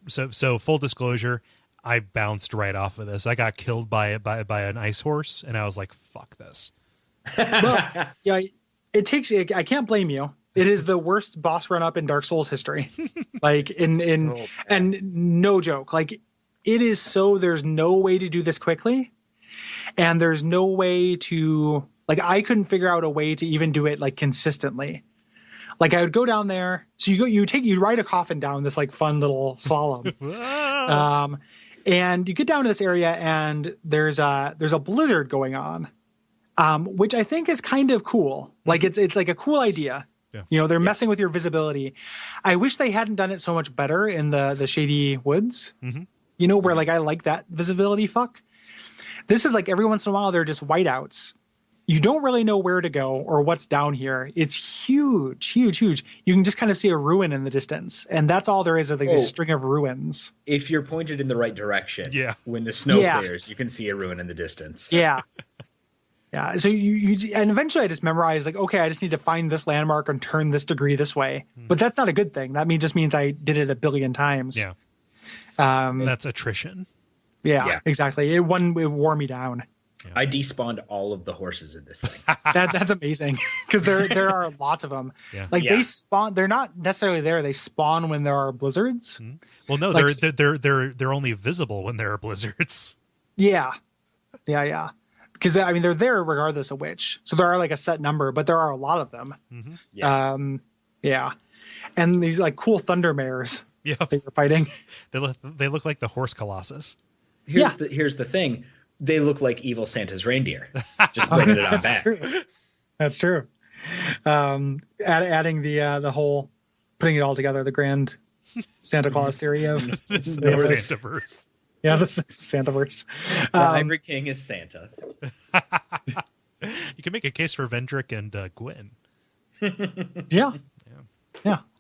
So full disclosure, I bounced right off of this. I got killed by an ice horse, and I was like, "Fuck this." Well, yeah, I can't blame you. It is the worst boss run up in Dark Souls history. Like and no joke. Like it is so there's no way to do this quickly, and there's no way to like I couldn't figure out a way to even do it like consistently. Like I would go down there. So you ride a coffin down this like fun little slalom. And you get down to this area and there's a blizzard going on. Which I think is kind of cool. Like it's like a cool idea. Yeah. You know, they're messing with your visibility. I wish they hadn't done it so much better in the shady woods. Mm-hmm. You know, where like I like that visibility fuck. This is like every once in a while they're just whiteouts. You don't really know where to go or what's down here. It's huge, huge, huge. You can just kind of see a ruin in the distance. And that's all there is like this string of ruins. If you're pointed in the right direction, when the snow clears, you can see a ruin in the distance. Yeah. Yeah. So and eventually I just memorized like, okay, I just need to find this landmark and turn this degree this way. But that's not a good thing. That just means I did it a billion times. Yeah. That's attrition. Yeah, exactly. It wore me down. I despawned all of the horses in this thing. That's amazing because there are lots of them. Yeah. Like they spawn. They're not necessarily there. They spawn when there are blizzards. Mm-hmm. Well, no, like, they're only visible when there are blizzards. Yeah. Because I mean they're there regardless of which. So there are like a set number, but there are a lot of them. Mm-hmm. Yeah. And these like cool thunder mares. Yeah. That you're fighting. They look like the horse colossus. Here's the thing. They look like evil Santa's reindeer. Just bringing it on back. True. That's true. Adding the whole, putting it all together, the grand Santa Claus theory of the Santaverse. Yeah, the Santaverse. The Ivory King is Santa. You can make a case for Vendrick and Gwen. Yeah.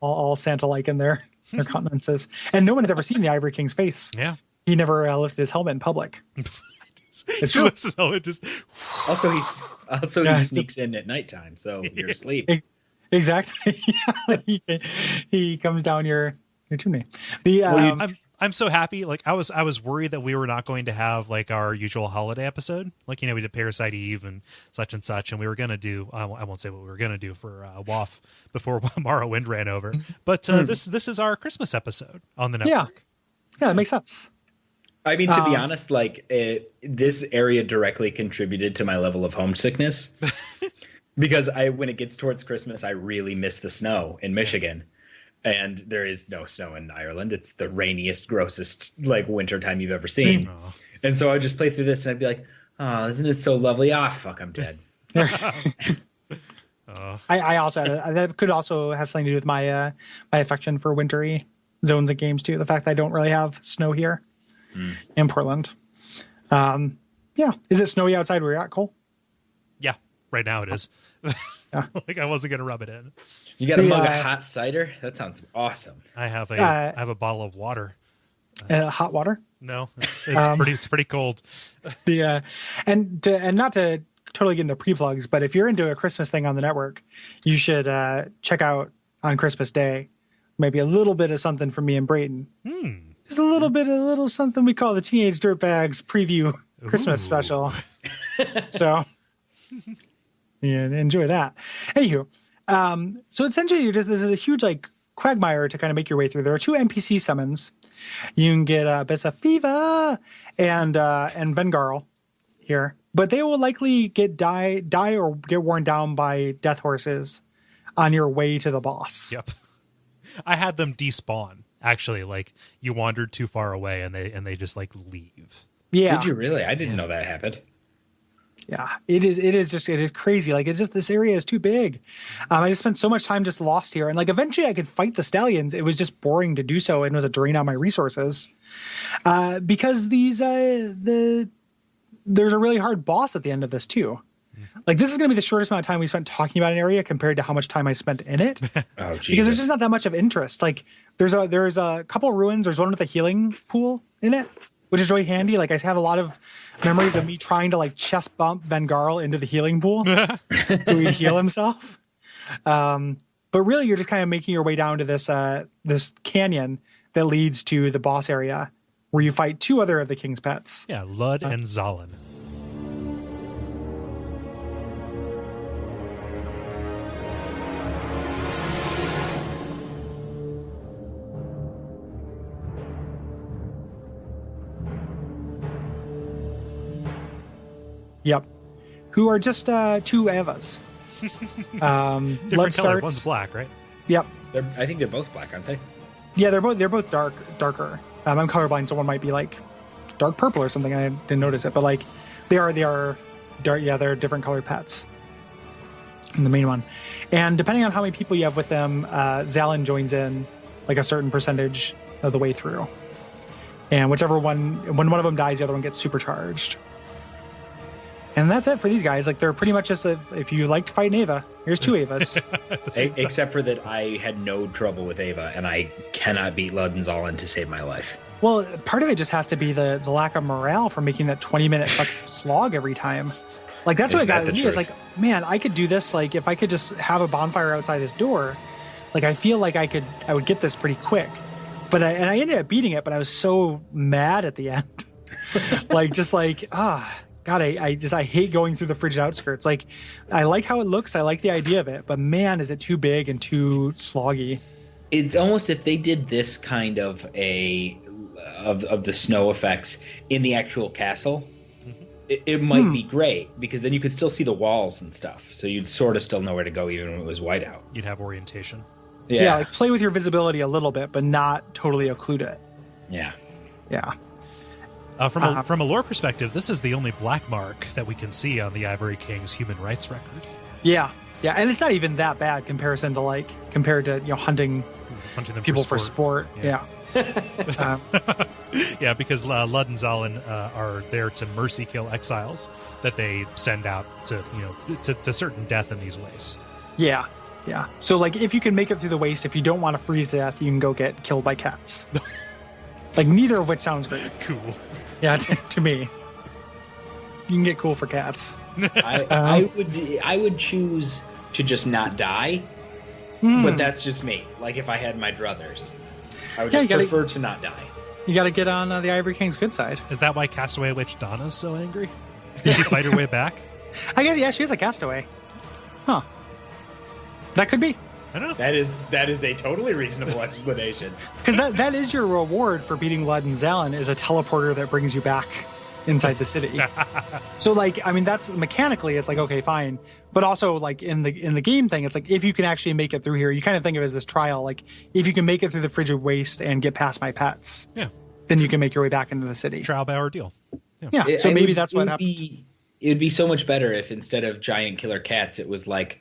All Santa-like in their countenances, and no one's ever seen the Ivory King's face. Yeah, he never lifted his helmet in public. It's true. Also, he sneaks in at nighttime, so you're asleep. Exactly. he comes down your chimney. I'm so happy. Like I was worried that we were not going to have like our usual holiday episode. Like we did Parasite Eve and such, and we were gonna do. I won't say what we were gonna do for WAF before Morrowind ran over. But this is our Christmas episode on the network. Yeah, that makes sense. I mean, to be honest, like this area directly contributed to my level of homesickness because when it gets towards Christmas, I really miss the snow in Michigan, and there is no snow in Ireland. It's the rainiest, grossest like winter time you've ever seen. And so I would just play through this, and I'd be like, "Oh, isn't it so lovely? Ah, fuck, I'm dead." I also that could also have something to do with my my affection for wintry zones and games too. The fact that I don't really have snow here. In Portland. Is it snowy outside where you're at, Kole? Yeah, right now it is. Yeah. Like I wasn't gonna rub it in. You got a mug of hot cider? That sounds awesome. I have a bottle of water. Hot water? No, it's pretty cold. And not to totally get into pre-plugs, but if you're into a Christmas thing on the network, you should check out on Christmas Day maybe a little bit of something from me and Brayton. Just a little something we call the Teenage Dirtbags preview Christmas special. So, yeah, enjoy that. Anywho, so essentially, there's a huge like quagmire to kind of make your way through. There are 2 NPC summons. You can get Besafiva and Vengarl here, but they will likely die or get worn down by death horses on your way to the boss. Yep, I had them despawn. Actually, like you wandered too far away and they just like leave. Yeah. Did you really? I didn't know that happened. Yeah, it is. It is crazy. Like, it's just, this area is too big. I just spent so much time just lost here. And like, eventually I could fight the stallions. It was just boring to do so. And it was a drain on my resources. Because there's a really hard boss at the end of this too. Like, this is going to be the shortest amount of time we spent talking about an area compared to how much time I spent in it. Oh, Jesus. Because there's just not that much of interest. Like, there's a couple of ruins. There's one with a healing pool in it, which is really handy. Like, I have a lot of memories of me trying to like chest bump Vengarl into the healing pool so he'd heal himself. But really, you're just kind of making your way down to this canyon that leads to the boss area where you fight two other of the king's pets. Yeah, Lud and Zalin. Yep. Who are just two Evas. Different let's color. start. One's black, right? Yep. I think they're both black, aren't they? Yeah, they're both darker. I'm colorblind, so one might be like dark purple or something. I didn't notice it, but like they are dark. Yeah, they're different colored pets. And the main one, and depending on how many people you have with them, Zalin joins in like a certain percentage of the way through, and when one of them dies, the other one gets supercharged. And that's it for these guys. Like, they're pretty much just if you like to fight an Ava, here's two Avas. Except for that I had no trouble with Ava, and I cannot beat Lud and Zalin to save my life. Well, part of it just has to be the lack of morale for making that 20-minute fucking slog every time. Like, that's what it got me. Is like, man, I could do this. Like, if I could just have a bonfire outside this door, like, I feel like I would get this pretty quick. But I ended up beating it, but I was so mad at the end. God, I hate going through the frigid outskirts. Like, I like how it looks. I like the idea of it, but man, is it too big and too sloggy. It's almost if they did this kind of of the snow effects in the actual castle, it might be great, because then you could still see the walls and stuff. So you'd sort of still know where to go even when it was white out. You'd have orientation. Yeah, like play with your visibility a little bit, but not totally occlude it. Yeah. Yeah. From a lore perspective, this is the only black mark that we can see on the Ivory King's human rights record. Yeah, and it's not even that bad compared to hunting them people for sport. Yeah. Yeah, because Lud and Zalin are there to mercy kill exiles that they send out to certain death in these ways. Yeah. So like, if you can make it through the waste, if you don't want to freeze to death, you can go get killed by cats. Like, neither of which sounds great. Cool. Yeah, to me, you can get cool for cats. I would choose to just not die, but that's just me. Like, if I had my druthers, I would prefer to not die. You got to get on the Ivory King's good side. Is that why Castaway Witch Donna's so angry? Did she fight her way back? I guess, yeah, she is a castaway. Huh. That could be. I don't know. That is a totally reasonable explanation. Because that is your reward for beating Lud and Zalin, is a teleporter that brings you back inside the city. So like, I mean, that's mechanically, it's like, okay, fine. But also like in the game thing, it's like, if you can actually make it through here, you kind of think of it as this trial. Like, if you can make it through the frigid waste and get past my pets, then you can make your way back into the city. Trial by ordeal. Yeah. So maybe that's what happened. It would be so much better if instead of giant killer cats, it was like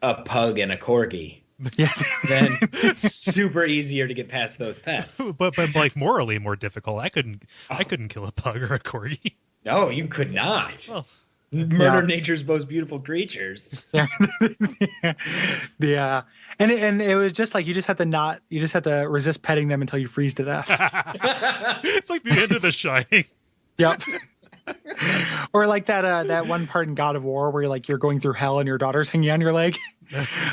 a pug and a corgi. Yeah. Then super easier to get past those pets. But like morally more difficult. I couldn't kill a pug or a corgi. No, you could not. Well, murder nature's most beautiful creatures. Yeah. And it was just like, you just have to resist petting them until you freeze to death. It's like the end of The Shining. Yep. Or like that one part in God of War where you're going through hell and your daughter's hanging on your leg.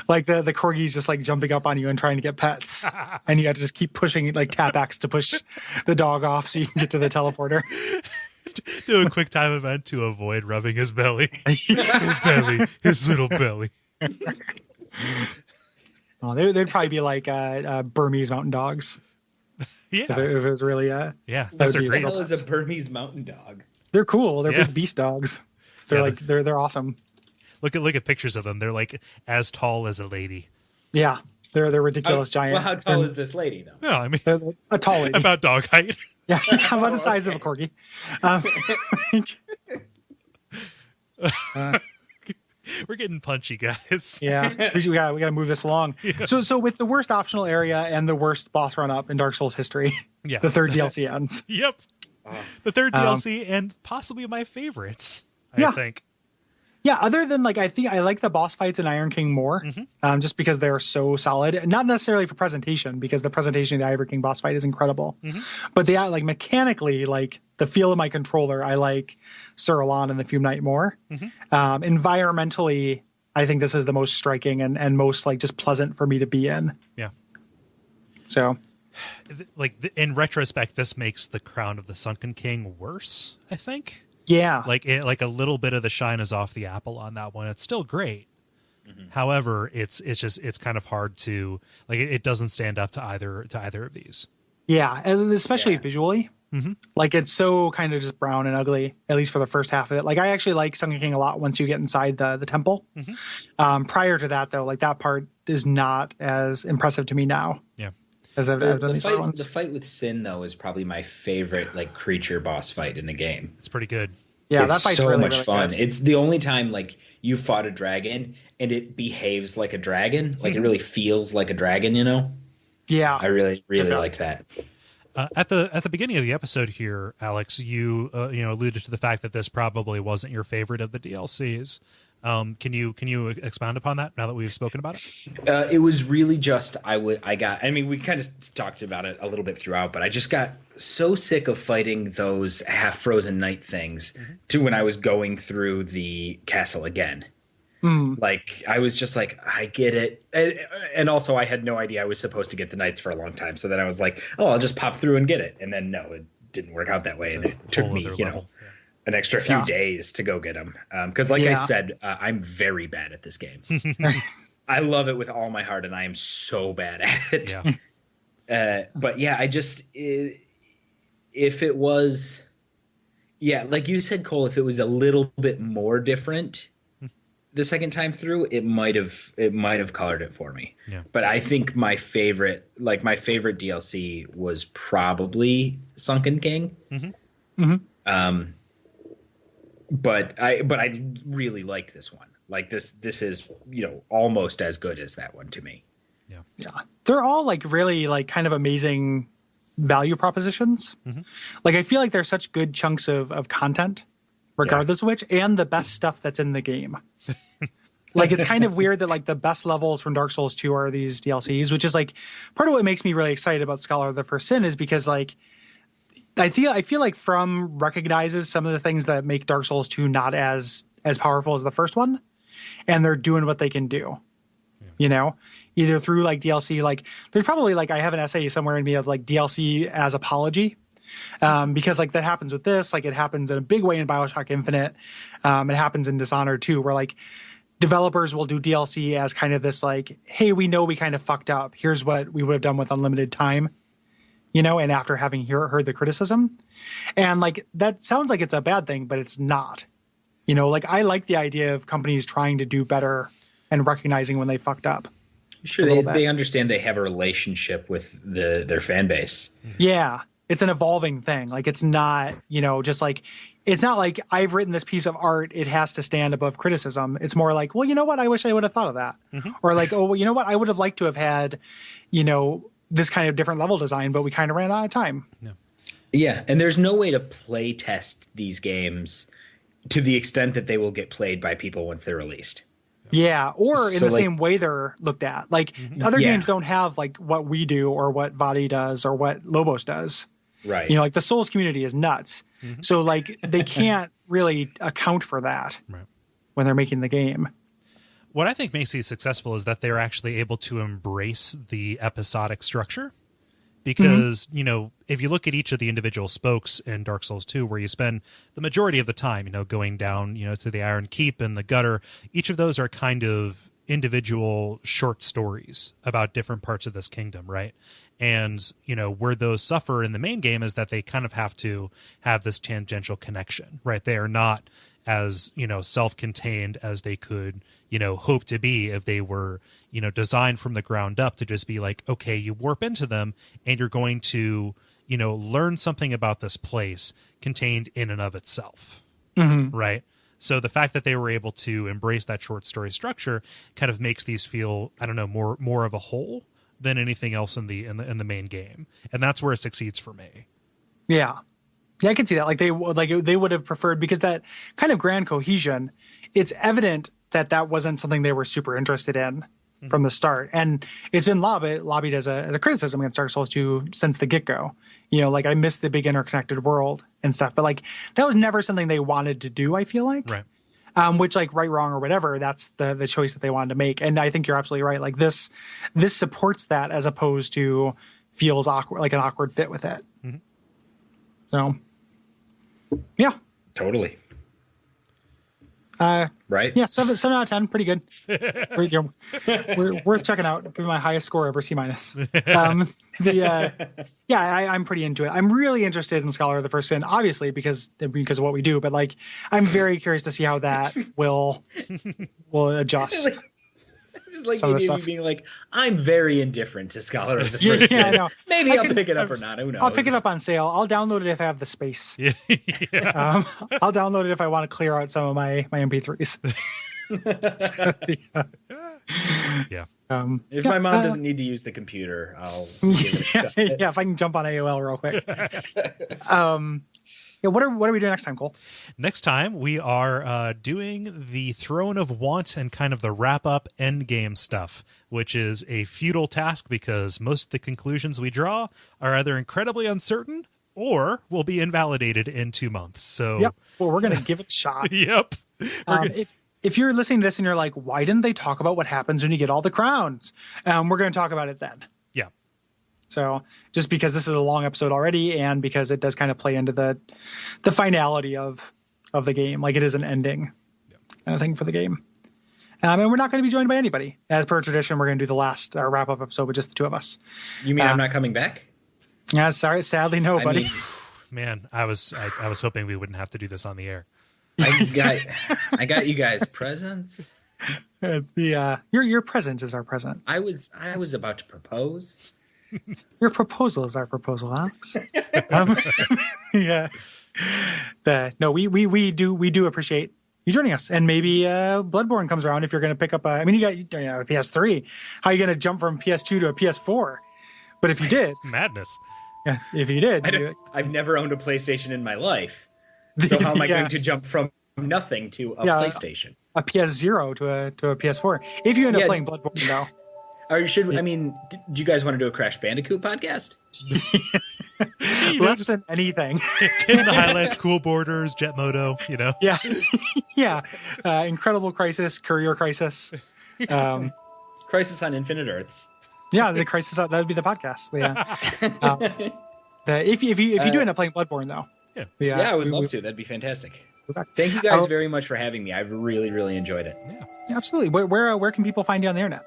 Like the corgi's just like jumping up on you and trying to get pets, and you have to just keep pushing like tap X to push the dog off so you can get to the teleporter. Do a quick time event to avoid rubbing his belly. His little belly. Oh, they'd probably be like Burmese mountain dogs. Yeah, if it was really those are great. What the hell is a Burmese mountain dog? They're cool. They're big beast dogs. They're they're awesome. Look at pictures of them. They're like as tall as a lady. Yeah, they're ridiculous giant. Well, how tall is this lady though? No, I mean they're a tall lady. About dog height. Yeah, about the size of a corgi. We're getting punchy, guys. Yeah, we got to move this along. Yeah. So with the worst optional area and the worst boss run up in Dark Souls history, the third DLC ends. Yep, the third DLC and possibly my favorites. I think. Yeah, other than like, I think I like the boss fights in Iron King more, just because they're so solid. Not necessarily for presentation, because the presentation of the Ivory King boss fight is incredible. But they like mechanically, like the feel of my controller, I like Sir Alon and the Fume Knight more. Environmentally, I think this is the most striking and most like just pleasant for me to be in. Yeah. So, like in retrospect, this makes the Crown of the Sunken King worse, I think. Yeah, like a little bit of the shine is off the apple on that one. It's still great. However, it's kind of hard to like. It doesn't stand up to either of these. Yeah, and especially visually. Like it's so kind of just brown and ugly, at least for the first half of it. Like I actually like Sunken King a lot once you get inside the temple. Prior to that, though, like that part is not as impressive to me now. Yeah. As I've done these other ones. The fight with Sin, though, is probably my favorite like creature boss fight in the game. It's pretty good. Yeah, it's that fight's so really, much really fun. good. It's the only time like you fought a dragon and it behaves like a dragon. Like it really feels like a dragon, you know? Yeah. I really like that. At the beginning of the episode here, Alex, you alluded to the fact that this probably wasn't your favorite of the DLCs. Can you expound upon that now that we've spoken about it? It was really just we kind of talked about it a little bit throughout, but I just got so sick of fighting those half frozen night things to when I was going through the castle again. Like I was just like, I get it. And also I had no idea I was supposed to get the knights for a long time. So then I was like, oh, I'll just pop through and get it. And then no, it didn't work out that way. And it took me, an extra few days to go get them. Because like I said, I'm very bad at this game. I love it with all my heart and I am so bad at it. Yeah. But yeah, if it was, like you said, Kole, if it was a little bit more different the second time through, it might have colored it for me. Yeah. But I think my favorite DLC was probably Sunken King. But I really like this one. Like this is, almost as good as that one to me. Yeah. They're all like really like kind of amazing value propositions. Like I feel like there's such good chunks of content, regardless of which, and the best stuff that's in the game. Like it's kind of weird that like the best levels from Dark Souls 2 are these DLCs, which is like part of what makes me really excited about Scholar of the First Sin is because like I feel like From recognizes some of the things that make Dark Souls 2 not as powerful as the first one, and they're doing what they can do. Either through like DLC, like there's probably like I have an essay somewhere in me of like DLC as apology. Because like that happens with this, like it happens in a big way in BioShock Infinite. It happens in Dishonored too, where like developers will do DLC as kind of this like, hey, we know we kind of fucked up. Here's what we would have done with unlimited time, and after having heard the criticism. And like that sounds like it's a bad thing, but it's not. Like I like the idea of companies trying to do better and recognizing when they fucked up. Sure, they understand they have a relationship with their fan base. Yeah. It's an evolving thing. Like it's not, just like, it's not like I've written this piece of art, it has to stand above criticism. It's more like, well, you know what? I wish I would have thought of that. Or like, oh, well, you know what? I would have liked to have had, this kind of different level design, but we kind of ran out of time. Yeah. And there's no way to play test these games to the extent that they will get played by people once they're released. Yeah, or in the same way they're looked at. Like other games don't have like what we do or what Vadi does or what Lobos does. Right. Like the Souls community is nuts. So like they can't really account for that when they're making the game. What I think makes these successful is that they're actually able to embrace the episodic structure. Because, if you look at each of the individual spokes in Dark Souls 2, where you spend the majority of the time, going down, to the Iron Keep and the Gutter, each of those are kind of individual short stories about different parts of this kingdom, right? And, where those suffer in the main game is that they kind of have to have this tangential connection, right? They are not as, self-contained as they could, hope to be if they were, designed from the ground up to just be like, okay, you warp into them and you're going to, learn something about this place contained in and of itself, right? So the fact that they were able to embrace that short story structure kind of makes these feel, I don't know, more of a whole than anything else in the main game, and that's where it succeeds for me. Yeah, I can see that. Like they would have preferred, because that kind of grand cohesion, it's evident that wasn't something they were super interested in from the start, and it's been lobbied as a criticism against Dark Souls 2 since the get-go. Like I miss the big interconnected world and stuff, but like that was never something they wanted to do, I feel like. Right. Which, like, right, wrong, or whatever, that's the choice that they wanted to make. And I think you're absolutely right. Like this supports that, as opposed to feels awkward, like an awkward fit with it. Mm-hmm. So yeah. Totally. Right? Yeah, 7 out of 10, pretty good. We're worth checking out. Give me my highest score ever, C-. I'm pretty into it. I'm really interested in Scholar of the First Sin, obviously because of what we do. But like, I'm very curious to see how that will adjust. Just like some the of the idea of stuff. you being like, I'm very indifferent to Scholar of the First Sin. I know. Maybe I'll pick it up or not. Who knows? I'll pick it up on sale. I'll download it if I have the space. Yeah. I'll download it if I want to clear out some of my MP3s. Yeah. If my mom doesn't need to use the computer, I'll give it a shot. Yeah, if I can jump on AOL real quick. What are we doing next time, Cole? Next time, we are doing the Throne of Want and kind of the wrap-up endgame stuff, which is a futile task because most of the conclusions we draw are either incredibly uncertain or will be invalidated in 2 months. So, yep. Well, we're going to give it a shot. Yep. If you're listening to this and you're like, why didn't they talk about what happens when you get all the crowns? We're going to talk about it then. Yeah. So just because this is a long episode already, and because it does kind of play into the finality of the game, like it is an ending kind of thing for the game. And we're not going to be joined by anybody. As per tradition, we're going to do the last wrap-up episode with just the two of us. You mean I'm not coming back? Yeah, sorry. Sadly, no, buddy. Man, I was hoping we wouldn't have to do this on the air. I got you guys presents. Your present is our present. I was about to propose. Your proposal is our proposal, Alex. Yeah. No, we do appreciate you joining us, and maybe Bloodborne comes around if you're going to pick up. You got a PS3. How are you going to jump from PS2 to a PS4? But if you did, Madness. Yeah, if you did, I've never owned a PlayStation in my life, so how am I going to jump from nothing to a PlayStation? A PS0 to a PS4. If you end up playing Bloodborne, though. Or do you guys want to do a Crash Bandicoot podcast? Less than anything. In the highlights, cool borders, Jet Moto, Yeah. Yeah. Incredible Crisis, Courier Crisis. Crisis on Infinite Earths. Yeah, the Crisis, that would be the podcast. Yeah. If you do end up playing Bloodborne, though. Yeah, I would love to. That'd be fantastic. Thank you guys very much for having me. I've really, really enjoyed it. Yeah, absolutely. Where can people find you on the internet?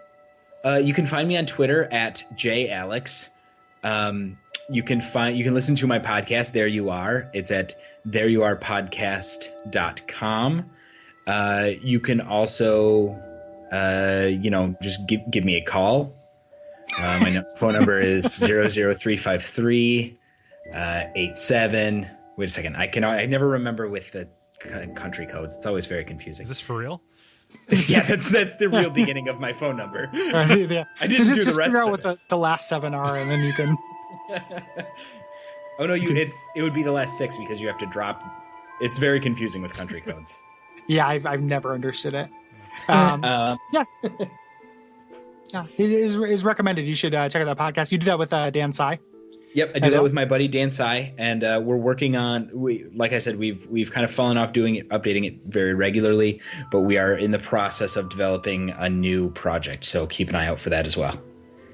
You can find me on Twitter at jalex. You can listen to my podcast, There You Are. It's at thereyouarepodcast.com. You can also, just give me a call. My phone number is 00353 87. Wait a second. I never remember with the country codes. It's always very confusing. Is this for real? Yeah, that's the real beginning of my phone number. Yeah. I didn't do the just rest figure out of what the last 7 are, and then you can. Oh no, it would be the last 6 because you have to drop. It's very confusing with country codes. Yeah, I've never understood it. Yeah. Yeah, it is recommended. You should check out that podcast. You do that with Dan Tsai. Yep, I do that with my buddy Dan Tsai, and we're working on. Like I said, we've kind of fallen off updating it very regularly, but we are in the process of developing a new project. So keep an eye out for that as well.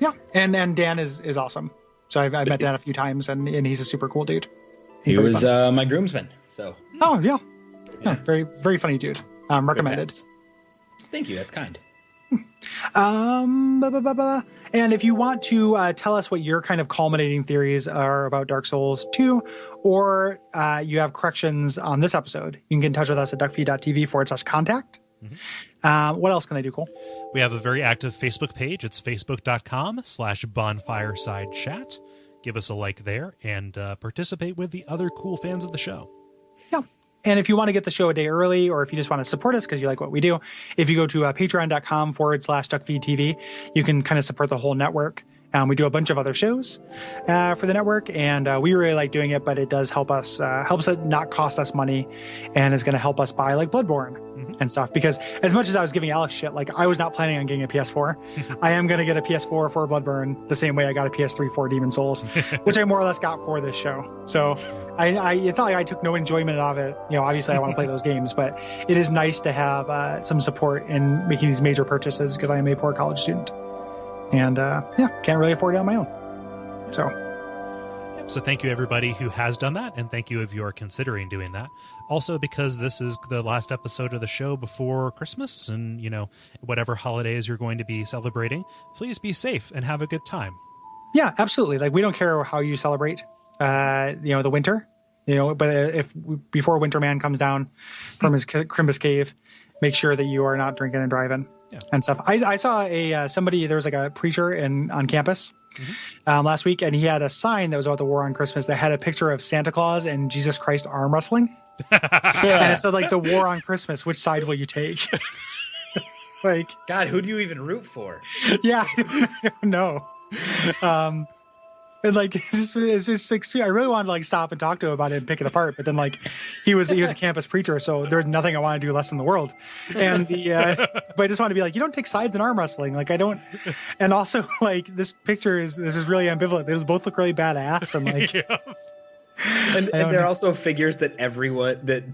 Yeah, and Dan is awesome. So I've met Dan a few times, and he's a super cool dude. He was my groomsman. So yeah. Very very funny dude. Recommended. Thank you. That's kind. And if you want to tell us what your kind of culminating theories are about Dark Souls 2, or you have corrections on this episode, you can get in touch with us at Duckfeed.tv/contact. Mm-hmm. What else can they do, Cole? We have a very active Facebook page. It's facebook.com/bonfiresidechat. Give us a like there and participate with the other cool fans of the show. Yeah. And if you want to get the show a day early, or if you just want to support us because you like what we do, if you go to patreon.com/Duckfeed.tv, you can kind of support the whole network. We do a bunch of other shows for the network, and we really like doing it, but it does help us, helps it not cost us money, and is going to help us buy like Bloodborne and stuff. Because as much as I was giving Alex shit, like I was not planning on getting a PS4. I am going to get a PS4 for Bloodborne the same way I got a PS3 for Demon's Souls, which I more or less got for this show. So it's not like I took no enjoyment out of it. You know, obviously I want to play those games, but it is nice to have some support in making these major purchases because I am a poor college student. And can't really afford it on my own. So thank you, everybody who has done that, and thank you if you're considering doing that. Also, because this is the last episode of the show before Christmas and, you know, whatever holidays you're going to be celebrating, please be safe and have a good time. Yeah, absolutely. Like, we don't care how you celebrate, the winter, but if before Winter Man comes down from his Crimbus cave, make sure that you are not drinking and driving. Yeah. And stuff. I saw somebody, there was like a preacher on campus last week, and he had a sign that was about the war on Christmas that had a picture of Santa Claus and Jesus Christ arm wrestling. And it said like the war on Christmas, which side will you take? Like, God, who do you even root for? Yeah, I don't know. And like, it's just like, I really wanted to like stop and talk to him about it and pick it apart. But then like, he was a campus preacher, so there's nothing I want to do less in the world. And but I just want to be like, you don't take sides in arm wrestling. Like I don't. And also like this picture is really ambivalent. They both look really badass and like. Yeah. And they're also figures that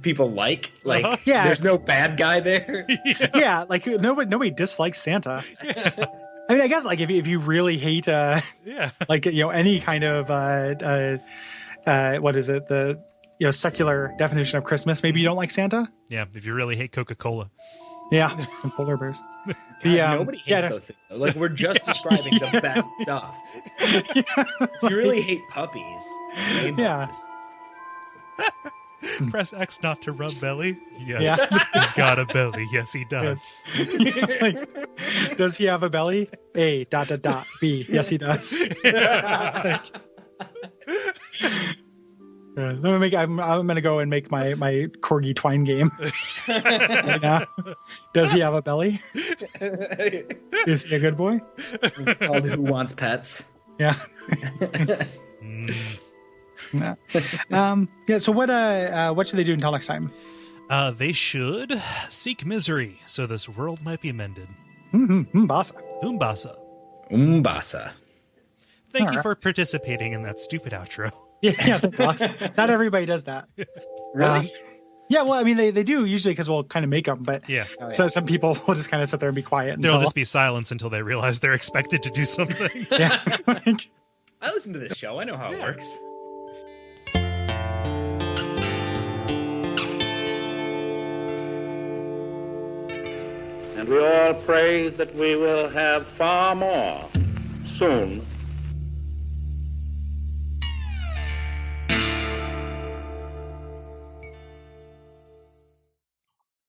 people like. Like, there's no bad guy there. Yeah, like nobody dislikes Santa. Yeah. I mean, I guess like if you really hate like any kind of what is it, the secular definition of Christmas, maybe you don't like Santa. Yeah, if you really hate Coca-Cola. Yeah, and polar bears. God, nobody hates those things though. Like, we're just describing the best stuff. If you really hate puppies, Press X not to rub belly. Yes, he's got a belly. Yes, he does. Yes. Like, does he have a belly? A ... B. Yes, he does. Like, I'm gonna go and make my corgi twine game. Right now. Does he have a belly? Is he a good boy? It's called Who Wants Pets? Yeah. So what should they do until next time? They should seek misery so this world might be mended. Umbasa. Thank you for participating in that stupid outro. Yeah, that's awesome. Not everybody does that. Really? Yeah, well, I mean, they do usually because we'll kind of make them, but so some people will just kind of sit there and be quiet. There'll just be silence until they realize they're expected to do something. Yeah. I listen to this show. I know how it works. And we all pray that we will have far more soon